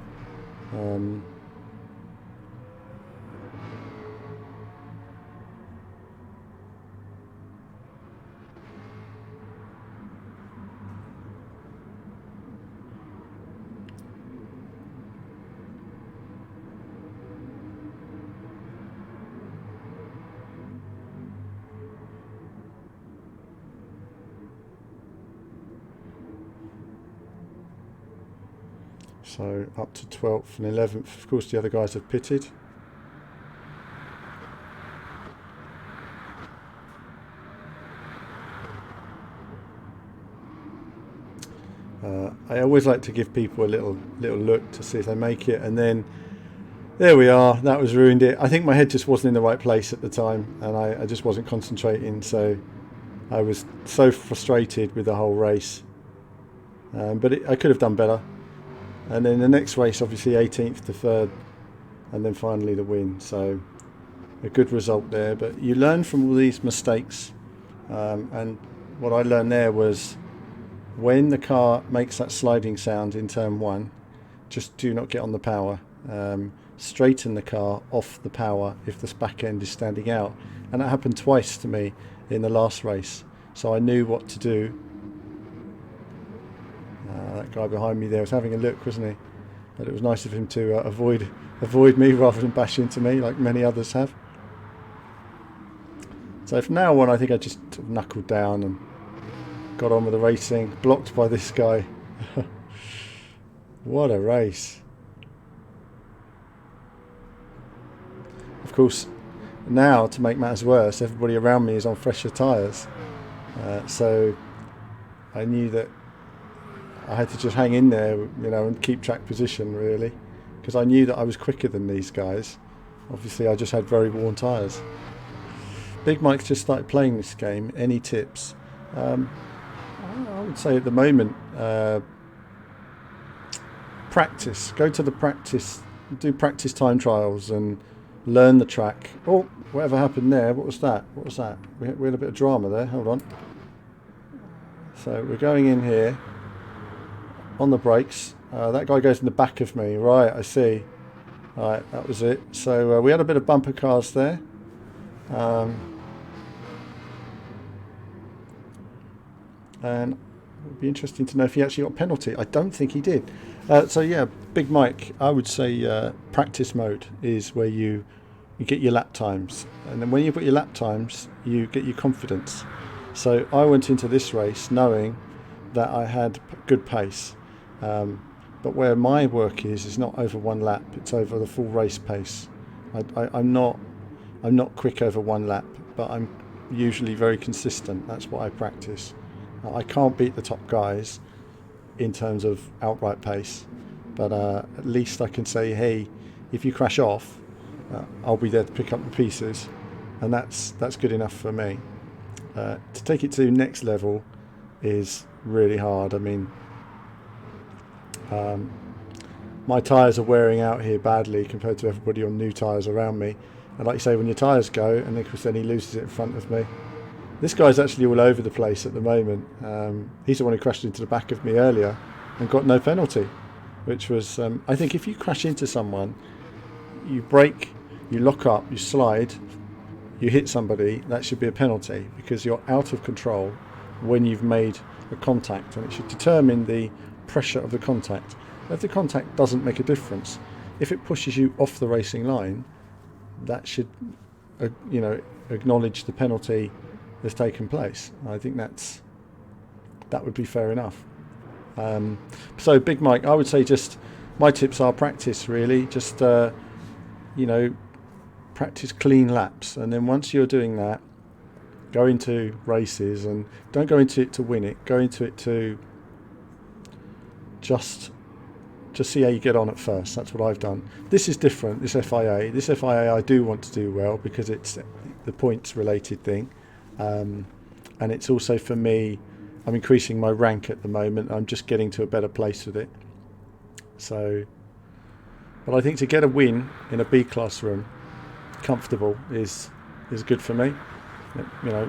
S1: So up to 12th and 11th. Of course, the other guys have pitted. I always like to give people a little look to see if they make it, and then there we are. That was ruined it. I think my head just wasn't in the right place at the time, and I just wasn't concentrating. So I was so frustrated with the whole race. But I could have done better. And then the next race, obviously 18th to 3rd, and then finally the win. So a good result there. But you learn from all these mistakes. And what I learned there was, when the car makes that sliding sound in turn 1, just do not get on the power. Straighten the car off the power if this back end is standing out. And that happened twice to me in the last race. So I knew what to do. That guy behind me there was having a look, wasn't he? But it was nice of him to avoid me rather than bash into me like many others have. So from now on, I think I just knuckled down and got on with the racing. Blocked by this guy. What a race. Of course, now to make matters worse, everybody around me is on fresher tyres. So I knew that I had to just hang in there, you know, and keep track position really, because I knew that I was quicker than these guys. Obviously, I just had very worn tyres. Big Mike's just started playing this game. Any tips? I would say at the moment, practice. Go to the practice, do practice time trials and learn the track. Oh, whatever happened there? What was that? What was that? We had a bit of drama there. Hold on. So we're going in here. On the brakes, that guy goes in the back of me. Right, I see. Right, that was it. So we had a bit of bumper cars there. And it would be interesting to know if he actually got a penalty. I don't think he did. So yeah, Big Mike, I would say practice mode is where you get your lap times. And then when you've got your lap times, you get your confidence. So I went into this race knowing that I had good pace. But where my work is not over one lap, it's over the full race pace. I'm not quick over one lap, but I'm usually very consistent. That's what I practice. I can't beat the top guys in terms of outright pace, but at least I can say, hey, if you crash off, I'll be there to pick up the pieces. and that's good enough for me. To take it to next level is really hard. I mean, my tyres are wearing out here badly compared to everybody on new tyres around me. And like you say, when your tyres go, and of course then he loses it in front of me. This guy's actually all over the place at the moment. He's the one who crashed into the back of me earlier and got no penalty, which was, I think if you crash into someone, you brake, you lock up, you slide, you hit somebody, that should be a penalty because you're out of control when you've made a contact, and it should determine the pressure of the contact. If the contact doesn't make a difference, if it pushes you off the racing line, that should, acknowledge the penalty has taken place. I think that would be fair enough. So Big Mike, I would say just my tips are practice really, just practice clean laps, and then once you're doing that, go into races and don't go into it to win it, go into it to just see how you get on at first. That's what I've done. This is different, this FIA I do want to do well because it's the points related thing. And it's also for me, I'm increasing my rank at the moment. I'm just getting to a better place with it. So, but I think to get a win in a B class room, comfortable, is good for me.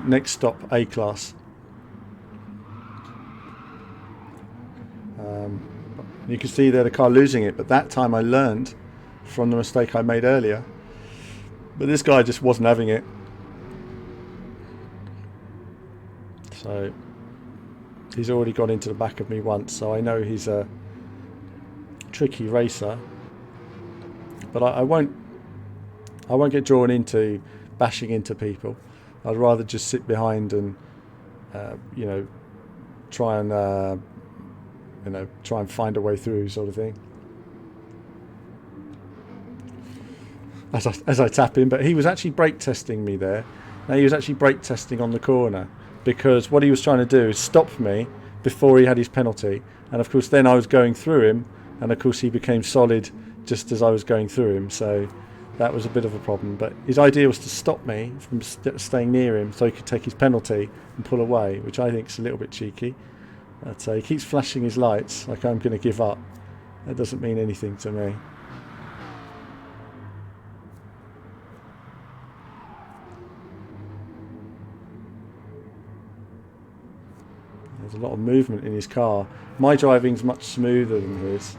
S1: Next stop A class. You can see there the car losing it, but that time I learned from the mistake I made earlier. But this guy just wasn't having it. So he's already got into the back of me once, so I know he's a tricky racer. But I won't get drawn into bashing into people. I'd rather just sit behind and try and find a way through, sort of thing. As I tap in, but he was actually brake testing me there. Now he was actually brake testing on the corner, because what he was trying to do is stop me before he had his penalty, and of course then I was going through him, and of course he became solid just as I was going through him, so that was a bit of a problem. But his idea was to stop me from staying near him so he could take his penalty and pull away, which I think is a little bit cheeky. But he keeps flashing his lights like I'm going to give up. That doesn't mean anything to me. There's a lot of movement in his car. My driving's much smoother than his.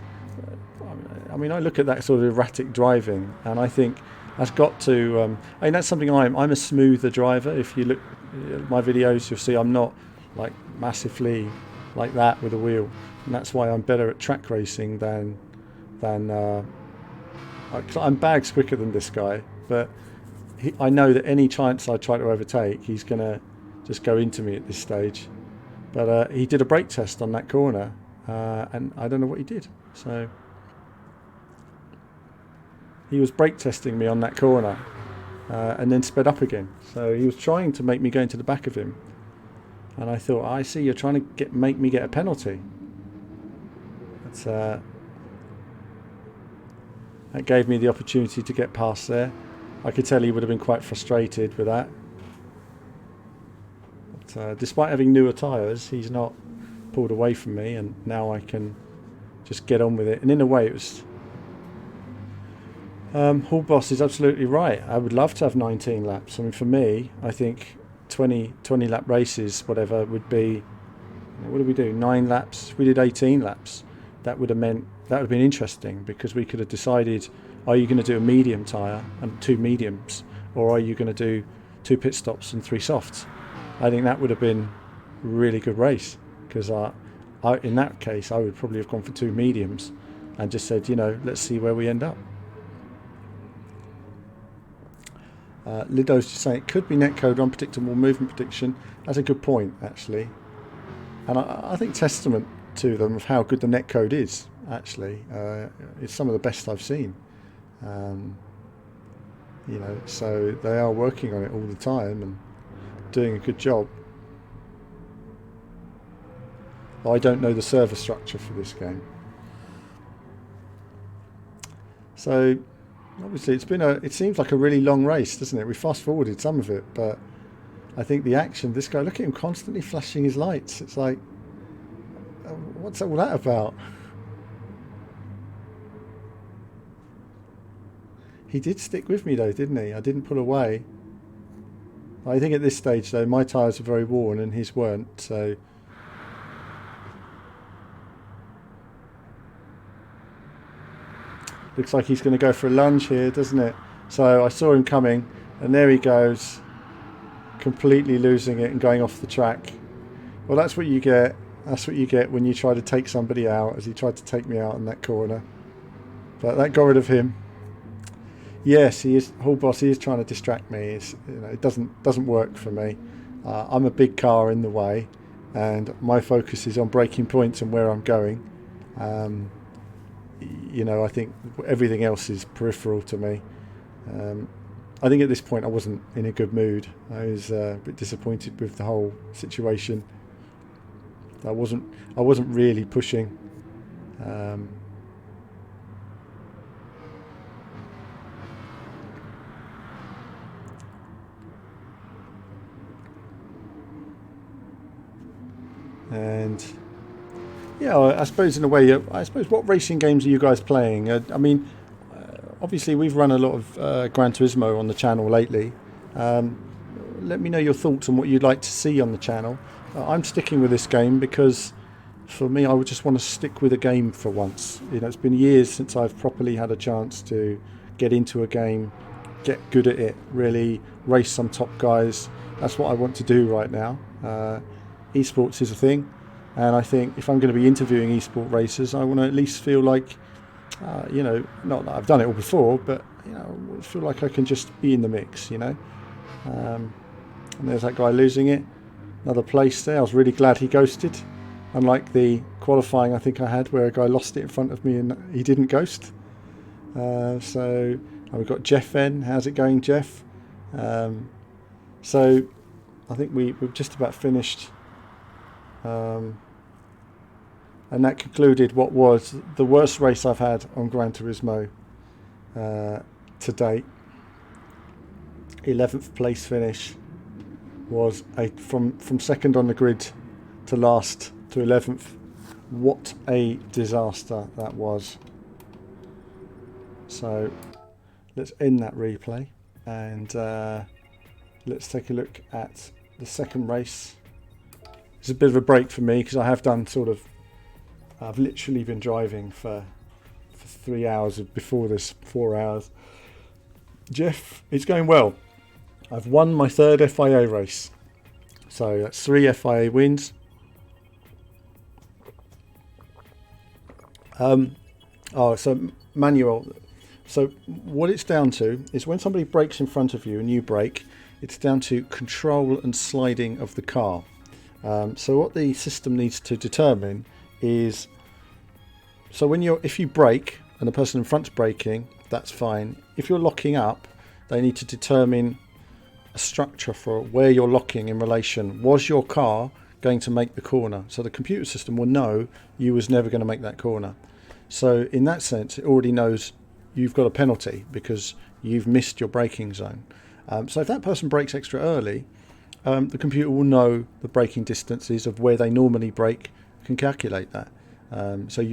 S1: I mean, I look at that sort of erratic driving, and I think that's got to. That's something I'm a smoother driver. If you look at my videos, you'll see I'm not like massively like that with a wheel, and that's why I'm better at track racing than I'm bags quicker than this guy, but I know that any chance I try to overtake, he's gonna just go into me at this stage. But he did a brake test on that corner, and I don't know what he did. So he was brake testing me on that corner, and then sped up again. So he was trying to make me go into the back of him. And I thought, I see, you're trying to make me get a penalty. That gave me the opportunity to get past there. I could tell he would have been quite frustrated with that. But despite having newer tyres, he's not pulled away from me, and now I can just get on with it. And in a way, it was... Hall Boss is absolutely right. I would love to have 19 laps. I mean, for me, I think 20 lap races, whatever, would be, what did we do, 9 laps? If we did 18 laps, that would have been interesting, because we could have decided, are you going to do a medium tyre and 2 mediums, or are you going to do 2 pit stops and 3 softs? I think that would have been a really good race, because in that case I would probably have gone for 2 mediums and just said, let's see where we end up. Lido's just saying it could be netcode, unpredictable movement prediction. That's a good point, actually, and I think testament to them of how good the netcode is. Actually, it's some of the best I've seen. So they are working on it all the time and doing a good job. I don't know the server structure for this game. So Obviously, it seems like a really long race, doesn't it? We fast forwarded some of it, but I think the action, this guy, look at him constantly flashing his lights. It's like, what's all that about? He did stick with me though, didn't he? I didn't pull away. I think at this stage though, my tyres were very worn and his weren't, so... Looks like he's going to go for a lunge here, doesn't it? So I saw him coming, and there he goes, completely losing it and going off the track. Well, that's what you get. That's what you get when you try to take somebody out, as he tried to take me out in that corner. But that got rid of him. Yes, he is. Hall Boss, he is trying to distract me. It doesn't work for me. I'm a big car in the way, and my focus is on breaking points and where I'm going. I think everything else is peripheral to me. I think at this point I wasn't in a good mood. I was a bit disappointed with the whole situation. I wasn't really pushing. And yeah, I suppose in a way, what racing games are you guys playing? Obviously we've run a lot of Gran Turismo on the channel lately. Let me know your thoughts on what you'd like to see on the channel. I'm sticking with this game because for me, I would just want to stick with a game for once. It's been years since I've properly had a chance to get into a game, get good at it, really race some top guys. That's what I want to do right now. Esports is a thing, and I think if I'm going to be interviewing esport racers, I want to at least feel like, not that I've done it all before, but I feel like I can just be in the mix, And there's that guy losing it. Another place there. I was really glad he ghosted, unlike the qualifying I think I had where a guy lost it in front of me and he didn't ghost. So we've got Jeff N. How's it going, Jeff? So I think we've just about finished. And that concluded what was the worst race I've had on Gran Turismo to date. 11th place finish was from second on the grid to last to 11th. What a disaster that was. So let's end that replay and let's take a look at the second race. It's a bit of a break for me because I have done I've literally been driving for 3 hours before this, 4 hours. Jeff, it's going well. I've won my third FIA race. So that's 3 FIA wins. So manual. So what it's down to is when somebody brakes in front of you and you brake, it's down to control and sliding of the car. So what the system needs to determine is, so if you brake and the person in front's braking, that's fine. If you're locking up, they need to determine a structure for where you're locking in relation. Was your car going to make the corner? So the computer system will know you was never going to make that corner. So in that sense, it already knows you've got a penalty because you've missed your braking zone. So if that person brakes extra early, the computer will know the braking distances of where they normally brake, can calculate that. So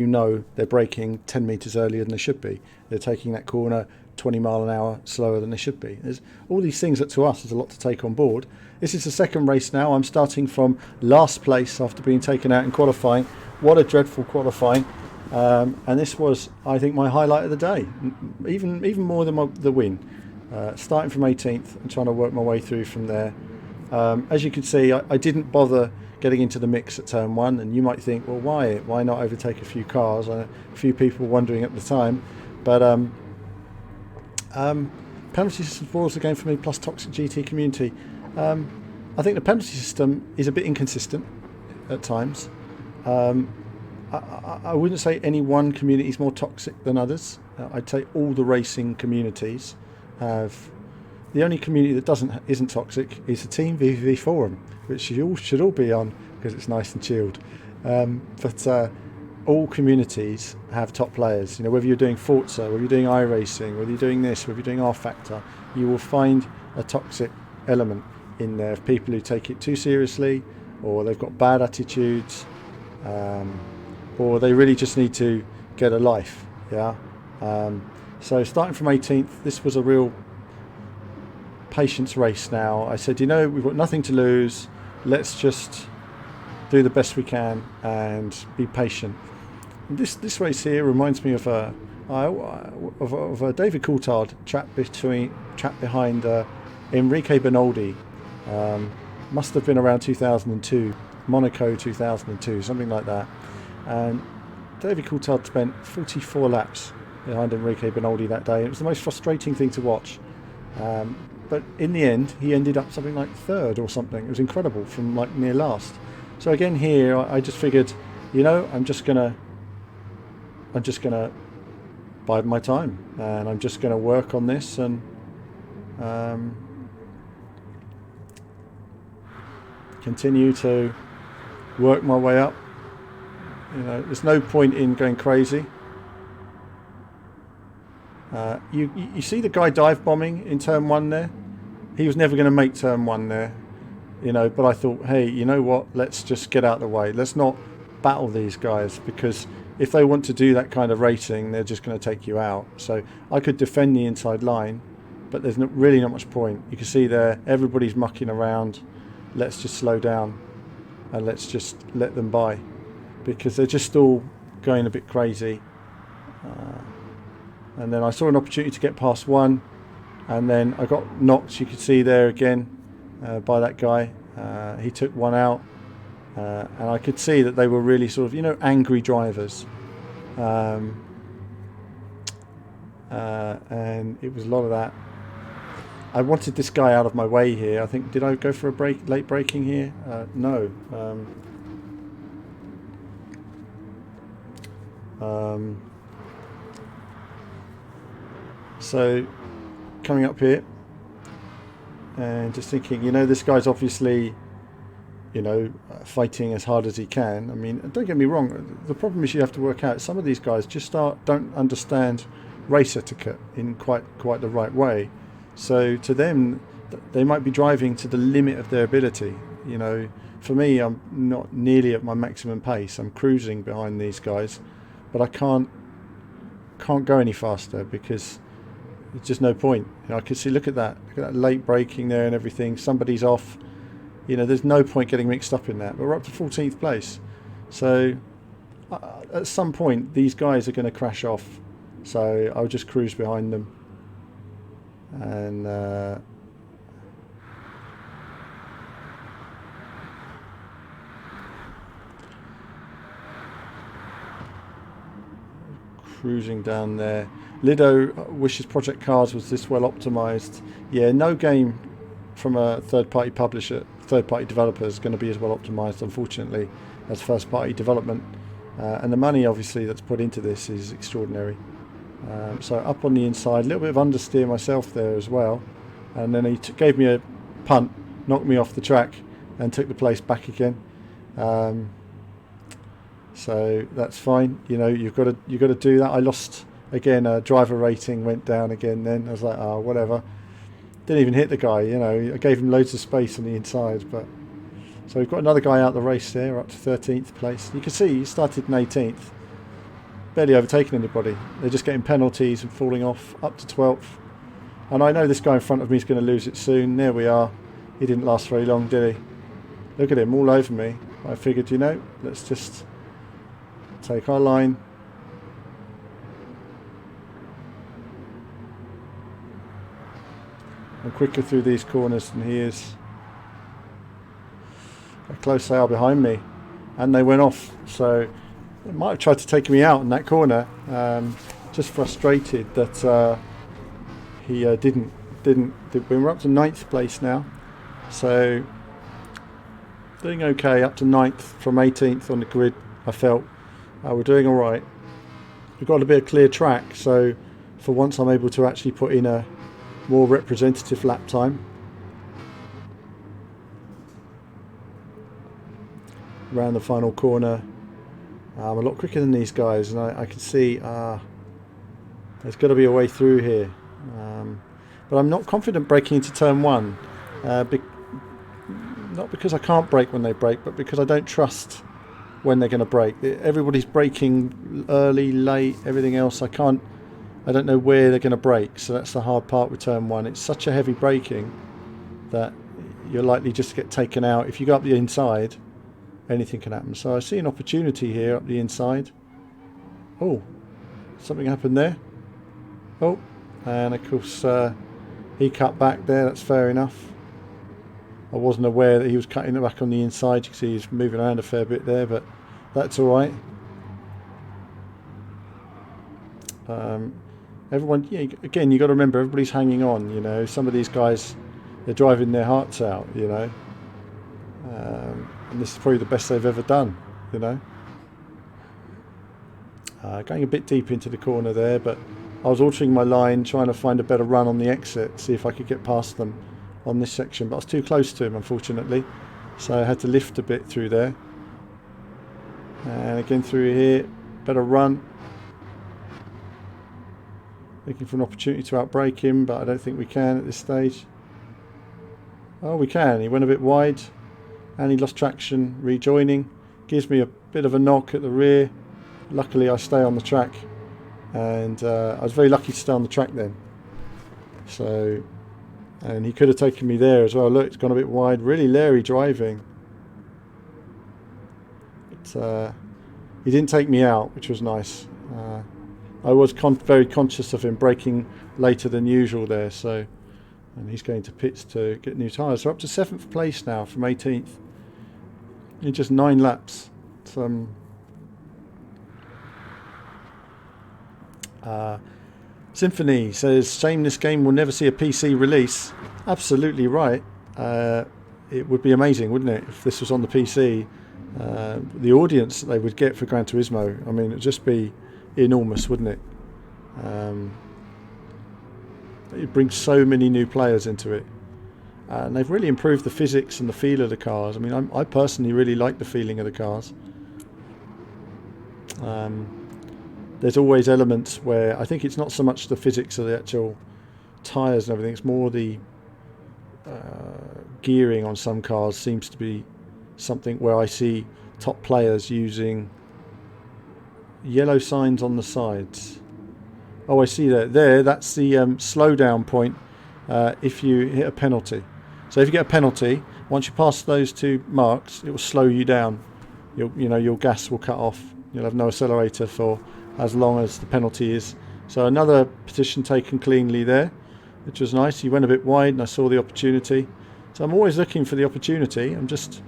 S1: they're braking 10 metres earlier than they should be. They're taking that corner 20 mile an hour slower than they should be. There's all these things that to us is a lot to take on board. This is the second race now. I'm starting from last place after being taken out in qualifying. What a dreadful qualifying. And this was, I think, my highlight of the day, even more than the win. Starting from 18th and trying to work my way through from there. As you can see, I didn't bother getting into the mix at turn 1, and you might think, well, why not overtake a few cars? A few people wondering at the time, but penalty system spoils the game for me, plus toxic GT community. I think the penalty system is a bit inconsistent at times. I wouldn't say any one community is more toxic than others. I'd say all the racing communities have. The only community that isn't toxic is the Team VVV forum, which you all should all be on because it's nice and chilled. But all communities have top players. You know, whether you're doing Forza, whether you're doing iRacing, whether you're doing this, whether you're doing R Factor, you will find a toxic element in there of people who take it too seriously, or they've got bad attitudes, or they really just need to get a life. Yeah. So starting from 18th, this was a real patience race now. I said, you know, we've got nothing to lose. Let's just do the best we can and be patient. This race here reminds me of a David Coulthard trapped behind Enrique Bernoldi. Must have been around 2002, Monaco 2002, something like that. And David Coulthard spent 44 laps behind Enrique Bernoldi that day. It was the most frustrating thing to watch. But in the end, he ended up something like third or something. It was incredible, from like near last. So again here, I just figured, you know, I'm just gonna bide my time, and I'm just gonna work on this and continue to work my way up. You know, there's no point in going crazy. You see the guy dive bombing in turn 1 there? He was never going to make turn 1 there, you know, but I thought, hey, you know what, let's just get out of the way. Let's not battle these guys, because if they want to do that kind of racing, they're just going to take you out. So I could defend the inside line, but there's really not much point. You can see there, everybody's mucking around. Let's just slow down and let's just let them by, because they're just all going a bit crazy. And then I saw an opportunity to get past one, and then I got knocked, you could see there again, by that guy. He took one out, and I could see that they were really sort of, you know, angry drivers. And it was a lot of that. I wanted this guy out of my way here. I think, did I go for a late braking here? No. So coming up here and just thinking, you know, this guy's obviously, you know, fighting as hard as he can. I mean, don't get me wrong, the problem is you have to work out, some of these guys just don't understand race etiquette in quite the right way. So to them, they might be driving to the limit of their ability. You know, for me, I'm not nearly at my maximum pace. I'm cruising behind these guys, but I can't go any faster because there's just no point. You know, I can see, look at that late braking there and everything. Somebody's off. You know, there's no point getting mixed up in that. But we're up to 14th place. So at some point, these guys are going to crash off. So I'll just cruise behind them. And cruising down there. Lido wishes Project Cars was this well optimized. Yeah, no game from a third-party publisher, third-party developer is going to be as well optimized, unfortunately, as first-party development. And the money, obviously, that's put into this is extraordinary. So up on the inside, a little bit of understeer myself there as well. And then he gave me a punt, knocked me off the track, and took the place back again. So that's fine. You know, you've got to do that. I lost again. Driver rating went down again. Then I was like, oh, whatever. Didn't even hit the guy. You know, I gave him loads of space on the inside. But so we've got another guy out the race there, up to 13th place. You can see he started in 18th, barely overtaken anybody. They're just getting penalties and falling off, up to 12th. And I know this guy in front of me is going to lose it soon. There we are. He didn't last very long, did he? Look at him, all over me. I figured, you know, let's just take our line. I'm quicker through these corners than he is. How close they are behind me. And they went off. So they might have tried to take me out in that corner. Just frustrated that he didn't. We're up to 9th place now. So doing okay, up to 9th from 18th on the grid, I felt. We're doing all right. We've got a bit of clear track, so for once I'm able to actually put in a more representative lap time. Around the final corner, I'm a lot quicker than these guys, and I can see there's got to be a way through here. But I'm not confident braking into turn one. Not because I can't brake when they brake, but because I don't trust when they're going to brake. Everybody's braking early, late, everything else. I don't know where they're going to brake, so that's the hard part with turn one. It's such a heavy braking that you're likely just to get taken out. If you go up the inside, anything can happen. So I see an opportunity here up the inside. Oh, something happened there. Oh, and of course he cut back there. That's fair enough. I wasn't aware that he was cutting it back on the inside. You can see he's moving around a fair bit there, but that's all right. Everyone, yeah, again, you've got to remember, everybody's hanging on. You know, some of these guys, they're driving their hearts out. You know, and this is probably the best they've ever done. You know, going a bit deep into the corner there, but I was altering my line, trying to find a better run on the exit, see if I could get past them on this section, but I was too close to him, unfortunately, so I had to lift a bit through there. And again through here, better run. Looking for an opportunity to outbrake him, but I don't think we can at this stage. Oh, we can. He went a bit wide and he lost traction rejoining. Gives me a bit of a knock at the rear. Luckily I stay on the track, and I was very lucky to stay on the track then. So, and he could have taken me there as well. Look, it's gone a bit wide. Really leery driving. But, he didn't take me out, which was nice. I was very conscious of him braking later than usual there. So, and he's going to pits to get new tyres. So up to 7th place now from 18th in just 9 laps. Symphony says, shame this game will never see a PC release. Absolutely right. It would be amazing, wouldn't it, if this was on the PC? The audience that they would get for Gran Turismo, I mean, it would just be enormous, wouldn't it? It brings so many new players into it. And they've really improved the physics and the feel of the cars. I mean, I personally really like the feeling of the cars. There's always elements where I think it's not so much the physics of the actual tyres and everything, it's more the gearing on some cars seems to be something where I see top players using yellow signs on the sides. Oh, I see that there. That's the slowdown point if you hit a penalty. So if you get a penalty, once you pass those 2 marks, it will slow you down. Your gas will cut off. You'll have no accelerator for as long as the penalty is. So another position taken cleanly there, which was nice. He went a bit wide and I saw the opportunity. So I'm always looking for the opportunity. I'm just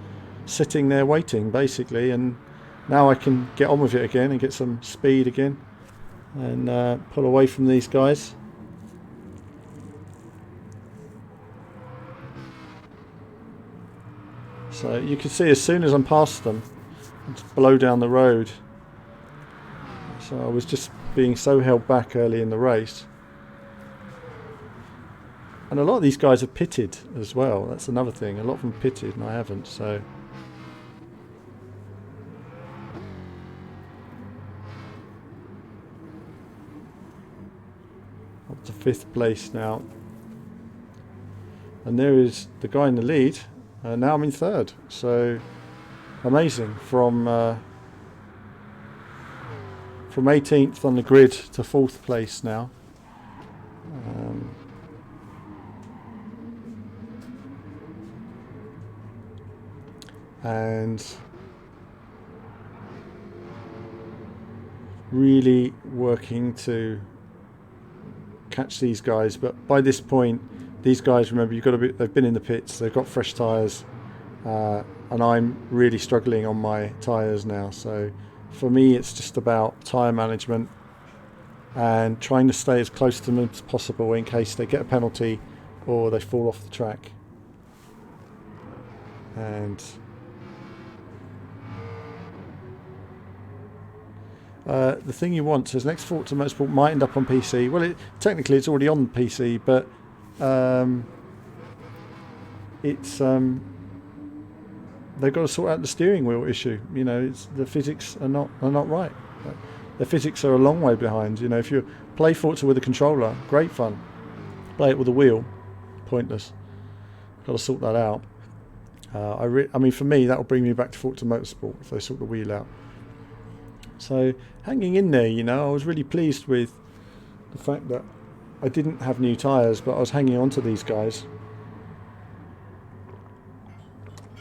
S1: sitting there waiting, basically, and now I can get on with it again and get some speed again and pull away from these guys. So you can see as soon as I'm past them, I just blow down the road. So I was just being so held back early in the race. And a lot of these guys have pitted as well. That's another thing. A lot of them pitted and I haven't. So up to 5th place now. And there is the guy in the lead. Now I'm in 3rd. So amazing. From 18th on the grid to 4th place now. And really working to catch these guys, but by this point these guys, remember, they've been in the pits, they've got fresh tyres, and I'm really struggling on my tyres now. So for me it's just about tyre management and trying to stay as close to them as possible in case they get a penalty or they fall off the track. And the thing you want says next Forza Motorsport might end up on PC. Well, technically it's already on PC, but they've got to sort out the steering wheel issue. You know, the physics are not right. The physics are a long way behind. You know, if you play Forza with a controller, great fun. Play it with a wheel, pointless. Got to sort that out. I mean, for me, that will bring me back to Forza Motorsport if they sort the wheel out. So hanging in there, you know, I was really pleased with the fact that I didn't have new tyres, but I was hanging on to these guys.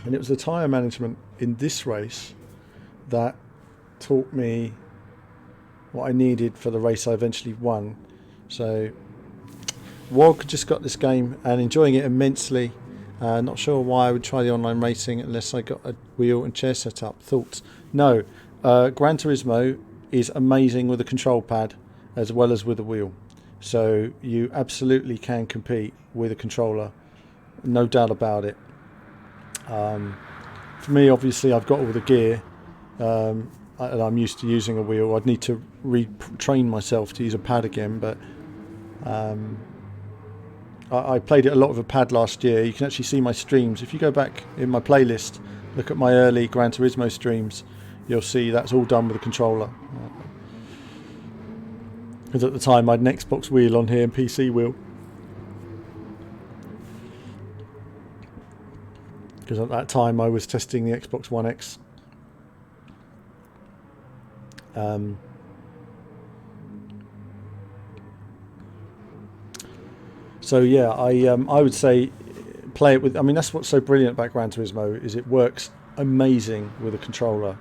S1: And it was the tyre management in this race that taught me what I needed for the race I eventually won. So WOG just got this game and enjoying it immensely. Not sure why I would try the online racing unless I got a wheel and chair set up. Thoughts? No. Gran Turismo is amazing with a control pad as well as with a wheel. So you absolutely can compete with a controller. No doubt about it. For me, obviously, I've got all the gear. And I'm used to using a wheel. I'd need to retrain myself to use a pad again, but I played it a lot with a pad last year. You can actually see my streams. If you go back in my playlist, look at my early Gran Turismo streams, you'll see that's all done with a controller. Because at the time I had an Xbox wheel on here and PC wheel. Because at that time I was testing the Xbox One X. So yeah, I would say play it with. I mean, that's what's so brilliant about Gran Turismo is it works amazing with a controller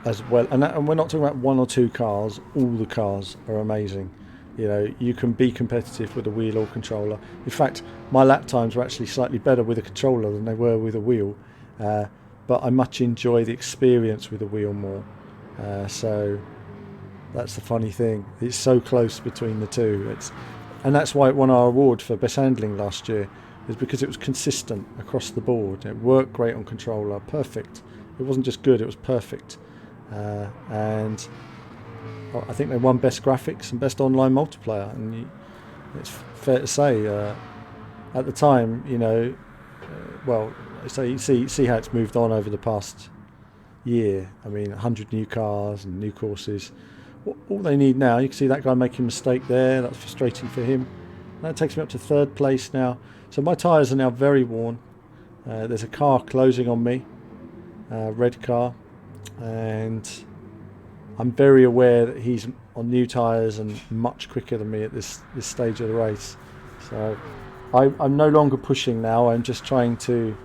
S1: as well. And we're not talking about one or two cars. All the cars are amazing. You know, you can be competitive with a wheel or controller. In fact, my lap times were actually slightly better with a controller than they were with a wheel. But I much enjoy the experience with a wheel more. So that's the funny thing. It's so close between the two. And that's why it won our award for best handling last year, is because it was consistent across the board. It worked great on controller, perfect. It wasn't just good, it was perfect. And I think they won best graphics and best online multiplayer. And it's fair to say, at the time, you know, well, so you see how it's moved on over the past year. I mean, 100 new cars and new courses. All they need now, you can see that guy making a mistake there. That's frustrating for him. That takes me up to third place now. So my tyres are now very worn. There's a car closing on me, red car, and I'm very aware that he's on new tyres and much quicker than me at this stage of the race. So I'm no longer pushing now. I'm just trying to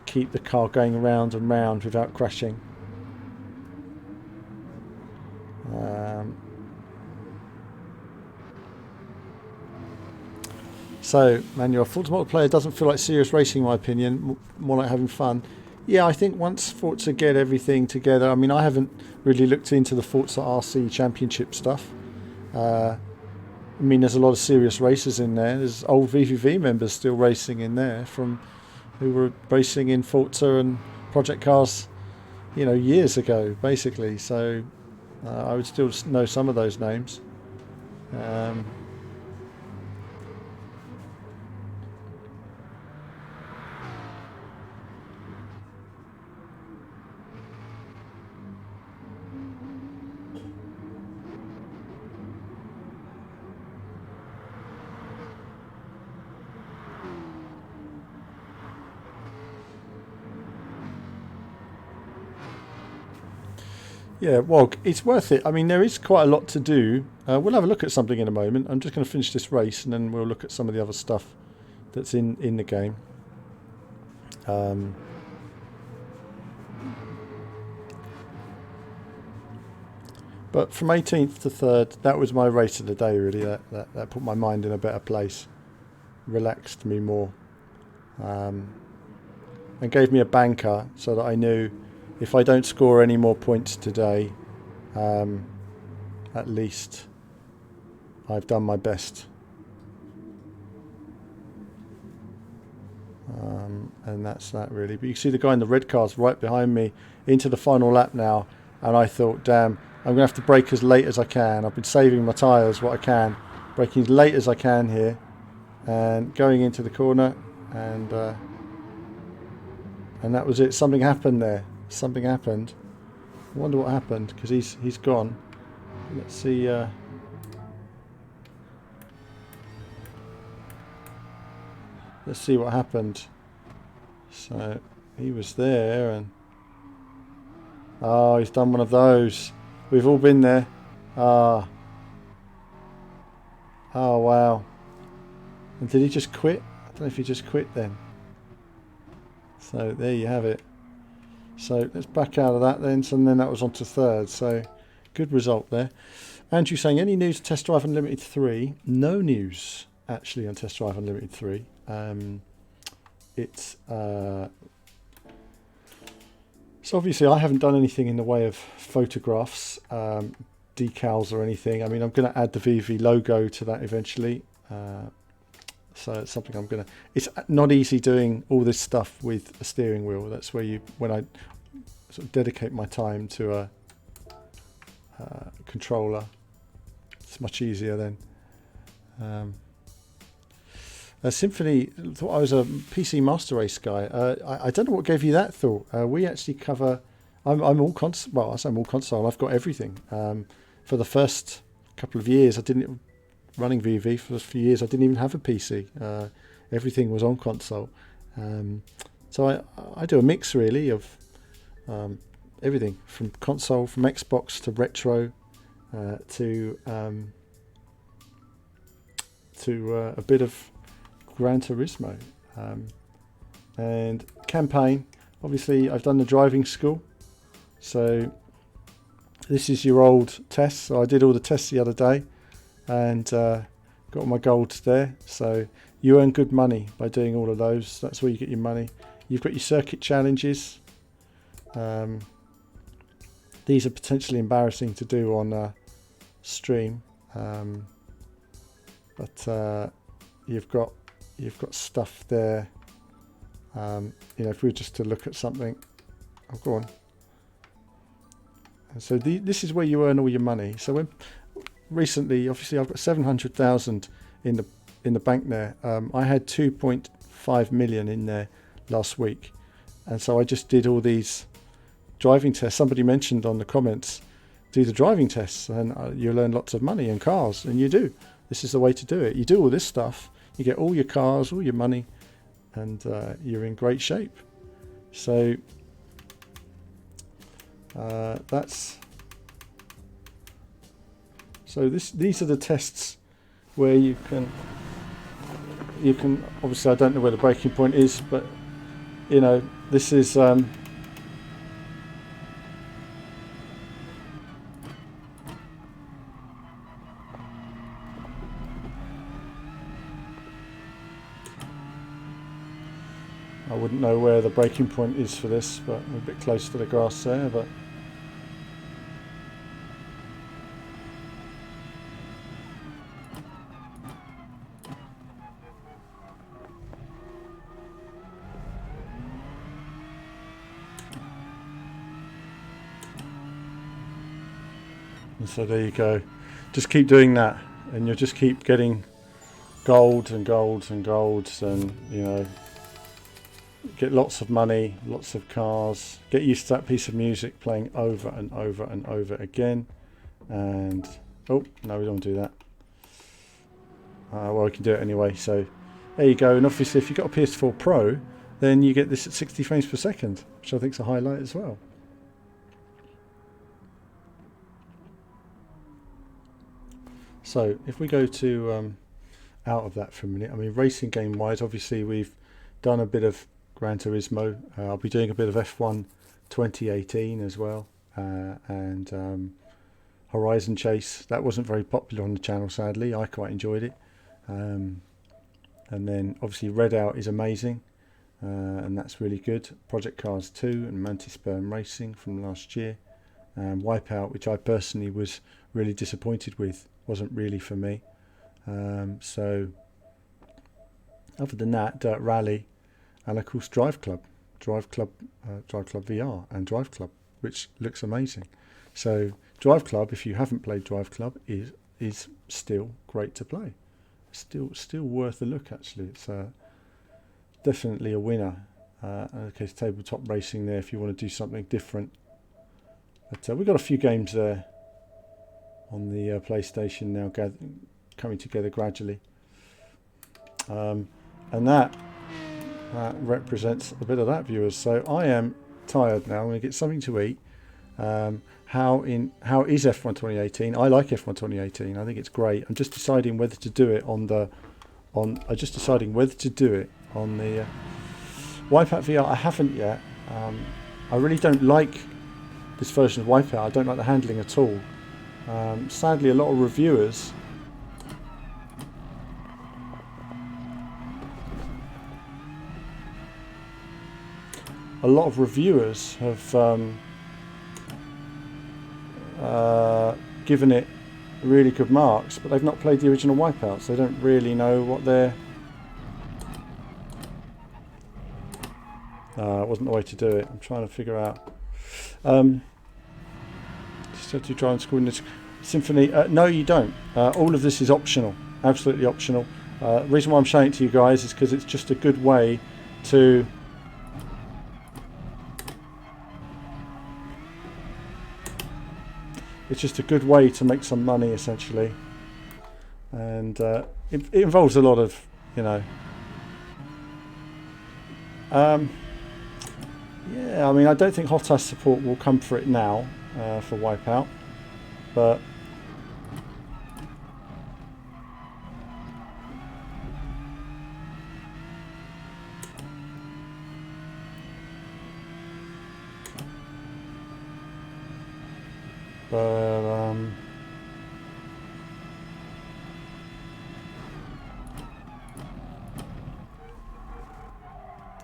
S1: keep the car going round and round without crashing. So, Manuel, Forza multiplayer doesn't feel like serious racing, in my opinion, more like having fun. Yeah, I think once Forza get everything together, I mean, I haven't really looked into the Forza RC Championship stuff. I mean, there's a lot of serious racers in there. There's old VVV members still racing in there from who were racing in Forza and Project Cars, you know, years ago, basically. So I would still know some of those names. Yeah, well, it's worth it. I mean, there is quite a lot to do. We'll have a look at something in a moment. I'm just going to finish this race and then we'll look at some of the other stuff that's in the game. But from 18th to 3rd, that was my race of the day, really. That put my mind in a better place, relaxed me more, and gave me a banker so that I knew if I don't score any more points today, at least I've done my best. And that's that, really. But you can see the guy in the red car's right behind me into the final lap now, and I thought, damn, I'm going to have to brake as late as I can. I've been saving my tyres what I can, braking as late as I can here, and going into the corner, and and that was it. Something happened there. Something happened. I wonder what happened, because he's gone. Let's see. Let's see what happened. So he was there, and he's done one of those. We've all been there. Oh wow. And did he just quit? I don't know if he just quit then. So there you have it. So let's back out of that then. So then that was on to third. So good result there. Andrew saying, any news on Test Drive Unlimited 3? No news actually on Test Drive Unlimited 3. It's so obviously I haven't done anything in the way of photographs, decals or anything. I mean, I'm going to add the VV logo to that eventually. So it's something I'm going to... It's not easy doing all this stuff with a steering wheel. That's where when I sort of dedicate my time to a controller, it's much easier then. Symphony thought I was a PC Master Race guy. I don't know what gave you that thought. We actually cover... I'm all console. Well, I say I'm all console. I've got everything. For the first couple of years, I didn't... Running VV for a few years, I didn't even have a PC. Everything was on console. So I do a mix really of everything from console, from Xbox to retro, to a bit of Gran Turismo, and campaign. Obviously, I've done the driving school, so this is your old tests. So I did all the tests the other day, and got my golds there. So you earn good money by doing all of those. That's where you get your money. You've got your circuit challenges. These are potentially embarrassing to do on a stream, but you've got stuff there. If we were just to look at something, go on. And so this is where you earn all your money. So when recently, obviously, I've got 700,000 in the bank there. I had 2.5 million in there last week, and so I just did all these driving tests. Somebody mentioned on the comments, do the driving tests, and you'll earn lots of money in cars, and you do. This is the way to do it. You do all this stuff, you get all your cars, all your money, and you're in great shape. So these are the tests where you can obviously, I don't know where the breaking point is, but this is I wouldn't know where the breaking point is for this, but we're a bit close to the grass there, but and so there you go. Just keep doing that, and you'll just keep getting golds and golds and golds, and get lots of money, lots of cars. Get used to that piece of music playing over and over and over again. And oh no, we don't want to do that. Well, we can do it anyway. So there you go. And obviously, if you've got a PS4 Pro, then you get this at 60 frames per second, which I think is a highlight as well. So if we go to out of that for a minute, I mean, racing game wise, obviously we've done a bit of Gran Turismo. I'll be doing a bit of F1 2018 as well, and Horizon Chase. That wasn't very popular on the channel, sadly. I quite enjoyed it. And then obviously Redout is amazing, and that's really good. Project Cars 2 and Mantis Sperm Racing from last year. Wipeout, which I personally was really disappointed with, wasn't really for me. So other than that, Dirt Rally, and of course Drive Club VR, and Drive Club, which looks amazing. So Drive Club, if you haven't played Drive Club, is still great to play. Still worth a look, actually. It's definitely a winner. Okay, it's tabletop racing there if you want to do something different. But we've got a few games there on the PlayStation now coming together gradually. And that represents a bit of that, viewers. So I am tired now. I'm going to get something to eat. How is F1 2018? I like F1 2018. I think it's great. I'm just deciding whether to do it on the Wipeout VR. I haven't yet. I really don't like this version of Wipeout. I don't like the handling at all. Sadly, a lot of reviewers have given it really good marks, but they've not played the original Wipeouts. They don't really know what they're... it wasn't the way to do it. I'm trying to figure out. Just have to try and school in this Symphony. No, you don't. All of this is optional. Absolutely optional. The reason why I'm showing it to you guys is because it's just a good way to... It's just a good way to make some money, essentially. And it involves a lot of, you know... yeah, I mean, I don't think Hot Ice support will come for it now, for Wipeout. But...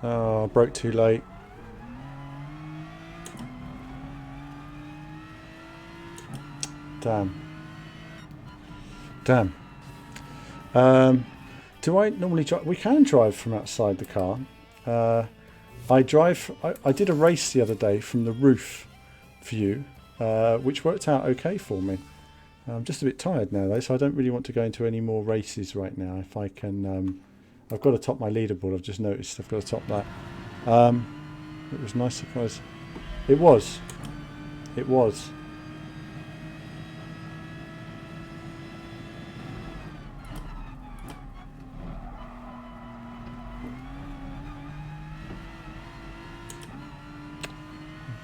S1: oh, I broke too late. Damn. Do I normally drive? We can drive from outside the car. I did a race the other day from the roof view, which worked out okay for me. I'm just a bit tired now though, so I don't really want to go into any more races right now. If I can, I've got to top my leaderboard. I've just noticed I've got to top that. It was a nice surprise. It was.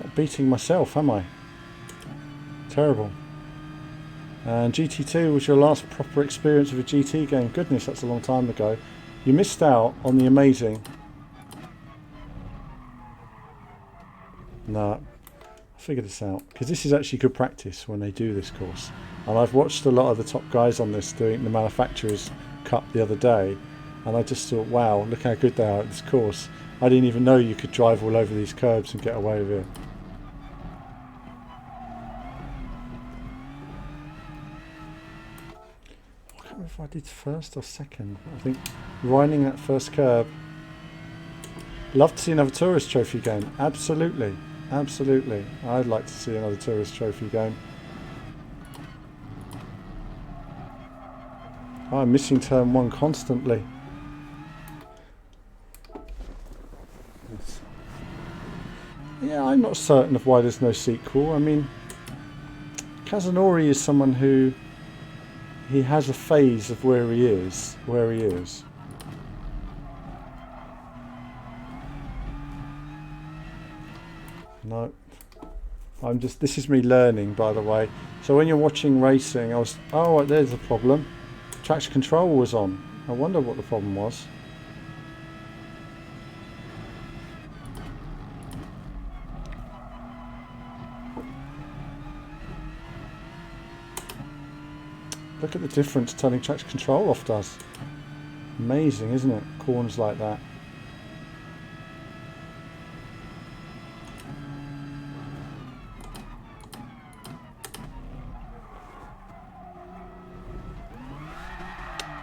S1: Not beating myself, am I? Terrible. And GT2 was your last proper experience of a GT game. Goodness, that's a long time ago. You missed out on the amazing... No, I figured this out. Because this is actually good practice when they do this course. And I've watched a lot of the top guys on this doing the Manufacturers Cup the other day. And I just thought, wow, look how good they are at this course. I didn't even know you could drive all over these curbs and get away with it. If I did first or second. I think riding that first curb. Love to see another Tourist Trophy game. Absolutely. Absolutely. I'd like to see another Tourist Trophy game. Oh, I'm missing turn one constantly. Yeah, I'm not certain of why there's no sequel. I mean, Kazunori is someone who... He has a phase of where he is. No. This is me learning, by the way. So when you're watching racing, oh, there's the problem. Traction control was on. I wonder what the problem was. Look at the difference turning traction control off does. Amazing, isn't it? Corners like that.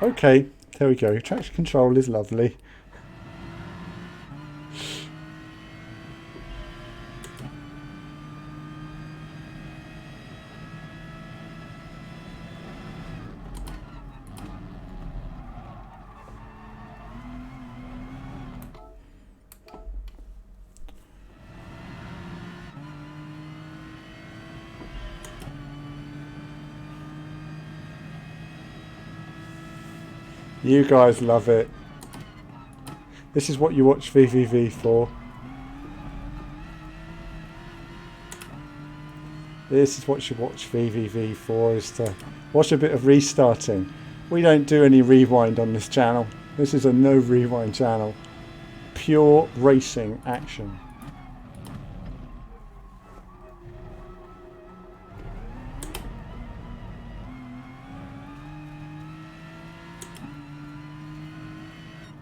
S1: Okay, there we go. Traction control is lovely. You guys love it. This is what you watch VVV for. This is what you watch VVV for, is to watch a bit of restarting. We don't do any rewind on this channel. This is a no rewind channel. Pure racing action.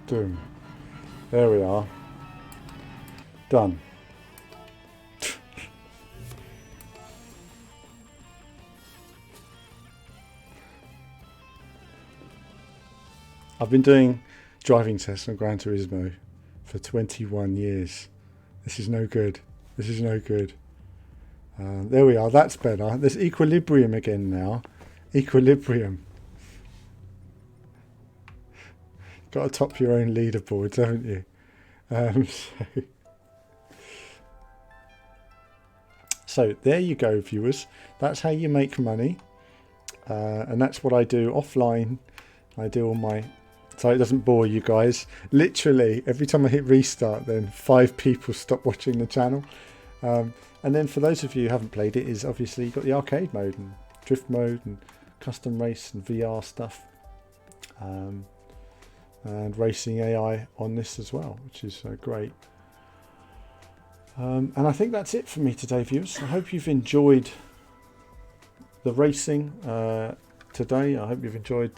S1: Boom. There we are. Done. I've been doing driving tests on Gran Turismo for 21 years. This is no good. This is no good. There we are. That's better. There's equilibrium again now. Equilibrium. Got to top your own leaderboards, haven't you? So there you go, viewers. That's how you make money. And that's what I do offline. I do all my... So it doesn't bore you guys. Literally, every time I hit restart, then 5 people stop watching the channel. And then for those of you who haven't played it, is obviously you've got the arcade mode and drift mode and custom race and VR stuff. And racing AI on this as well, which is great. And I think that's it for me today, viewers. I hope you've enjoyed the racing today. I hope you've enjoyed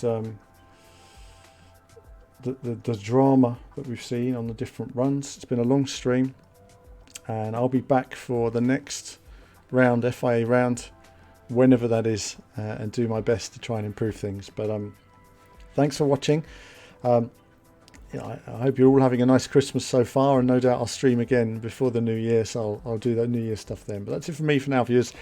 S1: the drama that we've seen on the different runs. It's been a long stream, and I'll be back for the next round, FIA round, whenever that is, and do my best to try and improve things. But thanks for watching. I hope you're all having a nice Christmas so far, and no doubt I'll stream again before the new year, so I'll do that New Year stuff then. But that's it for me for now, viewers.